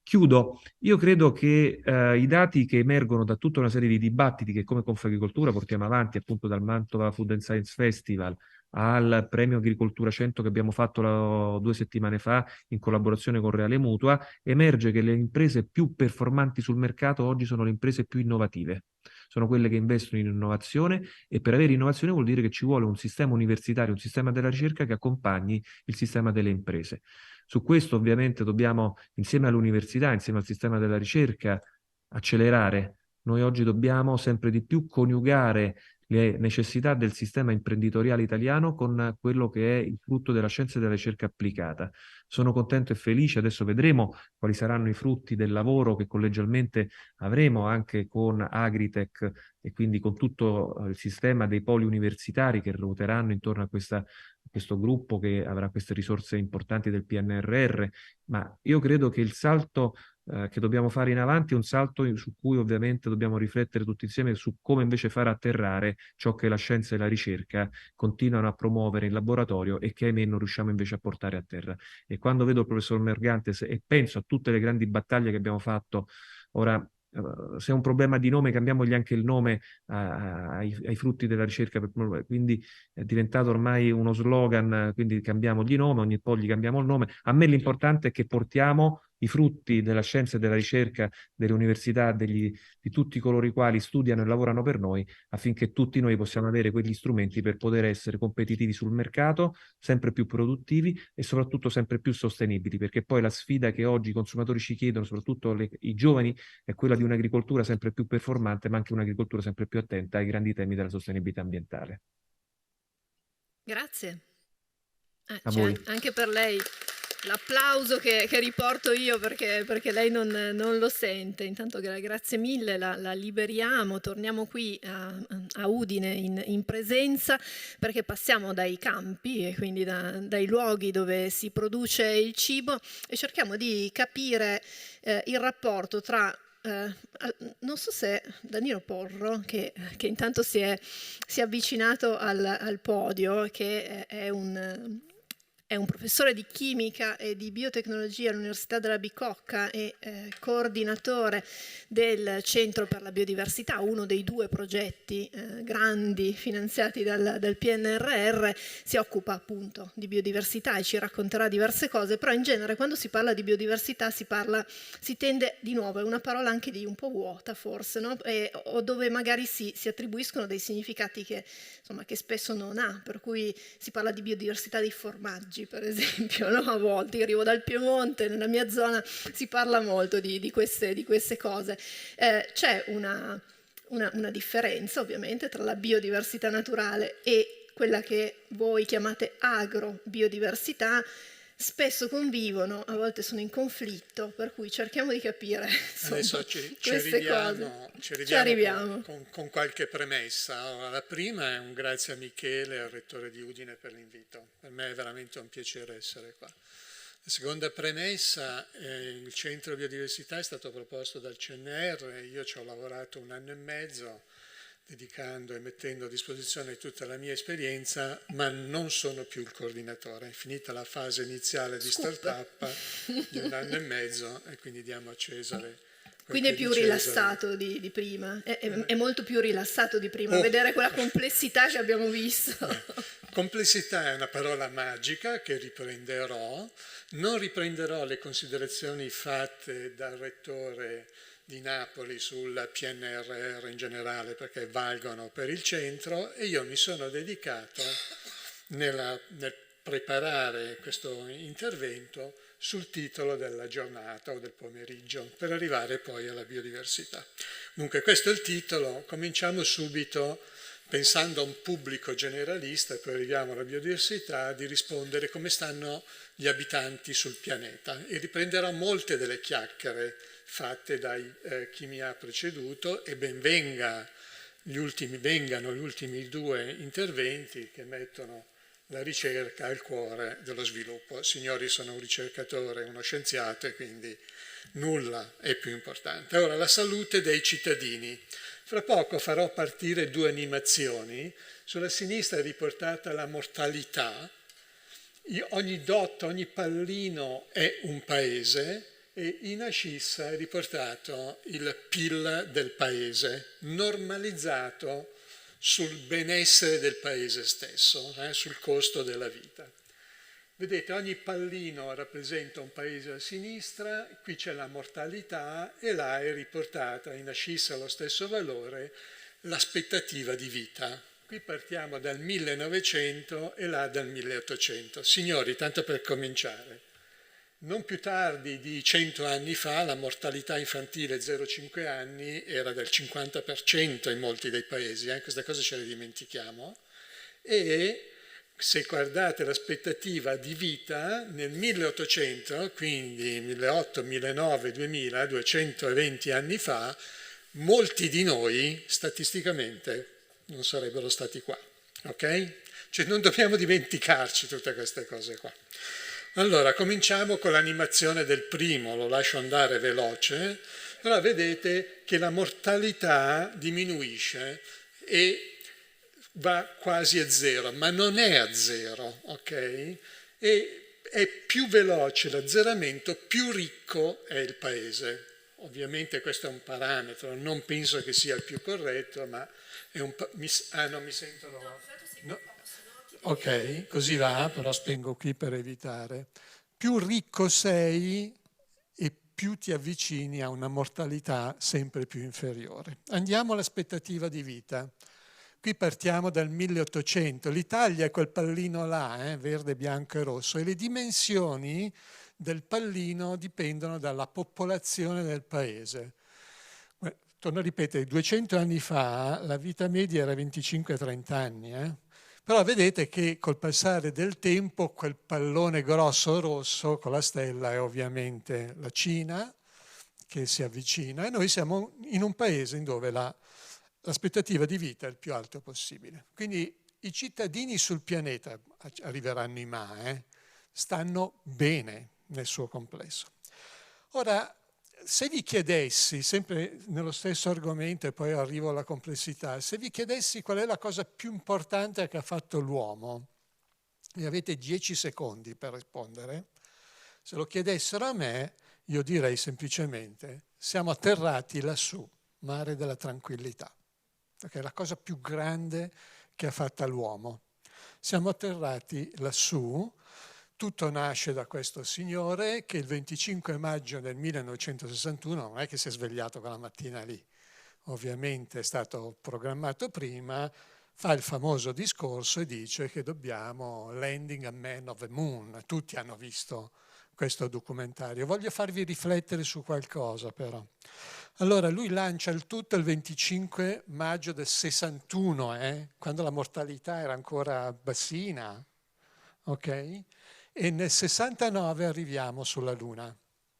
Chiudo, io credo che i dati che emergono da tutta una serie di dibattiti che come Confagricoltura portiamo avanti appunto dal Mantova Food and Science Festival al premio Agricoltura 100 che abbiamo fatto 2 settimane fa in collaborazione con Reale Mutua, emerge che le imprese più performanti sul mercato oggi sono le imprese più innovative. Sono quelle che investono in innovazione, e per avere innovazione vuol dire che ci vuole un sistema universitario, un sistema della ricerca che accompagni il sistema delle imprese. Su questo ovviamente dobbiamo, insieme all'università, insieme al sistema della ricerca, accelerare. Noi oggi dobbiamo sempre di più coniugare le necessità del sistema imprenditoriale italiano con quello che è il frutto della scienza e della ricerca applicata. Sono contento e felice, adesso vedremo quali saranno i frutti del lavoro che collegialmente avremo anche con Agritech e quindi con tutto il sistema dei poli universitari che ruoteranno intorno a questo gruppo che avrà queste risorse importanti del PNRR, ma io credo che il salto che dobbiamo fare in avanti è un salto su cui ovviamente dobbiamo riflettere tutti insieme su come invece far atterrare ciò che la scienza e la ricerca continuano a promuovere in laboratorio e che ahimè non riusciamo invece a portare a terra. E quando vedo il professor Morgantes e penso a tutte le grandi battaglie che abbiamo fatto, ora se è un problema di nome cambiamogli anche il nome ai frutti della ricerca, quindi è diventato ormai uno slogan, quindi cambiamogli nome, ogni po' gli cambiamo il nome. A me l'importante è che portiamo i frutti della scienza e della ricerca delle università, di tutti coloro i quali studiano e lavorano per noi, affinché tutti noi possiamo avere quegli strumenti per poter essere competitivi sul mercato, sempre più produttivi e soprattutto sempre più sostenibili, perché poi la sfida che oggi i consumatori ci chiedono, soprattutto i giovani, è quella di un'agricoltura sempre più performante, ma anche un'agricoltura sempre più attenta ai grandi temi della sostenibilità ambientale. Grazie. A voi. Anche per lei l'applauso che riporto io perché lei non lo sente. Intanto grazie mille, la liberiamo, torniamo qui a Udine in presenza, perché passiamo dai campi e quindi dai luoghi dove si produce il cibo e cerchiamo di capire il rapporto tra non so se Danilo Porro, che intanto si è avvicinato al podio, che è un professore di chimica e di biotecnologia all'Università della Bicocca e coordinatore del Centro per la Biodiversità, uno dei 2 progetti grandi finanziati dal PNRR. Si occupa appunto di biodiversità e ci racconterà diverse cose, però in genere quando si parla di biodiversità si tende, di nuovo, è una parola anche di un po' vuota forse, no? O dove magari si attribuiscono dei significati che spesso non ha, per cui si parla di biodiversità dei formaggi, per esempio, no? A volte io arrivo dal Piemonte, nella mia zona si parla molto di queste cose. C'è una differenza ovviamente tra la biodiversità naturale e quella che voi chiamate agrobiodiversità. Spesso convivono, a volte sono in conflitto, per cui cerchiamo di capire adesso queste cose. Ci arriviamo. Con qualche premessa. Allora, la prima è un grazie a Michele, al rettore di Udine, per l'invito. Per me è veramente un piacere essere qua. La seconda premessa, il centro biodiversità è stato proposto dal CNR, io ci ho lavorato 1 anno e mezzo, dedicando e mettendo a disposizione tutta la mia esperienza, ma non sono più il coordinatore. È finita la fase iniziale di startup di 1 anno e mezzo e quindi diamo a Cesare. Quindi è più rilassato di prima, è molto più rilassato di prima, vedere quella complessità che abbiamo visto. Complessità è una parola magica che riprenderò, non riprenderò le considerazioni fatte dal rettore di Napoli sul PNRR in generale perché valgono per il centro e io mi sono dedicato nel preparare questo intervento sul titolo della giornata o del pomeriggio per arrivare poi alla biodiversità. Dunque questo è il titolo, cominciamo subito pensando a un pubblico generalista e poi arriviamo alla biodiversità di rispondere come stanno gli abitanti sul pianeta e riprenderò molte delle chiacchiere fatte da chi mi ha preceduto e vengano gli ultimi 2 interventi che mettono la ricerca al cuore dello sviluppo. Signori, sono un ricercatore, uno scienziato e quindi nulla è più importante. Ora, la salute dei cittadini. Fra poco farò partire 2 animazioni. Sulla sinistra è riportata la mortalità. Ogni dotto, ogni pallino è un paese. E in ascissa è riportato il PIL del paese, normalizzato sul benessere del paese stesso, sul costo della vita. Vedete, ogni pallino rappresenta un paese a sinistra, qui c'è la mortalità e là è riportata in ascissa allo stesso valore l'aspettativa di vita. Qui partiamo dal 1900 e là dal 1800. Signori, tanto per cominciare, non più tardi di 100 anni fa la mortalità infantile 0,5 anni era del 50% in molti dei paesi, queste cose ce le dimentichiamo, e se guardate l'aspettativa di vita nel 1800, quindi 1800, 1900, 2000, 220 anni fa, molti di noi statisticamente non sarebbero stati qua, ok? Cioè non dobbiamo dimenticarci tutte queste cose qua. Allora, cominciamo con l'animazione del primo, lo lascio andare veloce, però vedete che la mortalità diminuisce e va quasi a zero, ma non è a zero, ok? E è più veloce l'azzeramento, più ricco è il paese. Ovviamente questo è un parametro, non penso che sia il più corretto, ma è un... non mi sentono... No. Ok, così va, però spengo qui per evitare. Più ricco sei e più ti avvicini a una mortalità sempre più inferiore. Andiamo all'aspettativa di vita. Qui partiamo dal 1800, l'Italia è quel pallino là, verde, bianco e rosso, e le dimensioni del pallino dipendono dalla popolazione del paese. Torno a ripetere, 200 anni fa la vita media era 25-30 anni, però vedete che col passare del tempo quel pallone grosso rosso con la stella è ovviamente la Cina che si avvicina e noi siamo in un paese dove l'aspettativa di vita è il più alto possibile. Quindi i cittadini sul pianeta, arriveranno i ma, stanno bene nel suo complesso. Ora, se vi chiedessi, sempre nello stesso argomento e poi arrivo alla complessità, se vi chiedessi qual è la cosa più importante che ha fatto l'uomo, e avete 10 secondi per rispondere, se lo chiedessero a me, io direi semplicemente, siamo atterrati lassù, mare della tranquillità, perché è la cosa più grande che ha fatta l'uomo. Siamo atterrati lassù. Tutto nasce da questo signore che il 25 maggio del 1961, non è che si è svegliato quella mattina lì, ovviamente è stato programmato prima, fa il famoso discorso e dice che dobbiamo landing a man of the moon. Tutti hanno visto questo documentario. Voglio farvi riflettere su qualcosa però. Allora lui lancia il tutto il 25 maggio del 61, quando la mortalità era ancora bassina, ok? E nel 69 arriviamo sulla Luna.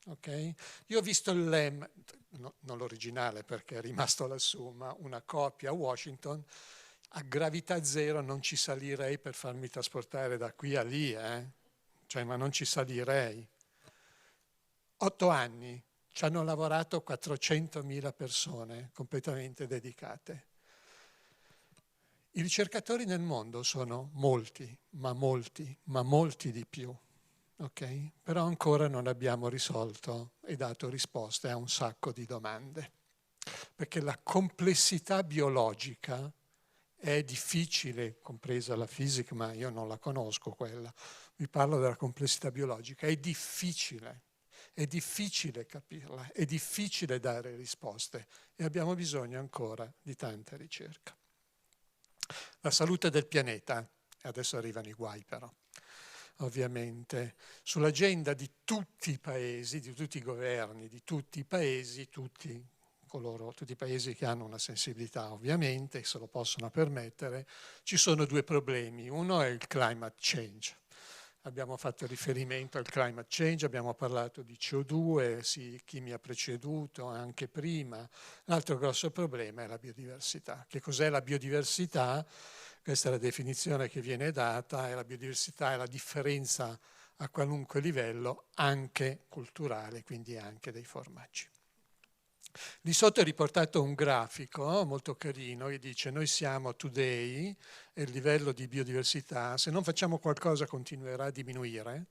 Okay? Io ho visto il LEM, non l'originale perché è rimasto lassù, ma una copia a Washington. A gravità zero non ci salirei per farmi trasportare da qui a lì, cioè, ma non ci salirei. 8 anni, ci hanno lavorato 400.000 persone completamente dedicate. I ricercatori nel mondo sono molti, ma molti di più, ok? Però ancora non abbiamo risolto e dato risposte a un sacco di domande, perché la complessità biologica è difficile, compresa la fisica, ma io non la conosco quella, vi parlo della complessità biologica, è difficile capirla, è difficile dare risposte e abbiamo bisogno ancora di tanta ricerca. La salute del pianeta, adesso arrivano i guai però, ovviamente, sull'agenda di tutti i paesi, di tutti i governi, di tutti i paesi, tutti i paesi che hanno una sensibilità ovviamente, se lo possono permettere, ci sono 2 problemi. Uno è il climate change. Abbiamo fatto riferimento al climate change, abbiamo parlato di CO2, sì, chi mi ha preceduto anche prima. L'altro grosso problema è la biodiversità. Che cos'è la biodiversità? Questa è la definizione che viene data, e la biodiversità è la differenza a qualunque livello, anche culturale, quindi anche dei formaggi. Di sotto è riportato un grafico molto carino che dice noi siamo today e il livello di biodiversità, se non facciamo qualcosa continuerà a diminuire,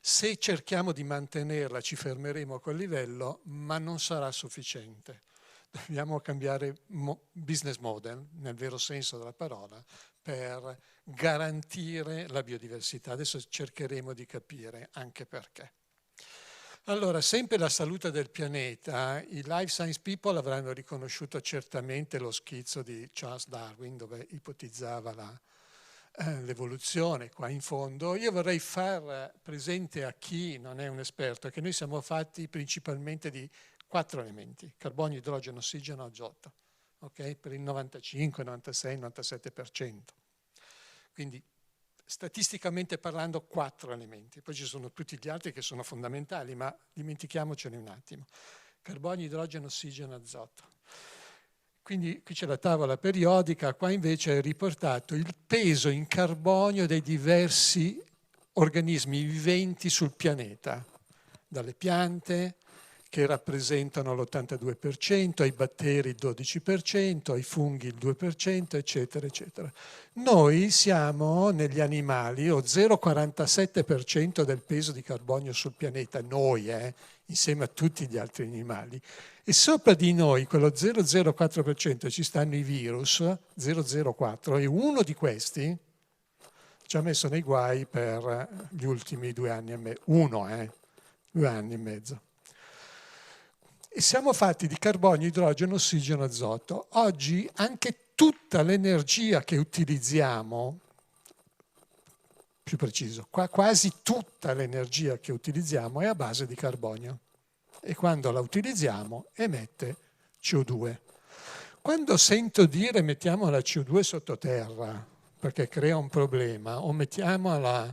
se cerchiamo di mantenerla ci fermeremo a quel livello, ma non sarà sufficiente. Dobbiamo cambiare business model, nel vero senso della parola, per garantire la biodiversità. Adesso cercheremo di capire anche perché. Allora, sempre la salute del pianeta, i life science people avranno riconosciuto certamente lo schizzo di Charles Darwin, dove ipotizzava l'evoluzione qua in fondo. Io vorrei far presente a chi non è un esperto che noi siamo fatti principalmente di 4 elementi: carbonio, idrogeno, ossigeno, azoto, okay? Per il 95, 96, 97%. Quindi statisticamente parlando 4 elementi, poi ci sono tutti gli altri che sono fondamentali, ma dimentichiamocene un attimo. Carbonio, idrogeno, ossigeno, azoto. Quindi qui c'è la tavola periodica, qua invece è riportato il peso in carbonio dei diversi organismi viventi sul pianeta, dalle piante che rappresentano l'82%, ai batteri il 12%, ai funghi il 2%, eccetera, eccetera. Noi siamo negli animali o 0,47% del peso di carbonio sul pianeta, noi, insieme a tutti gli altri animali. E sopra di noi, quello 0,04%, ci stanno i virus, 0,04, e uno di questi ci ha messo nei guai per gli ultimi 2 anni e mezzo. 2 anni e mezzo. E siamo fatti di carbonio, idrogeno, ossigeno, azoto. Oggi anche tutta l'energia che utilizziamo, più preciso, quasi tutta l'energia che utilizziamo è a base di carbonio. E quando la utilizziamo emette CO2. Quando sento dire mettiamo la CO2 sottoterra perché crea un problema o mettiamola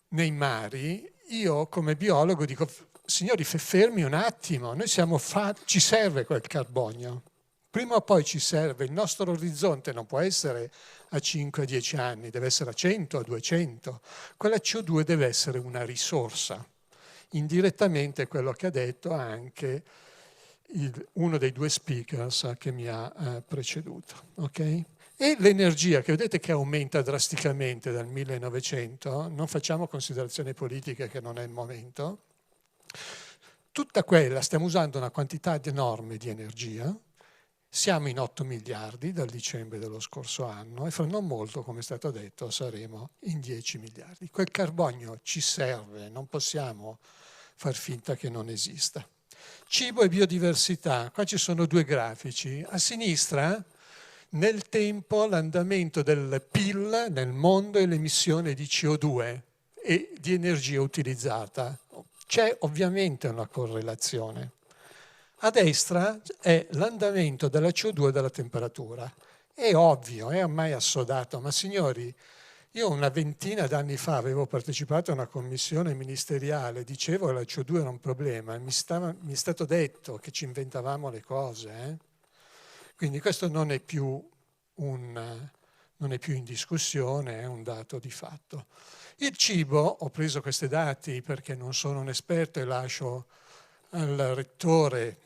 nei mari, io come biologo dico: signori, fermi un attimo, noi ci serve quel carbonio. Prima o poi ci serve, il nostro orizzonte non può essere a 5 a 10 anni, deve essere a 100, a 200. Quella CO2 deve essere una risorsa. Indirettamente quello che ha detto anche uno dei 2 speakers che mi ha preceduto. Okay? E l'energia, che vedete che aumenta drasticamente dal 1900, non facciamo considerazioni politiche che non è il momento, tutta quella, stiamo usando una quantità enorme di energia, siamo in 8 miliardi dal dicembre dello scorso anno e fra non molto, come è stato detto, saremo in 10 miliardi. Quel carbonio ci serve, non possiamo far finta che non esista. Cibo e biodiversità, qua ci sono 2 grafici. A sinistra, nel tempo, l'andamento del PIL nel mondo e l'emissione di CO2 e di energia utilizzata. C'è ovviamente una correlazione. A destra è l'andamento della CO2 e della temperatura. È ovvio, è ormai assodato, ma signori, io una ventina d'anni fa avevo partecipato a una commissione ministeriale, dicevo che la CO2 era un problema, mi è stato detto che ci inventavamo le cose. Quindi questo non è più in discussione, è un dato di fatto. Il cibo, ho preso questi dati perché non sono un esperto e lascio al rettore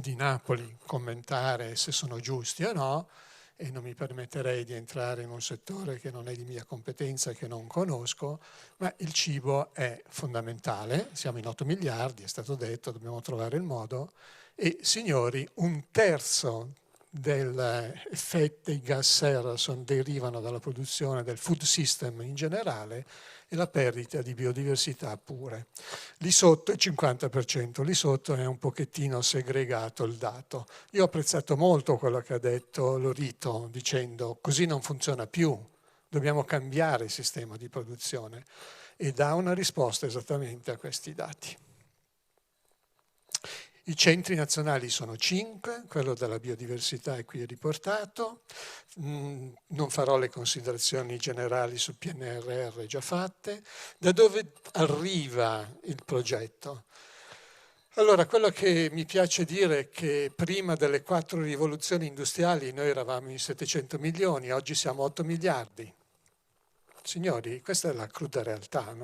di Napoli commentare se sono giusti o no, e non mi permetterei di entrare in un settore che non è di mia competenza e che non conosco, ma il cibo è fondamentale, siamo in 8 miliardi, è stato detto, dobbiamo trovare il modo, e signori, 1/3 degli effetti dei gas serra derivano dalla produzione del food system in generale e la perdita di biodiversità pure. Lì sotto il 50%, lì sotto è un pochettino segregato il dato. Io ho apprezzato molto quello che ha detto Lorito dicendo così non funziona più, dobbiamo cambiare il sistema di produzione, e dà una risposta esattamente a questi dati. I centri nazionali sono 5, quello della biodiversità è qui riportato, non farò le considerazioni generali sul PNRR già fatte. Da dove arriva il progetto? Allora, quello che mi piace dire è che prima delle 4 rivoluzioni industriali noi eravamo in 700 milioni, oggi siamo 8 miliardi. Signori, questa è la cruda realtà,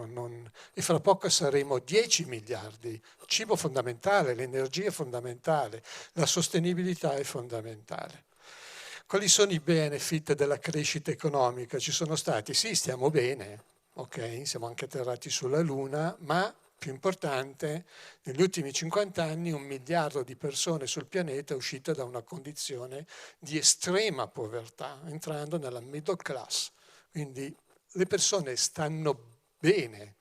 e fra poco saremo 10 miliardi. Il cibo è fondamentale, l'energia è fondamentale, la sostenibilità è fondamentale. Quali sono i benefit della crescita economica? Ci sono stati, sì, stiamo bene, ok, siamo anche atterrati sulla Luna, ma più importante, negli ultimi 50 anni 1 miliardo di persone sul pianeta è uscito da una condizione di estrema povertà, entrando nella middle class. Quindi le persone stanno bene,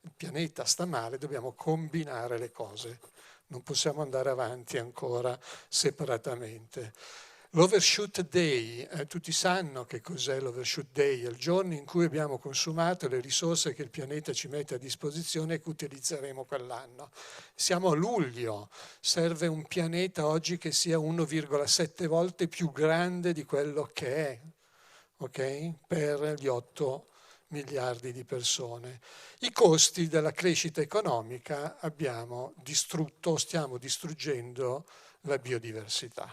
il pianeta sta male, dobbiamo combinare le cose, non possiamo andare avanti ancora separatamente. L'Overshoot Day, tutti sanno che cos'è l'Overshoot Day, è il giorno in cui abbiamo consumato le risorse che il pianeta ci mette a disposizione e che utilizzeremo quell'anno. Siamo a luglio, serve un pianeta oggi che sia 1,7 volte più grande di quello che è, ok? Per gli 8 miliardi di persone. I costi della crescita economica abbiamo distrutto, stiamo distruggendo la biodiversità.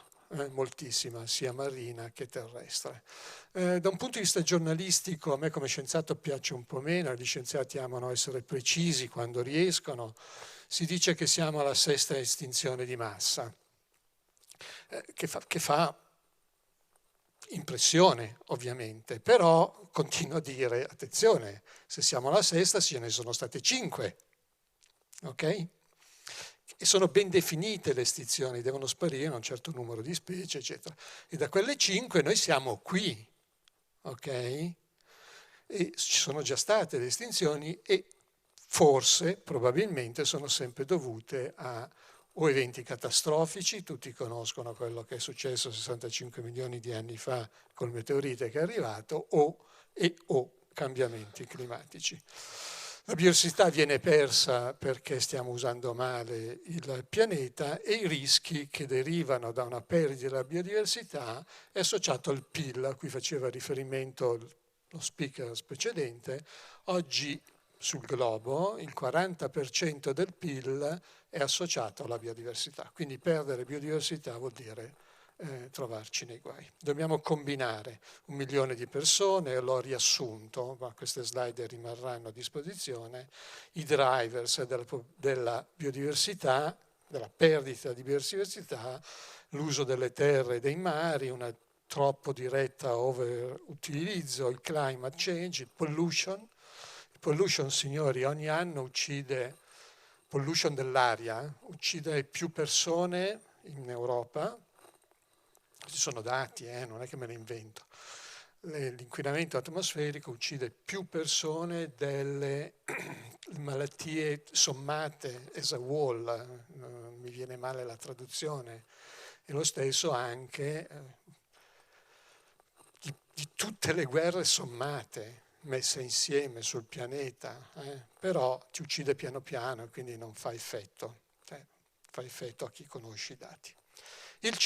Moltissima, sia marina che terrestre. Da un punto di vista giornalistico, a me come scienziato piace un po' meno, gli scienziati amano essere precisi quando riescono, si dice che siamo alla 6ª estinzione di massa, che fa impressione ovviamente, però continuo a dire, attenzione, se siamo alla 6ª ce ne sono state 5, ok? E sono ben definite le estinzioni, devono sparire un certo numero di specie, eccetera. E da quelle 5 noi siamo qui, ok? E ci sono già state le estinzioni e forse, probabilmente, sono sempre dovute a o eventi catastrofici, tutti conoscono quello che è successo 65 milioni di anni fa col meteorite che è arrivato, o cambiamenti climatici. La biodiversità viene persa perché stiamo usando male il pianeta e i rischi che derivano da una perdita della biodiversità è associato al PIL, a cui faceva riferimento lo speaker precedente. Oggi sul globo il 40% del PIL è associato alla biodiversità, quindi perdere biodiversità vuol dire trovarci nei guai. Dobbiamo combinare 1 milione di persone, l'ho riassunto, ma queste slide rimarranno a disposizione, i drivers della biodiversità, della perdita di biodiversità, l'uso delle terre e dei mari, una troppo diretta overutilizzo, il climate change, il pollution. Il pollution, signori, ogni anno uccide, pollution dell'aria, uccide più persone in Europa. Ci sono dati, non è che me ne invento. L'inquinamento atmosferico uccide più persone delle malattie sommate, as a whole, mi viene male la traduzione, e lo stesso anche di tutte le guerre sommate messe insieme sul pianeta, però ti uccide piano piano, quindi non fa effetto, fa effetto a chi conosce i dati. Il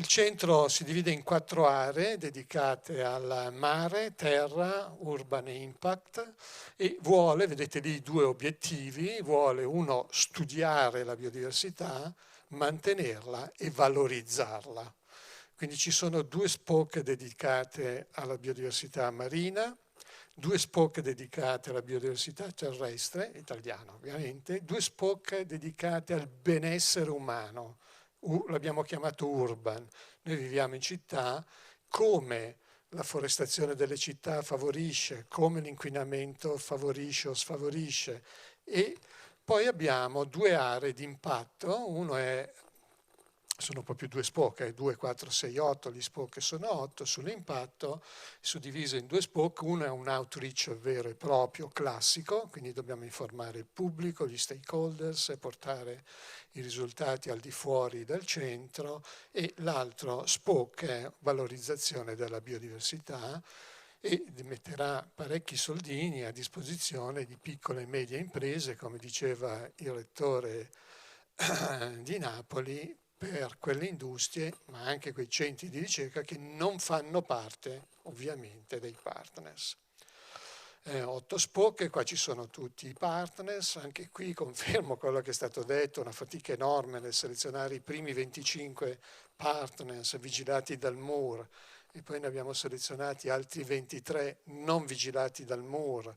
centro si divide in 4 aree dedicate al mare, terra, urban impact e vuole, vedete lì 2 obiettivi, vuole uno studiare la biodiversità, mantenerla e valorizzarla. Quindi ci sono 2 spoke dedicate alla biodiversità marina, 2 spoke dedicate alla biodiversità terrestre, italiana ovviamente, 2 spoke dedicate al benessere umano. L'abbiamo chiamato urban, noi viviamo in città, come la forestazione delle città favorisce, come l'inquinamento favorisce o sfavorisce, e poi abbiamo 2 aree di impatto, uno è, sono proprio 2 spoke, 2, 4, 6, 8, gli spoke sono 8, sull'impatto, suddiviso in 2 spoke, uno è un outreach vero e proprio, classico, quindi dobbiamo informare il pubblico, gli stakeholders e portare i risultati al di fuori del centro, e l'altro spoke è valorizzazione della biodiversità e metterà parecchi soldini a disposizione di piccole e medie imprese, come diceva il rettore di Napoli, per quelle industrie, ma anche quei centri di ricerca che non fanno parte ovviamente dei partners. 8 spoke, qua ci sono tutti i partners, anche qui confermo quello che è stato detto, una fatica enorme nel selezionare i primi 25 partners vigilati dal MUR, e poi ne abbiamo selezionati altri 23 non vigilati dal MUR,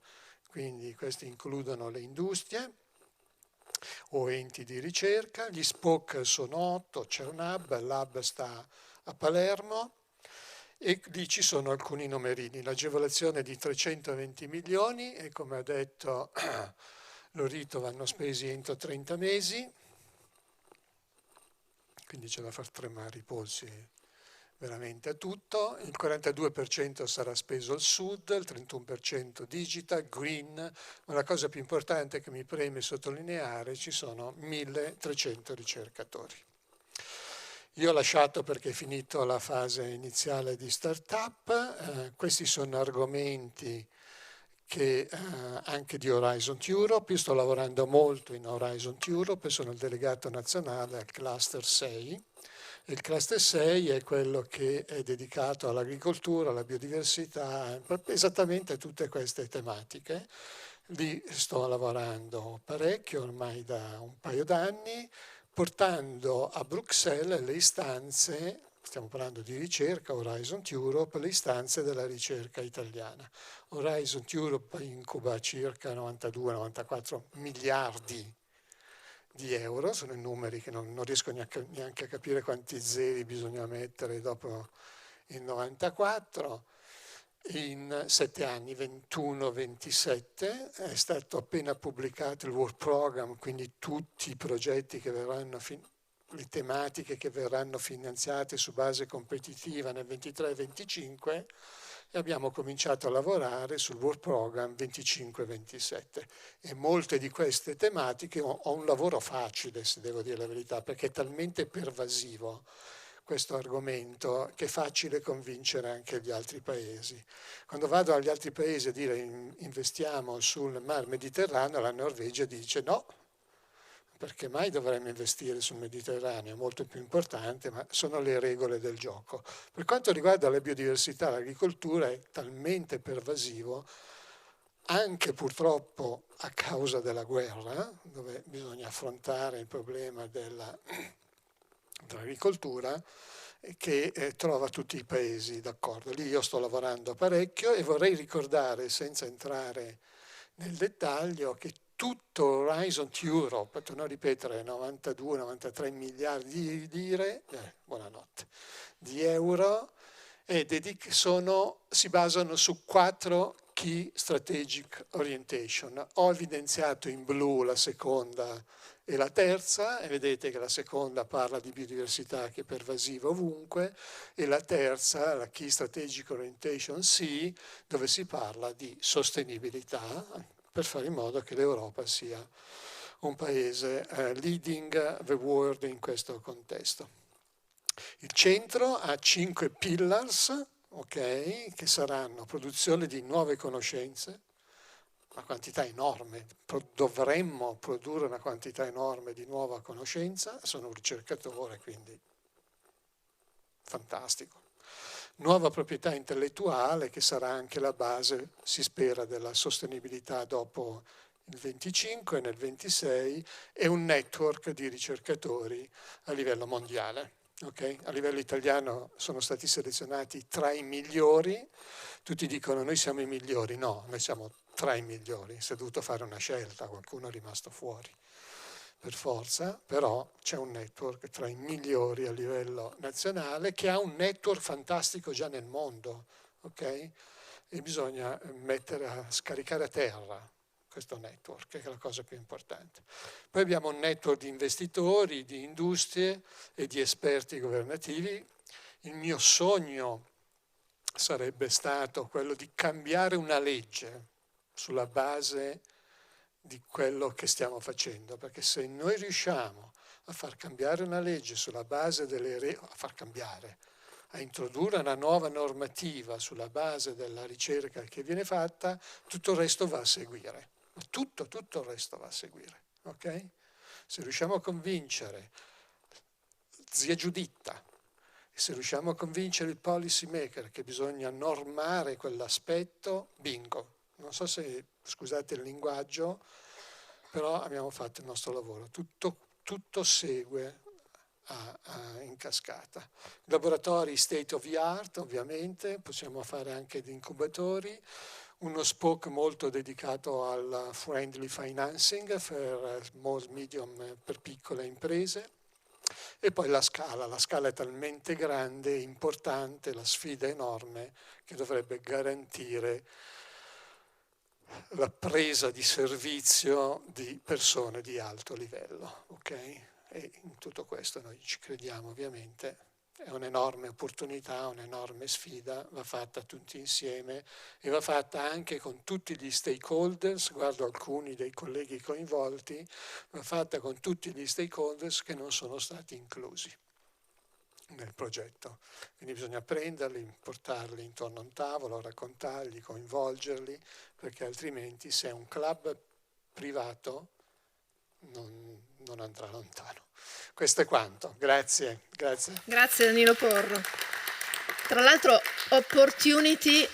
quindi questi includono le industrie o enti di ricerca. Gli spoke sono 8, c'è un hub, l'hub sta a Palermo e lì ci sono alcuni numerini, l'agevolazione di 320 milioni e, come ha detto l'Orito vanno spesi entro 30 mesi, quindi c'è da far tremare i polsi veramente a tutto. Il 42% sarà speso al sud, il 31% digital, green, ma la cosa più importante che mi preme sottolineare, ci sono 1300 ricercatori. Io ho lasciato perché è finito la fase iniziale di startup, questi sono argomenti che anche di Horizon Europe, io sto lavorando molto in Horizon Europe, sono il delegato nazionale al cluster 6. Il cluster 6 è quello che è dedicato all'agricoltura, alla biodiversità, esattamente a tutte queste tematiche. Lì sto lavorando parecchio, ormai da un paio d'anni, portando a Bruxelles le istanze, stiamo parlando di ricerca, Horizon Europe, le istanze della ricerca italiana. Horizon Europe incuba circa 92-94 miliardi di euro, sono i numeri che non riesco neanche a capire quanti zeri bisogna mettere dopo il 94. In 7 anni, 21-27, è stato appena pubblicato il Work Program, quindi tutti i progetti che verranno, le tematiche che verranno finanziate su base competitiva nel 23-25, e abbiamo cominciato a lavorare sul Work Program 25-27. E molte di queste tematiche ho un lavoro facile, se devo dire la verità, perché è talmente pervasivo questo argomento che è facile convincere anche gli altri paesi. Quando vado agli altri paesi a dire investiamo sul Mar Mediterraneo, la Norvegia dice no, perché mai dovremmo investire sul Mediterraneo? È molto più importante, ma sono le regole del gioco. Per quanto riguarda la biodiversità, l'agricoltura è talmente pervasivo, anche purtroppo a causa della guerra, dove bisogna affrontare il problema dell'agricoltura, che trova tutti i paesi d'accordo. Lì io sto lavorando parecchio e vorrei ricordare, senza entrare nel dettaglio, che tutto Horizon Europe, per non ripetere 92-93 miliardi di lire, buonanotte, di euro, si basano su 4 Key Strategic Orientation. Ho evidenziato in blu la seconda e la terza, e vedete che la seconda parla di biodiversità che è pervasiva ovunque, e la terza, la Key Strategic Orientation C, dove si parla di sostenibilità, per fare in modo che l'Europa sia un paese leading the world in questo contesto. Il centro ha 5 pillars, okay, che saranno produzione di nuove conoscenze, una quantità enorme, dovremmo produrre una quantità enorme di nuova conoscenza, sono un ricercatore, quindi fantastico. Nuova proprietà intellettuale, che sarà anche la base, si spera, della sostenibilità dopo il 25 e nel 26, e un network di ricercatori a livello mondiale. Okay? A livello italiano sono stati selezionati tra i migliori, tutti dicono noi siamo i migliori, no, noi siamo tra i migliori, si è dovuto fare una scelta, qualcuno è rimasto fuori per forza, però c'è un network tra i migliori a livello nazionale che ha un network fantastico già nel mondo, ok? E bisogna scaricare a terra questo network, che è la cosa più importante. Poi abbiamo un network di investitori, di industrie e di esperti governativi. Il mio sogno sarebbe stato quello di cambiare una legge sulla base di quello che stiamo facendo, perché se noi riusciamo a far cambiare una legge sulla base delle regole, a introdurre una nuova normativa sulla base della ricerca che viene fatta, tutto il resto va a seguire. Tutto il resto va a seguire, ok? Se riusciamo a convincere zia Giuditta, se riusciamo a convincere il policy maker che bisogna normare quell'aspetto, bingo. Non so se, scusate il linguaggio, però abbiamo fatto il nostro lavoro. Tutto segue in cascata. Laboratori state of the art, ovviamente, possiamo fare anche di incubatori, uno spoke molto dedicato al friendly financing per small, medium, per piccole imprese. E poi la scala è talmente grande, importante, la sfida è enorme che dovrebbe garantire la presa di servizio di persone di alto livello, ok? E in tutto questo noi ci crediamo ovviamente, è un'enorme opportunità, un'enorme sfida, va fatta tutti insieme e va fatta anche con tutti gli stakeholders, guardo alcuni dei colleghi coinvolti, va fatta con tutti gli stakeholders che non sono stati inclusi nel progetto. Quindi bisogna prenderli, portarli intorno a un tavolo, raccontarli, coinvolgerli, perché altrimenti se è un club privato non andrà lontano. Questo è quanto. Grazie. Grazie Danilo Porro. Tra l'altro Opportunity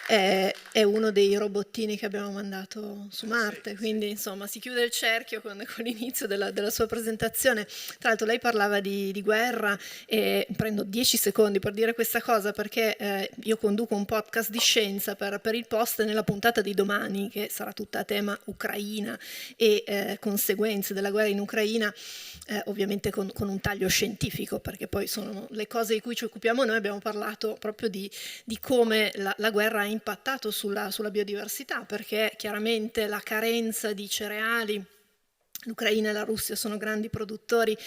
è uno dei robottini che abbiamo mandato su Marte, quindi insomma si chiude il cerchio con l'inizio della sua presentazione. Tra l'altro lei parlava di guerra e prendo 10 secondi per dire questa cosa perché io conduco un podcast di scienza per il Post nella puntata di domani, che sarà tutta a tema Ucraina e conseguenze della guerra in Ucraina, ovviamente con un taglio scientifico, perché poi sono le cose di cui ci occupiamo noi. Abbiamo parlato proprio di come la guerra ha impattato sulla biodiversità, perché chiaramente la carenza di cereali, l'Ucraina e la Russia erano grandi produttori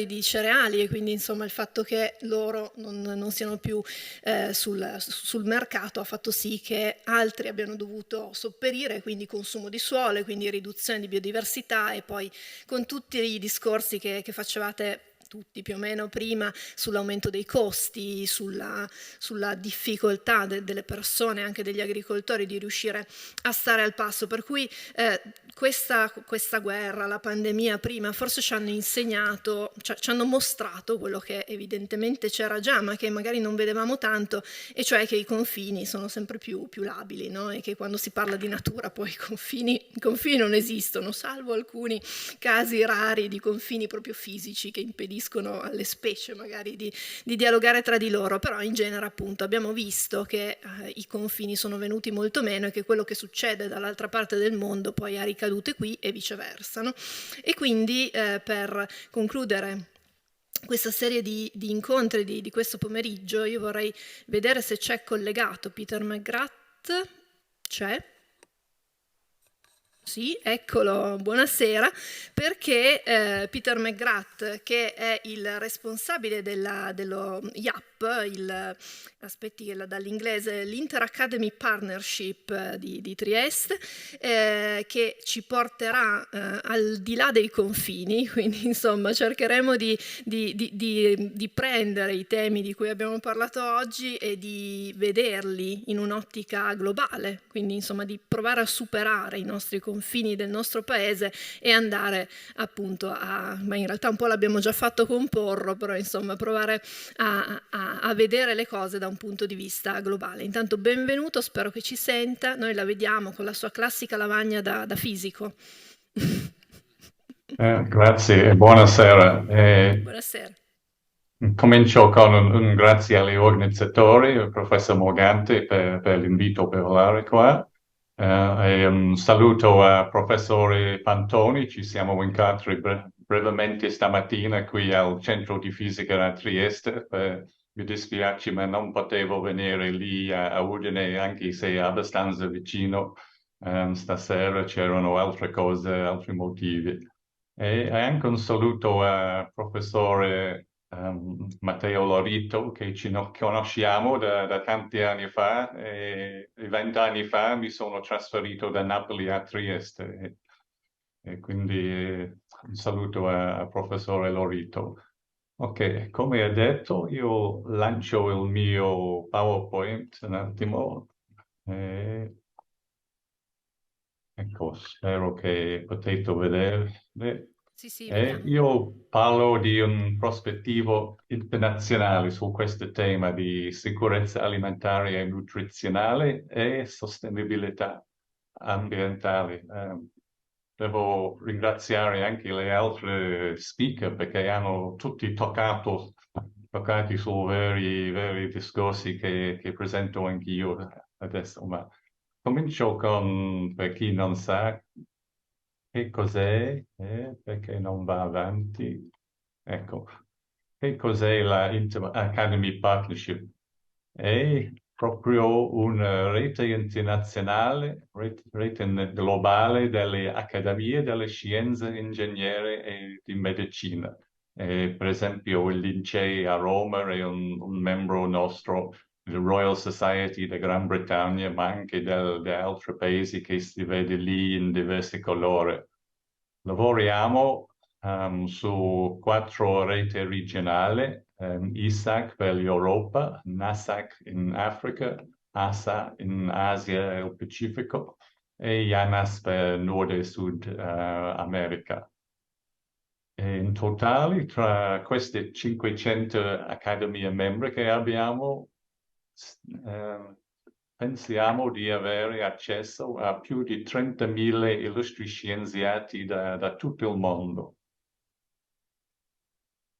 di cereali, e quindi insomma il fatto che loro non siano più sul mercato ha fatto sì che altri abbiano dovuto sopperire, quindi consumo di suolo, quindi riduzione di biodiversità, e poi con tutti i discorsi che facevate tutti più o meno prima sull'aumento dei costi, sulla difficoltà delle persone, anche degli agricoltori, di riuscire a stare al passo. Per cui questa guerra, la pandemia prima, forse ci hanno insegnato, ci hanno mostrato quello che evidentemente c'era già, ma che magari non vedevamo tanto, e cioè che i confini sono sempre più labili, no? E che quando si parla di natura poi i confini non esistono, salvo alcuni casi rari di confini proprio fisici che impediscono alle specie magari di dialogare tra di loro, però in genere appunto abbiamo visto che i confini sono venuti molto meno, e che quello che succede dall'altra parte del mondo poi ha ricadute qui e viceversa, no? E quindi per concludere questa serie di incontri di questo pomeriggio, io vorrei vedere se c'è collegato Peter McGrath. C'è? Sì, eccolo, buonasera, perché Peter McGrath, che è il responsabile dello IAP, aspetti che dall'inglese, l'Inter-Academy Partnership di Trieste, che ci porterà al di là dei confini, quindi insomma cercheremo di prendere i temi di cui abbiamo parlato oggi e di vederli in un'ottica globale, quindi insomma di provare a superare i nostri confini del nostro paese e andare appunto ma in realtà un po' l'abbiamo già fatto con Porro, però insomma provare a vedere le cose da un punto di vista globale. Intanto benvenuto, spero che ci senta, noi la vediamo con la sua classica lavagna da fisico. Grazie e buonasera. Buonasera. Comincio con un grazie agli organizzatori, il professor Morgante, per l'invito per parlare qua. E un saluto al professore Pantoni, ci siamo incontrati brevemente stamattina qui al Centro di Fisica a Trieste. Mi dispiace, ma non potevo venire lì a Udine, anche se è abbastanza vicino. Stasera c'erano altre cose, altri motivi. E anche un saluto al professore Matteo Lorito, che ci conosciamo da tanti anni fa, e 20 anni fa mi sono trasferito da Napoli a Trieste, e quindi un saluto al professore Lorito. Ok, come ha detto, io lancio il mio PowerPoint un attimo. Ecco, spero che potete vedere. Sì, vediamo. Io parlo di un prospettivo internazionale su questo tema di sicurezza alimentare e nutrizionale e sostenibilità ambientale. Devo ringraziare anche le altre speaker perché hanno tutti toccati su veri discorsi che presento anch'io adesso, ma comincio con, per chi non sa, che cos'è, perché non va avanti. Ecco, che cos'è la Inter Academy Partnership? È proprio una rete internazionale, rete globale delle accademie delle scienze ingegnere e di medicina. Per esempio il Lincei a Roma è un membro nostro del Royal Society della Gran Bretagna, ma anche di altri paesi che si vede lì in diversi colori. Lavoriamo su 4 reti regionali, ISAC per l'Europa, NASAC in Africa, ASA in Asia e il Pacifico e IANAS per Nord e Sud America. E in totale, tra queste 500 accademie membri che abbiamo, pensiamo di avere accesso a più di 30.000 illustri scienziati da tutto il mondo.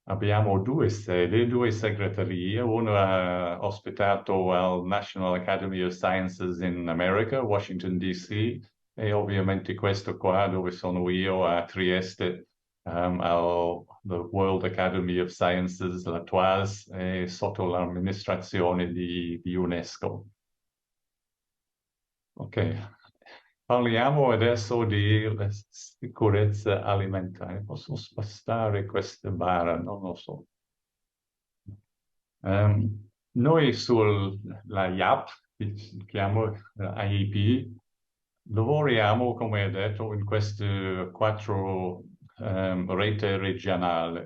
Abbiamo 2 sedi, 2 segreterie, una ha ospitato al National Academy of Sciences in America, Washington DC, e ovviamente questo qua dove sono io a Trieste, al World Academy of Sciences, la TWAS, è sotto l'amministrazione di UNESCO. Ok, parliamo adesso di sicurezza alimentare. Posso spostare questa barra? Non lo so. Noi sulla IAP, che si chiama IEP, lavoriamo, come detto, in queste 4 reti regionali.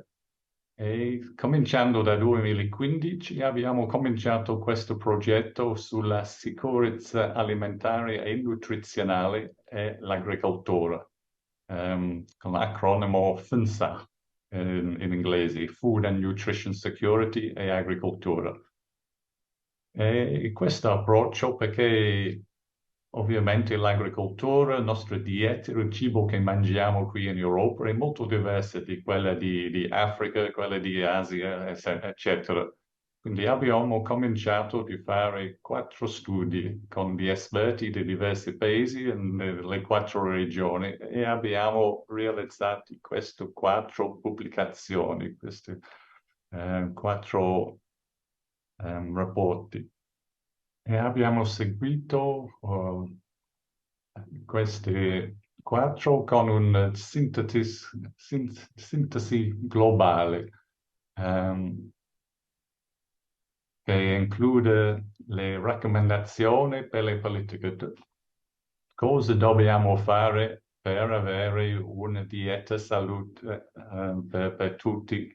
E cominciando da 2015 abbiamo cominciato questo progetto sulla sicurezza alimentare e nutrizionale e l'agricoltura, con l'acronimo FNSA in inglese, Food and Nutrition Security e Agricoltura. E questo approccio perché ovviamente l'agricoltura, la nostra dieta, il cibo che mangiamo qui in Europa è molto diversa di quella di Africa, quella di Asia, eccetera. Quindi abbiamo cominciato a fare 4 studi con gli esperti di diversi paesi nelle 4 regioni e abbiamo realizzato queste 4 pubblicazioni, questi 4 rapporti. E abbiamo seguito questi 4 con una sintesi globale che include le raccomandazioni per le politiche. Cosa dobbiamo fare per avere una dieta salute per tutti?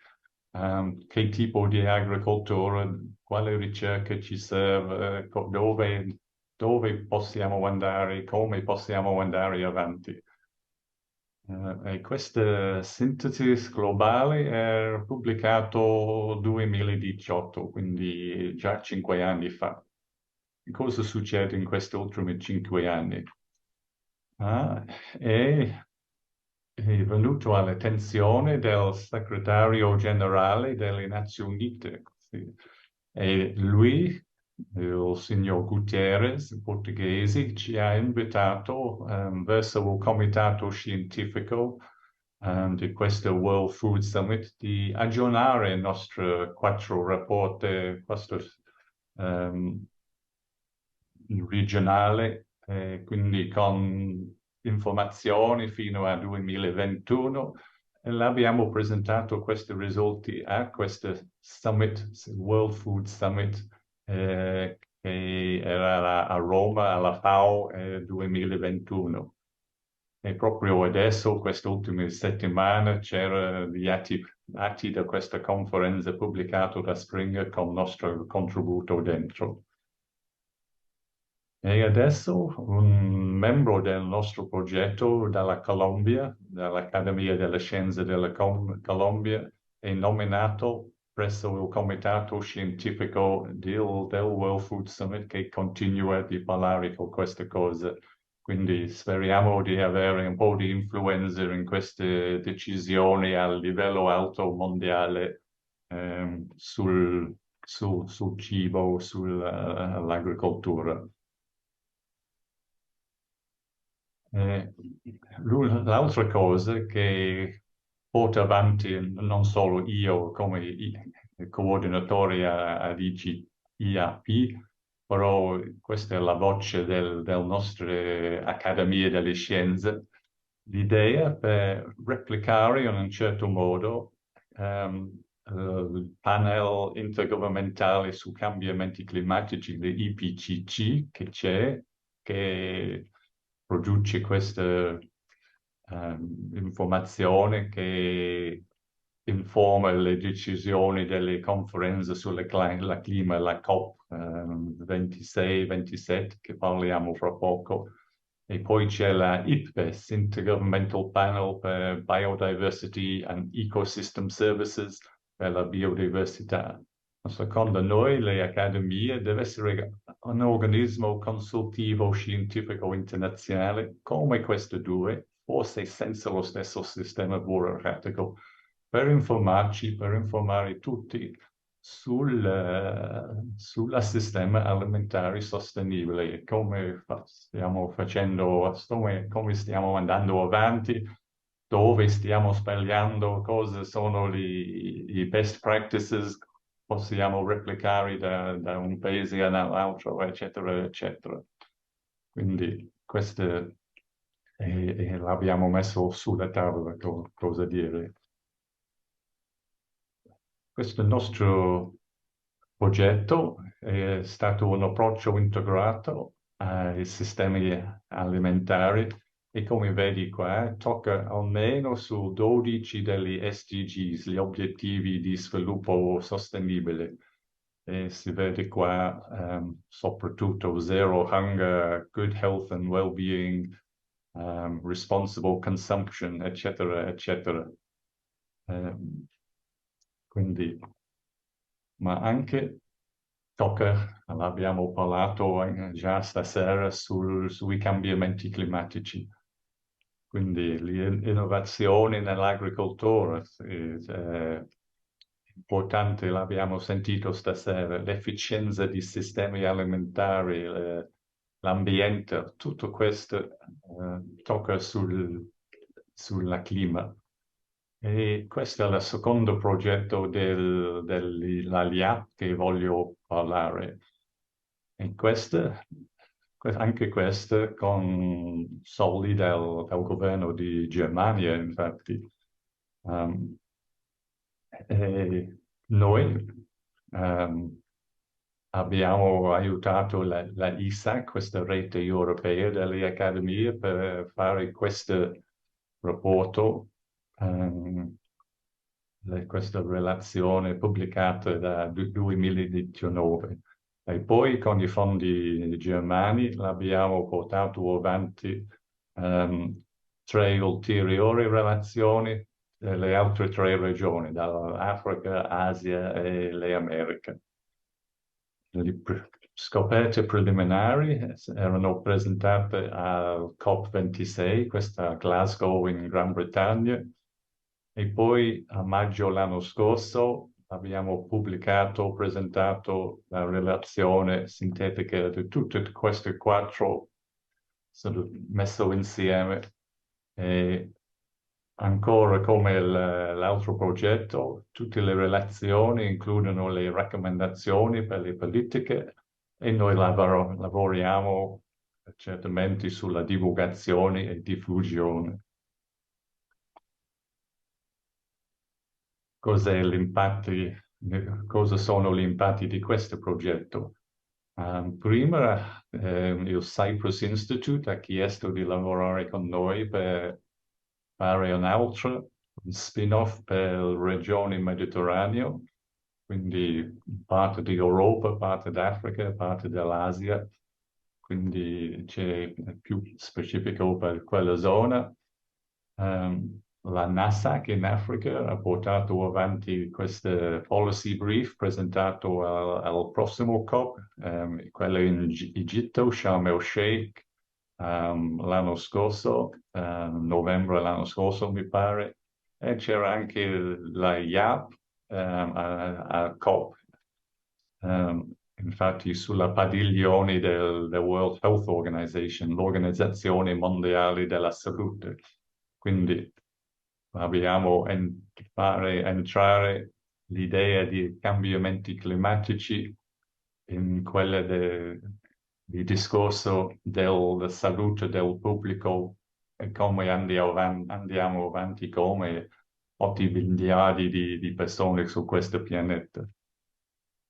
Che tipo di agricoltura, quale ricerca ci serve, dove possiamo andare, come possiamo andare avanti. E questa sintesi globale è pubblicato nel 2018, quindi già 5 anni fa. Cosa succede in questi ultimi 5 anni? È venuto all'attenzione del segretario generale delle Nazioni Unite. Sì. E lui, il signor Guterres, portoghese, ci ha invitato verso il comitato scientifico di questo World Food Summit di aggiornare i nostri 4 rapporti, questo regionale, quindi con informazioni fino al 2021 e l'abbiamo presentato questi risultati a questo summit, World Food Summit, che era a Roma alla FAO 2021. E proprio adesso, queste ultime settimane, c'erano gli atti da questa conferenza pubblicata da Springer con il nostro contributo dentro. E adesso un membro del nostro progetto dalla Colombia, dall'Accademia delle Scienze della Colombia, è nominato presso il comitato scientifico del World Food Summit che continua di parlare con queste cose. Quindi speriamo di avere un po' di influenza in queste decisioni a livello alto mondiale sul cibo, sull'agricoltura. L'altra cosa che porto avanti non solo io come coordinatore ad IAP, però questa è la voce del nostre Accademie delle Scienze. L'idea per replicare in un certo modo il panel intergovernmentale su cambiamenti climatici, l'IPCC, che c'è, che produce questa informazione che informa le decisioni delle conferenze sulla clima, la COP 26-27, che parliamo fra poco. E poi c'è la IPBES, Intergovernmental Panel per Biodiversity and Ecosystem Services, per la biodiversità. Secondo noi, le accademie deve essere un organismo consultivo scientifico internazionale come queste due, forse senza lo stesso sistema burocratico, per informarci, per informare tutti sul sistema alimentare sostenibile, come stiamo facendo, come stiamo andando avanti, dove stiamo sbagliando, cosa sono i best practices, possiamo replicare da un paese all'altro, eccetera, eccetera. Quindi questo l'abbiamo messo sulla tavola, cosa dire. Questo nostro progetto è stato un approccio integrato ai sistemi alimentari e come vedi qua tocca almeno su 12 degli SDGs, gli obiettivi di sviluppo sostenibile. E si vede qua soprattutto zero hunger, good health and well-being, responsible consumption, eccetera, eccetera. Quindi, ma anche tocca, l'abbiamo parlato già stasera, sui cambiamenti climatici. Quindi l'innovazione nell'agricoltura è importante, l'abbiamo sentito stasera, l'efficienza di sistemi alimentari, l'ambiente, tutto questo tocca sulla clima. E questo è il secondo progetto della LIAP che voglio parlare. E anche questo con soldi del governo di Germania, infatti. E noi abbiamo aiutato la ISA, questa rete europea delle accademie, per fare questo rapporto, questa relazione pubblicata dal 2019. E poi con i fondi germani l'abbiamo portato avanti 3 ulteriori relazioni le altre 3 regioni, dall'Africa, Asia e le Americhe. Le scoperte preliminari erano presentate al COP26, questa a Glasgow in Gran Bretagna, e poi a maggio l'anno scorso abbiamo presentato la relazione sintetica di tutte queste 4, sono messo insieme. E ancora come l'altro progetto, tutte le relazioni includono le raccomandazioni per le politiche e noi lavoriamo certamente sulla divulgazione e diffusione. Cosa sono gli impatti di questo progetto? Prima il Cyprus Institute ha chiesto di lavorare con noi per fare un spin-off per le regioni mediterraneo, quindi parte di Europa, parte d'Africa, parte dell'Asia, quindi c'è più specifico per quella zona. La NASA che in Africa ha portato avanti questo policy brief presentato al prossimo COP, quello in Egitto, Sharm el Sheikh, l'anno scorso, novembre l'anno scorso mi pare, e c'era anche la IAP a COP. Infatti sulla padiglione del World Health Organization, l'Organizzazione Mondiale della Salute. Quindi abbiamo fare entrare l'idea di cambiamenti climatici in quelle di discorso della salute del pubblico e come andiamo avanti come 8 miliardi di persone su questo pianeta.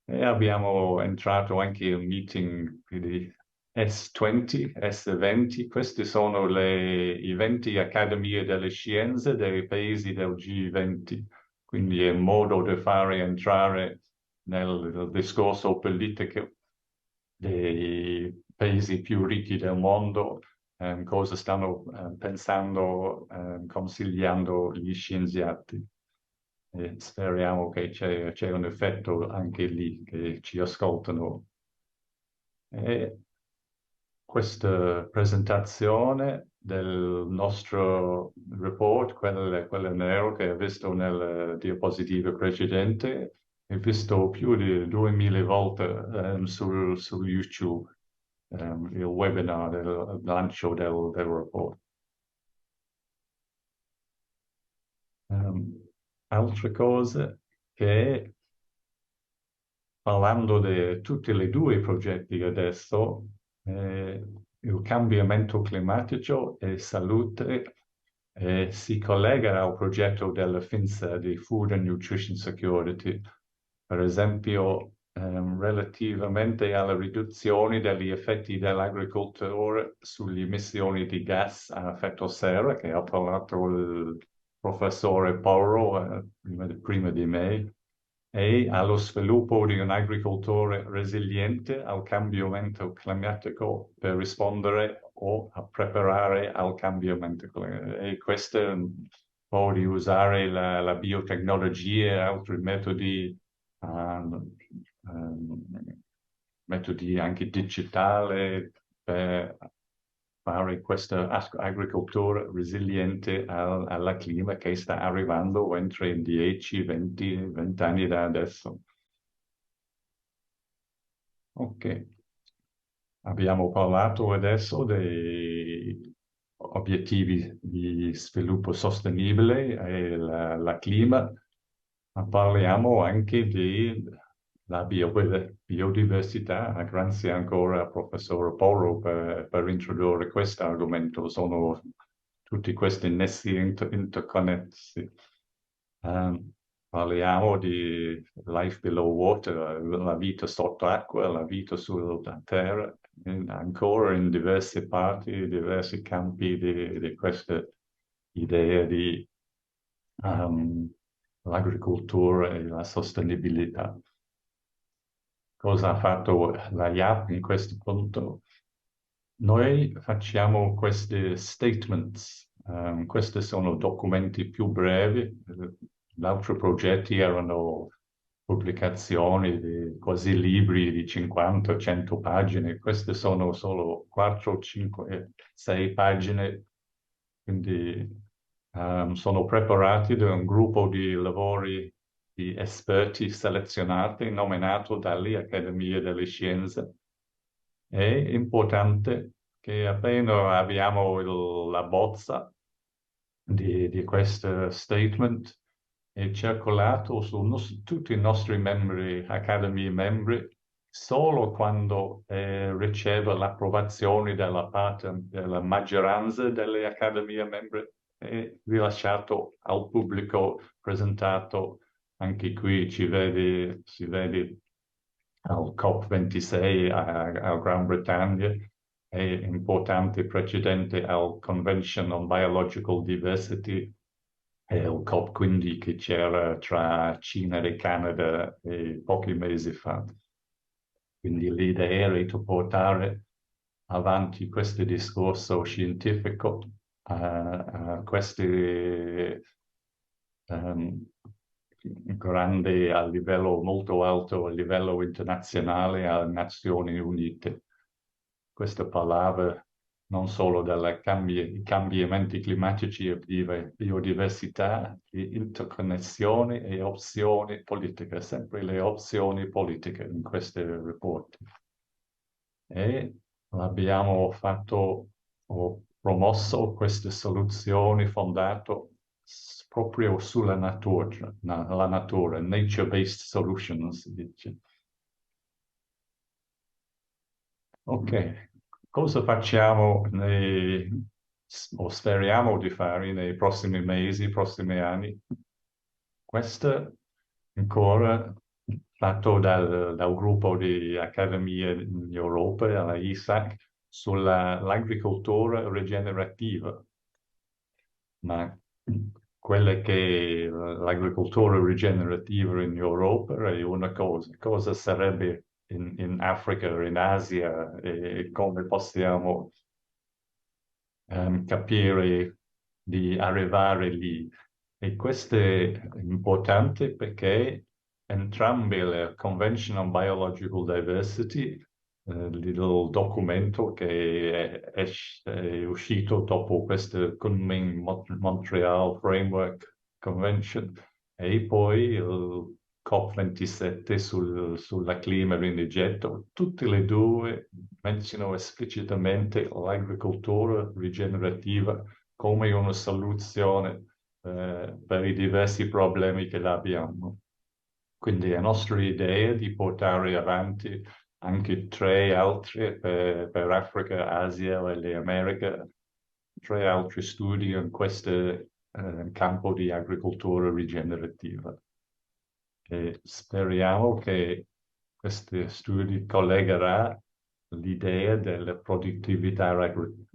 E abbiamo entrato anche il meeting di S20, S20, queste sono i 20 accademie delle scienze dei paesi del G20, quindi è un modo di fare entrare nel discorso politico dei paesi più ricchi del mondo, cosa stanno pensando, consigliando gli scienziati. E speriamo che c'è un effetto anche lì, che ci ascoltano. E questa presentazione del nostro report, quello nero che hai visto nella diapositiva precedente, è visto più di 2000 volte su YouTube, il webinar del lancio del report. Altre cose che, parlando di tutti e due i progetti adesso, il cambiamento climatico e salute si collega al progetto della FINSA di Food and Nutrition Security, per esempio relativamente alla riduzione degli effetti dell'agricoltura sulle emissioni di gas a effetto serra, che ha parlato il professore Porro prima di me, e allo sviluppo di un'agricoltura resiliente al cambiamento climatico per rispondere o a preparare al cambiamento climatico. E questo un po' di usare la biotecnologia e altri metodi anche digitali per fare questa agricoltura resiliente al clima che sta arrivando entro i 10-20 anni da adesso. Ok, abbiamo parlato adesso dei obiettivi di sviluppo sostenibile e la clima, ma parliamo anche della biodiversità. Grazie ancora al professor Porro per introdurre questo argomento. Sono tutti questi nessi interconnessi. Parliamo di life below water, la vita sott'acqua, la vita sulla terra, ancora in diverse parti, diversi campi di queste idee di l'agricoltura e la sostenibilità. Cosa ha fatto la IAP in questo punto? Noi facciamo questi statements, questi sono documenti più brevi, gli altri progetti erano pubblicazioni di quasi libri di 50-100 pagine, queste sono solo 4, 5, 6 pagine, quindi sono preparati da un gruppo di lavori di esperti selezionati, nominato dalle Accademie delle Scienze. È importante che appena abbiamo la bozza di questo statement è circolato su tutti i nostri membri, Accademie membri, solo quando riceve l'approvazione della maggioranza delle Accademie membri è rilasciato al pubblico, presentato. Anche qui si vede al COP26 a Gran Bretagna, è importante precedente al Convention on Biological Diversity e il COP15 che c'era tra Cina e Canada pochi mesi fa. Quindi l'idea era di portare avanti questo discorso scientifico questi grandi a livello molto alto, a livello internazionale, alle Nazioni Unite. Questo parlava non solo dei cambiamenti climatici e di biodiversità, di interconnessioni e opzioni politiche, sempre le opzioni politiche in questi report. E abbiamo fatto o promosso queste soluzioni fondate proprio sulla natura, nature-based solutions, si dice. Ok, cosa facciamo o speriamo di fare nei prossimi mesi, prossimi anni? Questo ancora fatto dal gruppo di accademie in Europa, alla ISAC, sull'agricoltura rigenerativa. Ma quella che l'agricoltura rigenerativa in Europa è una cosa sarebbe in Africa, in Asia, e come possiamo capire di arrivare lì. E questo è importante perché entrambe le Convention on Biological Diversity, il documento che è uscito dopo questo Kunming-Montreal Framework Convention, e poi il COP27 sulla clima rineggetto, tutte le due menzionano esplicitamente l'agricoltura rigenerativa come una soluzione per i diversi problemi che abbiamo. Quindi è nostra idea di portare avanti anche 3 altre per Africa, Asia e le Americhe, 3 altri studi in questo campo di agricoltura rigenerativa. E speriamo che questi studi collegherà l'idea della produttività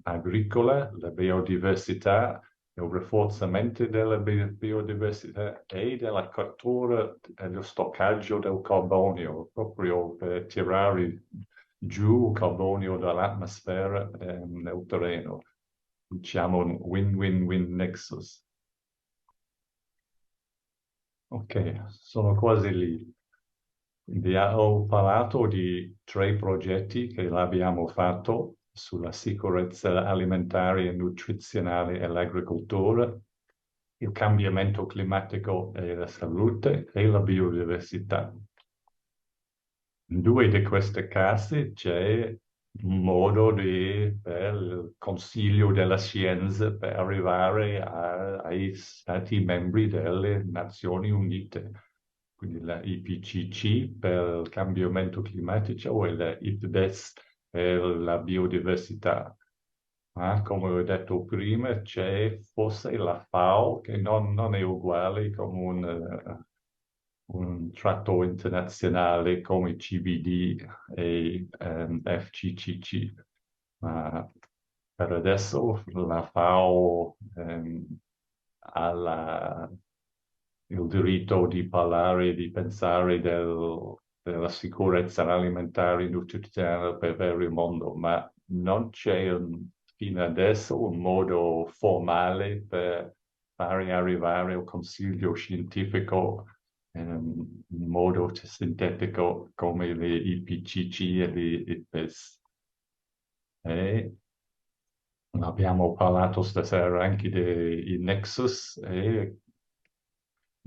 agricola, la biodiversità, il rafforzamento della biodiversità e della cattura e dello stoccaggio del carbonio, proprio per tirare giù il carbonio dall'atmosfera nel terreno. Diciamo un win-win-win nexus. Ok, sono quasi lì. Quindi ho parlato di 3 progetti che abbiamo fatto sulla sicurezza alimentare e nutrizionale e l'agricoltura, il cambiamento climatico e la salute e la biodiversità. In 2 di queste casi c'è un modo per il Consiglio della Scienza per arrivare ai Stati membri delle Nazioni Unite. Quindi la IPCC per il cambiamento climatico e la IPBES per la biodiversità. Ma come ho detto prima, c'è forse la FAO che non è uguale come un tratto internazionale come il CBD e FCCC. Ma per adesso la FAO ha il diritto di parlare, di pensare della sicurezza alimentare e nutrizionale per il mondo, ma non c'è fino adesso un modo formale per fare arrivare il consiglio scientifico in modo sintetico come le IPCC e le IPBES. E abbiamo parlato stasera anche dei Nexus e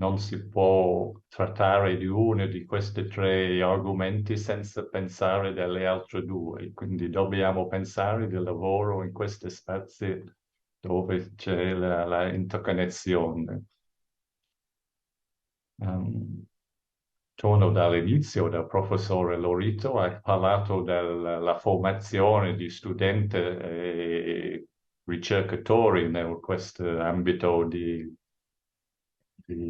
non si può trattare di uno di questi 3 argomenti senza pensare delle altre 2. Quindi dobbiamo pensare del lavoro in questi spazi dove c'è la interconnessione. Torno dall'inizio, del professore Lorito, ha parlato della formazione di studenti e ricercatori in questo ambito di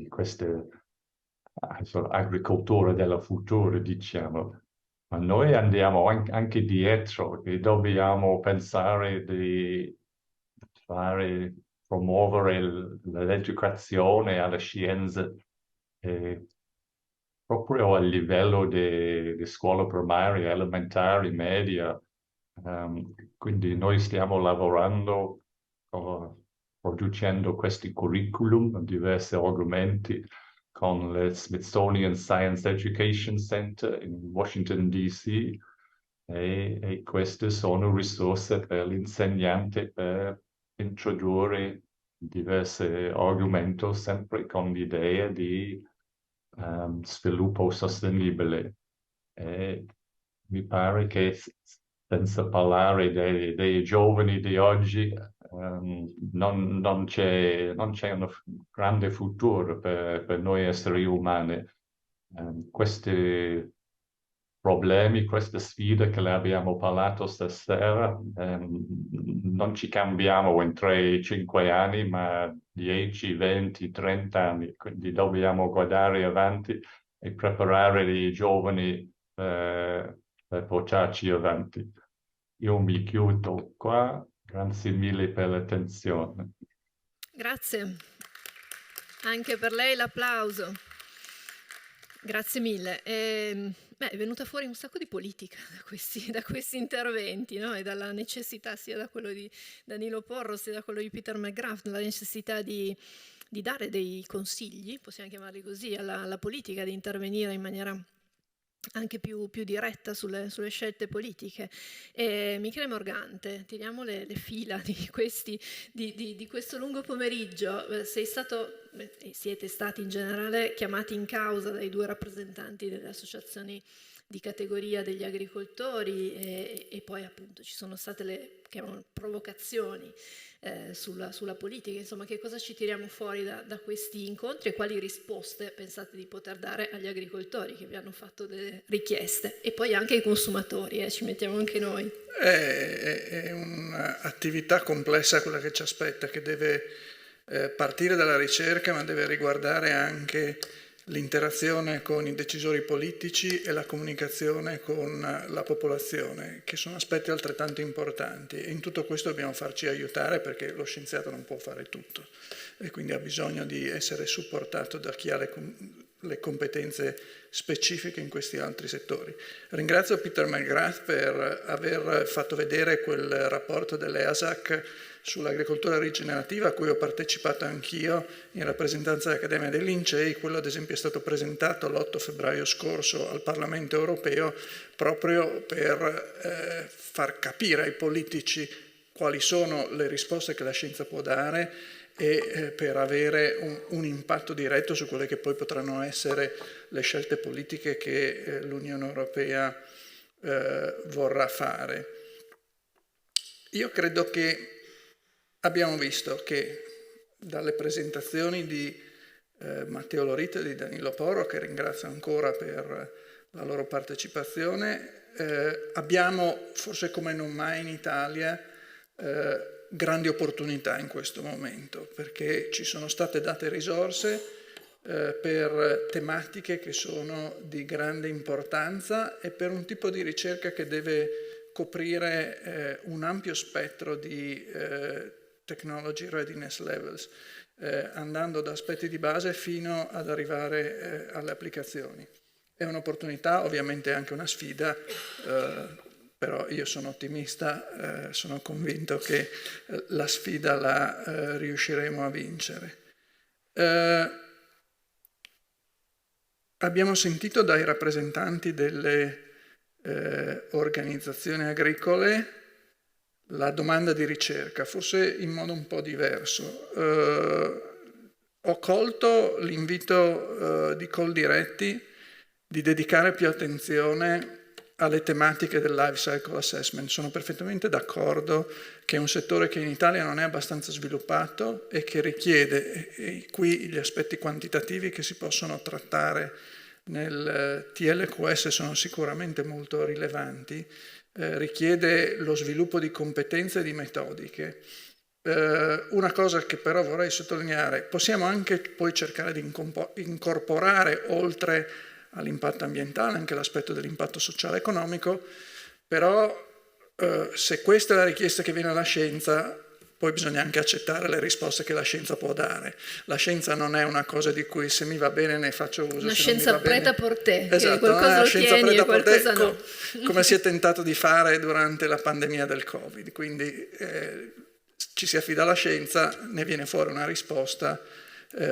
questa agricoltura della futura, diciamo. Ma noi andiamo anche dietro e dobbiamo pensare di promuovere l'educazione alla scienza proprio a livello di scuola primaria, elementare, media. Quindi noi stiamo lavorando, producendo questi curriculum, diversi argomenti, con il Smithsonian Science Education Center in Washington DC, e queste sono risorse per l'insegnante per introdurre diversi argomenti, sempre con l'idea di sviluppo sostenibile. E mi pare che senza parlare dei giovani di oggi non c'è un grande futuro per noi esseri umani. Questi problemi, queste sfide che le abbiamo parlato stasera, non ci cambiamo in 3-5 anni, ma 10, 20, 30 anni, quindi dobbiamo guardare avanti e preparare i giovani per portarci avanti. Io mi chiudo qua, grazie mille per l'attenzione. Grazie, anche per lei l'applauso. Grazie mille. È venuta fuori un sacco di politica da questi interventi, no? E dalla necessità, sia da quello di Danilo Porro sia da quello di Peter McGrath, la necessità di dare dei consigli, possiamo chiamarli così, alla politica, di intervenire in maniera anche più diretta sulle scelte politiche. Michele Morgante, tiriamo le fila di questo lungo pomeriggio. Siete stati in generale chiamati in causa dai 2 rappresentanti delle associazioni di categoria degli agricoltori e poi appunto ci sono state le provocazioni sulla politica. Insomma, che cosa ci tiriamo fuori da questi incontri e quali risposte pensate di poter dare agli agricoltori che vi hanno fatto delle richieste, e poi anche ai consumatori, ci mettiamo anche noi. È un'attività complessa quella che ci aspetta, che deve partire dalla ricerca, ma deve riguardare anche l'interazione con i decisori politici e la comunicazione con la popolazione, che sono aspetti altrettanto importanti, e in tutto questo dobbiamo farci aiutare, perché lo scienziato non può fare tutto e quindi ha bisogno di essere supportato da chi ha le competenze specifiche in questi altri settori. Ringrazio Peter McGrath per aver fatto vedere quel rapporto dell'EASAC sull'agricoltura rigenerativa a cui ho partecipato anch'io in rappresentanza dell'Accademia dei Lincei. Quello ad esempio è stato presentato l'8 febbraio scorso al Parlamento europeo proprio per far capire ai politici quali sono le risposte che la scienza può dare e per avere un impatto diretto su quelle che poi potranno essere le scelte politiche che l'Unione Europea vorrà fare. Io credo che abbiamo visto che dalle presentazioni di Matteo Lorito e di Danilo Porro, che ringrazio ancora per la loro partecipazione, abbiamo, forse come non mai in Italia, grandi opportunità in questo momento, perché ci sono state date risorse per tematiche che sono di grande importanza e per un tipo di ricerca che deve coprire un ampio spettro di technology readiness levels, andando da aspetti di base fino ad arrivare alle applicazioni. È un'opportunità, ovviamente anche una sfida, però io sono ottimista, sono convinto che la sfida la riusciremo a vincere. Abbiamo sentito dai rappresentanti delle organizzazioni agricole la domanda di ricerca, forse in modo un po' diverso. Ho colto l'invito di Coldiretti di dedicare più attenzione alle tematiche del life cycle assessment. Sono perfettamente d'accordo che è un settore che in Italia non è abbastanza sviluppato e che richiede, e qui gli aspetti quantitativi che si possono trattare nel TLQS sono sicuramente molto rilevanti, richiede lo sviluppo di competenze e di metodiche. Una cosa che però vorrei sottolineare, possiamo anche poi cercare di incorporare oltre all'impatto ambientale anche l'aspetto dell'impatto sociale e economico, però se questa è la richiesta che viene dalla scienza, poi bisogna anche accettare le risposte che la scienza può dare. La scienza non è una cosa di cui se mi va bene ne faccio uso. Una scienza preta por te, esatto, che qualcosa lo tieni e qualcosa no. Come si è tentato di fare durante la pandemia del Covid. Quindi ci si affida alla scienza, ne viene fuori una risposta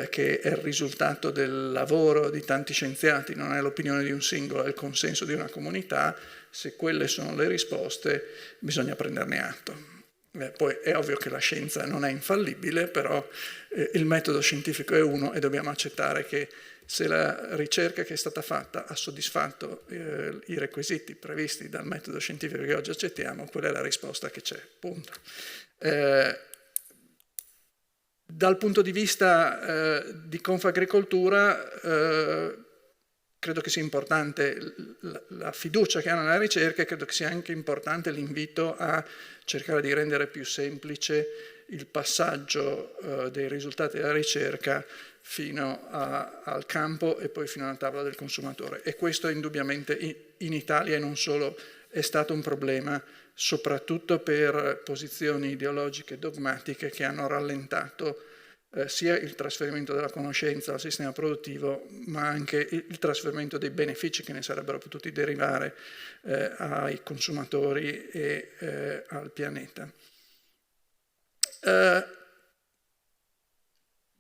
che è il risultato del lavoro di tanti scienziati, non è l'opinione di un singolo, è il consenso di una comunità. Se quelle sono le risposte, bisogna prenderne atto. Poi è ovvio che la scienza non è infallibile, però il metodo scientifico è uno e dobbiamo accettare che se la ricerca che è stata fatta ha soddisfatto i requisiti previsti dal metodo scientifico che oggi accettiamo, quella è la risposta che c'è, punto. Dal punto di vista di Confagricoltura, credo che sia importante la fiducia che hanno nella ricerca, e credo che sia anche importante l'invito a cercare di rendere più semplice il passaggio dei risultati della ricerca fino al campo e poi fino alla tavola del consumatore. E questo indubbiamente in Italia e non solo è stato un problema, soprattutto per posizioni ideologiche dogmatiche che hanno rallentato sia il trasferimento della conoscenza al sistema produttivo, ma anche il trasferimento dei benefici che ne sarebbero potuti derivare ai consumatori e al pianeta.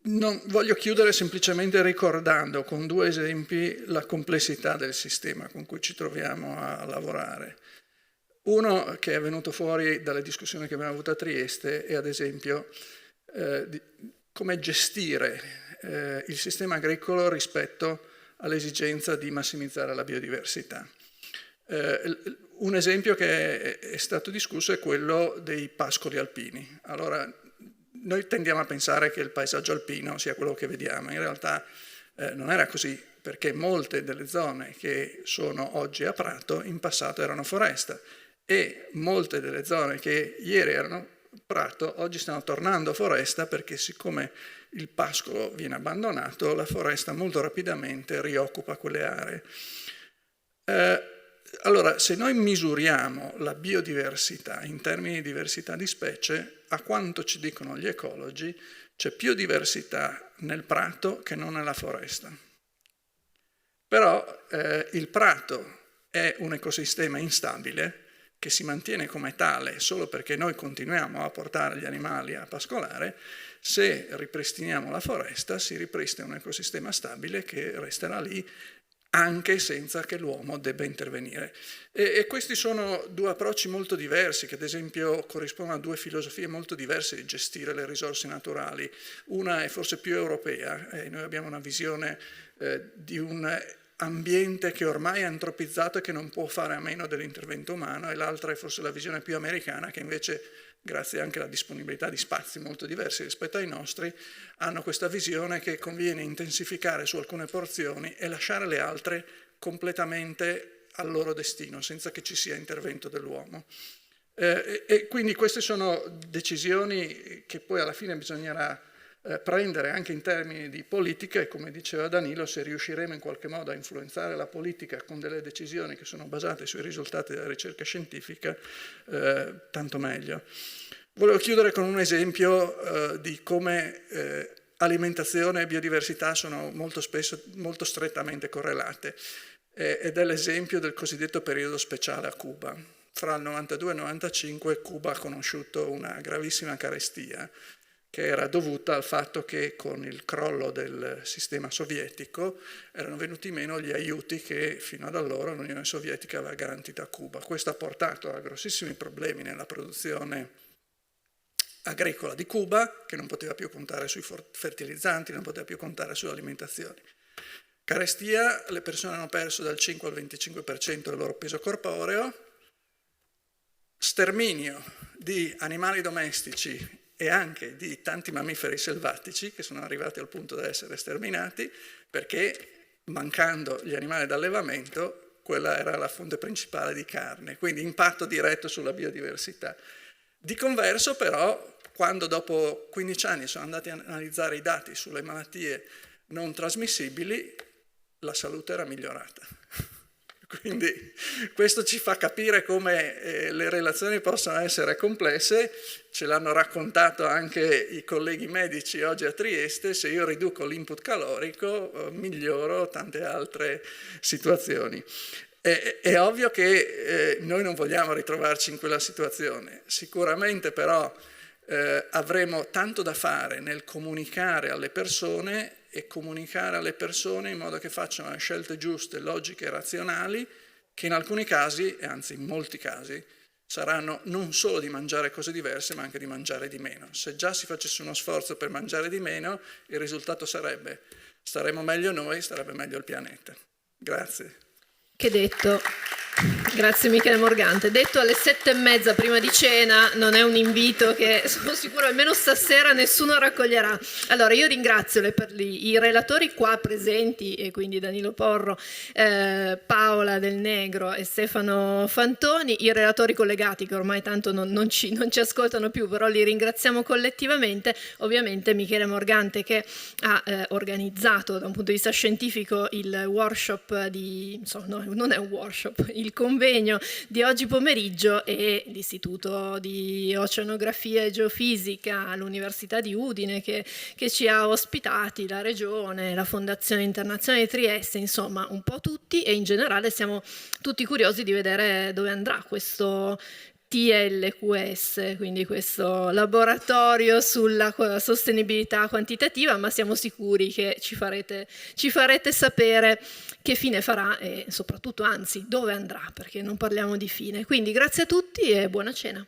Voglio chiudere semplicemente ricordando con 2 esempi la complessità del sistema con cui ci troviamo a lavorare. Uno che è venuto fuori dalle discussioni che abbiamo avuto a Trieste è ad esempio come gestire il sistema agricolo rispetto all'esigenza di massimizzare la biodiversità. Un esempio che è stato discusso è quello dei pascoli alpini. Allora, noi tendiamo a pensare che il paesaggio alpino sia quello che vediamo, in realtà non era così, perché molte delle zone che sono oggi a prato in passato erano foresta, e molte delle zone che ieri erano prato oggi stanno tornando foresta, perché siccome il pascolo viene abbandonato, la foresta molto rapidamente rioccupa quelle aree. Allora, se noi misuriamo la biodiversità in termini di diversità di specie, a quanto ci dicono gli ecologi, c'è più diversità nel prato che non nella foresta. Però il prato è un ecosistema instabile che si mantiene come tale solo perché noi continuiamo a portare gli animali a pascolare. Se ripristiniamo la foresta, si ripristina un ecosistema stabile che resterà lì anche senza che l'uomo debba intervenire. E questi sono 2 approcci molto diversi, che ad esempio corrispondono a 2 filosofie molto diverse di gestire le risorse naturali. Una è forse più europea, noi abbiamo una visione di un ambiente che ormai è antropizzato e che non può fare a meno dell'intervento umano, e l'altra è forse la visione più americana, che invece, grazie anche alla disponibilità di spazi molto diversi rispetto ai nostri, hanno questa visione che conviene intensificare su alcune porzioni e lasciare le altre completamente al loro destino, senza che ci sia intervento dell'uomo. E quindi queste sono decisioni che poi alla fine bisognerà prendere anche in termini di politica, e come diceva Danilo, se riusciremo in qualche modo a influenzare la politica con delle decisioni che sono basate sui risultati della ricerca scientifica, tanto meglio. Volevo chiudere con un esempio di come alimentazione e biodiversità sono molto spesso molto strettamente correlate, ed è l'esempio del cosiddetto periodo speciale a Cuba. Fra il 92 e il 95 Cuba ha conosciuto una gravissima carestia, che era dovuta al fatto che con il crollo del sistema sovietico erano venuti meno gli aiuti che fino ad allora l'Unione Sovietica aveva garantito a Cuba. Questo ha portato a grossissimi problemi nella produzione agricola di Cuba, che non poteva più contare sui fertilizzanti, non poteva più contare sull'alimentazione. Carestia, le persone hanno perso dal 5 al 25% del loro peso corporeo, sterminio di animali domestici e anche di tanti mammiferi selvatici che sono arrivati al punto di essere sterminati, perché mancando gli animali d'allevamento quella era la fonte principale di carne, quindi impatto diretto sulla biodiversità. Di converso però, quando dopo 15 anni sono andati a analizzare i dati sulle malattie non trasmissibili, la salute era migliorata. Quindi questo ci fa capire come le relazioni possono essere complesse, ce l'hanno raccontato anche i colleghi medici oggi a Trieste: se io riduco l'input calorico miglioro tante altre situazioni. È ovvio che noi non vogliamo ritrovarci in quella situazione, sicuramente però avremo tanto da fare nel comunicare alle persone, e comunicare alle persone in modo che facciano le scelte giuste, logiche e razionali, che in alcuni casi, e anzi in molti casi, saranno non solo di mangiare cose diverse, ma anche di mangiare di meno. Se già si facesse uno sforzo per mangiare di meno, il risultato sarebbe: staremo meglio noi, starebbe meglio il pianeta. Grazie. Che detto. Grazie Michele Morgante. Detto alle 7:30 prima di cena, non è un invito che sono sicura almeno stasera nessuno raccoglierà. Allora io ringrazio i relatori qua presenti, e quindi Danilo Porro, Paola Del Negro e Stefano Fantoni, i relatori collegati che ormai tanto non ci ascoltano più, però li ringraziamo collettivamente, ovviamente Michele Morgante che ha organizzato da un punto di vista scientifico il workshop non è un workshop, il convegno di oggi pomeriggio, e l'Istituto di Oceanografia e Geofisica all'Università di Udine che ci ha ospitati, la Regione, la Fondazione Internazionale di Trieste, insomma un po' tutti, e in generale siamo tutti curiosi di vedere dove andrà questo TLQS, quindi questo laboratorio sulla sostenibilità quantitativa, ma siamo sicuri che ci farete sapere che fine farà e soprattutto, anzi, dove andrà, perché non parliamo di fine. Quindi grazie a tutti e buona cena.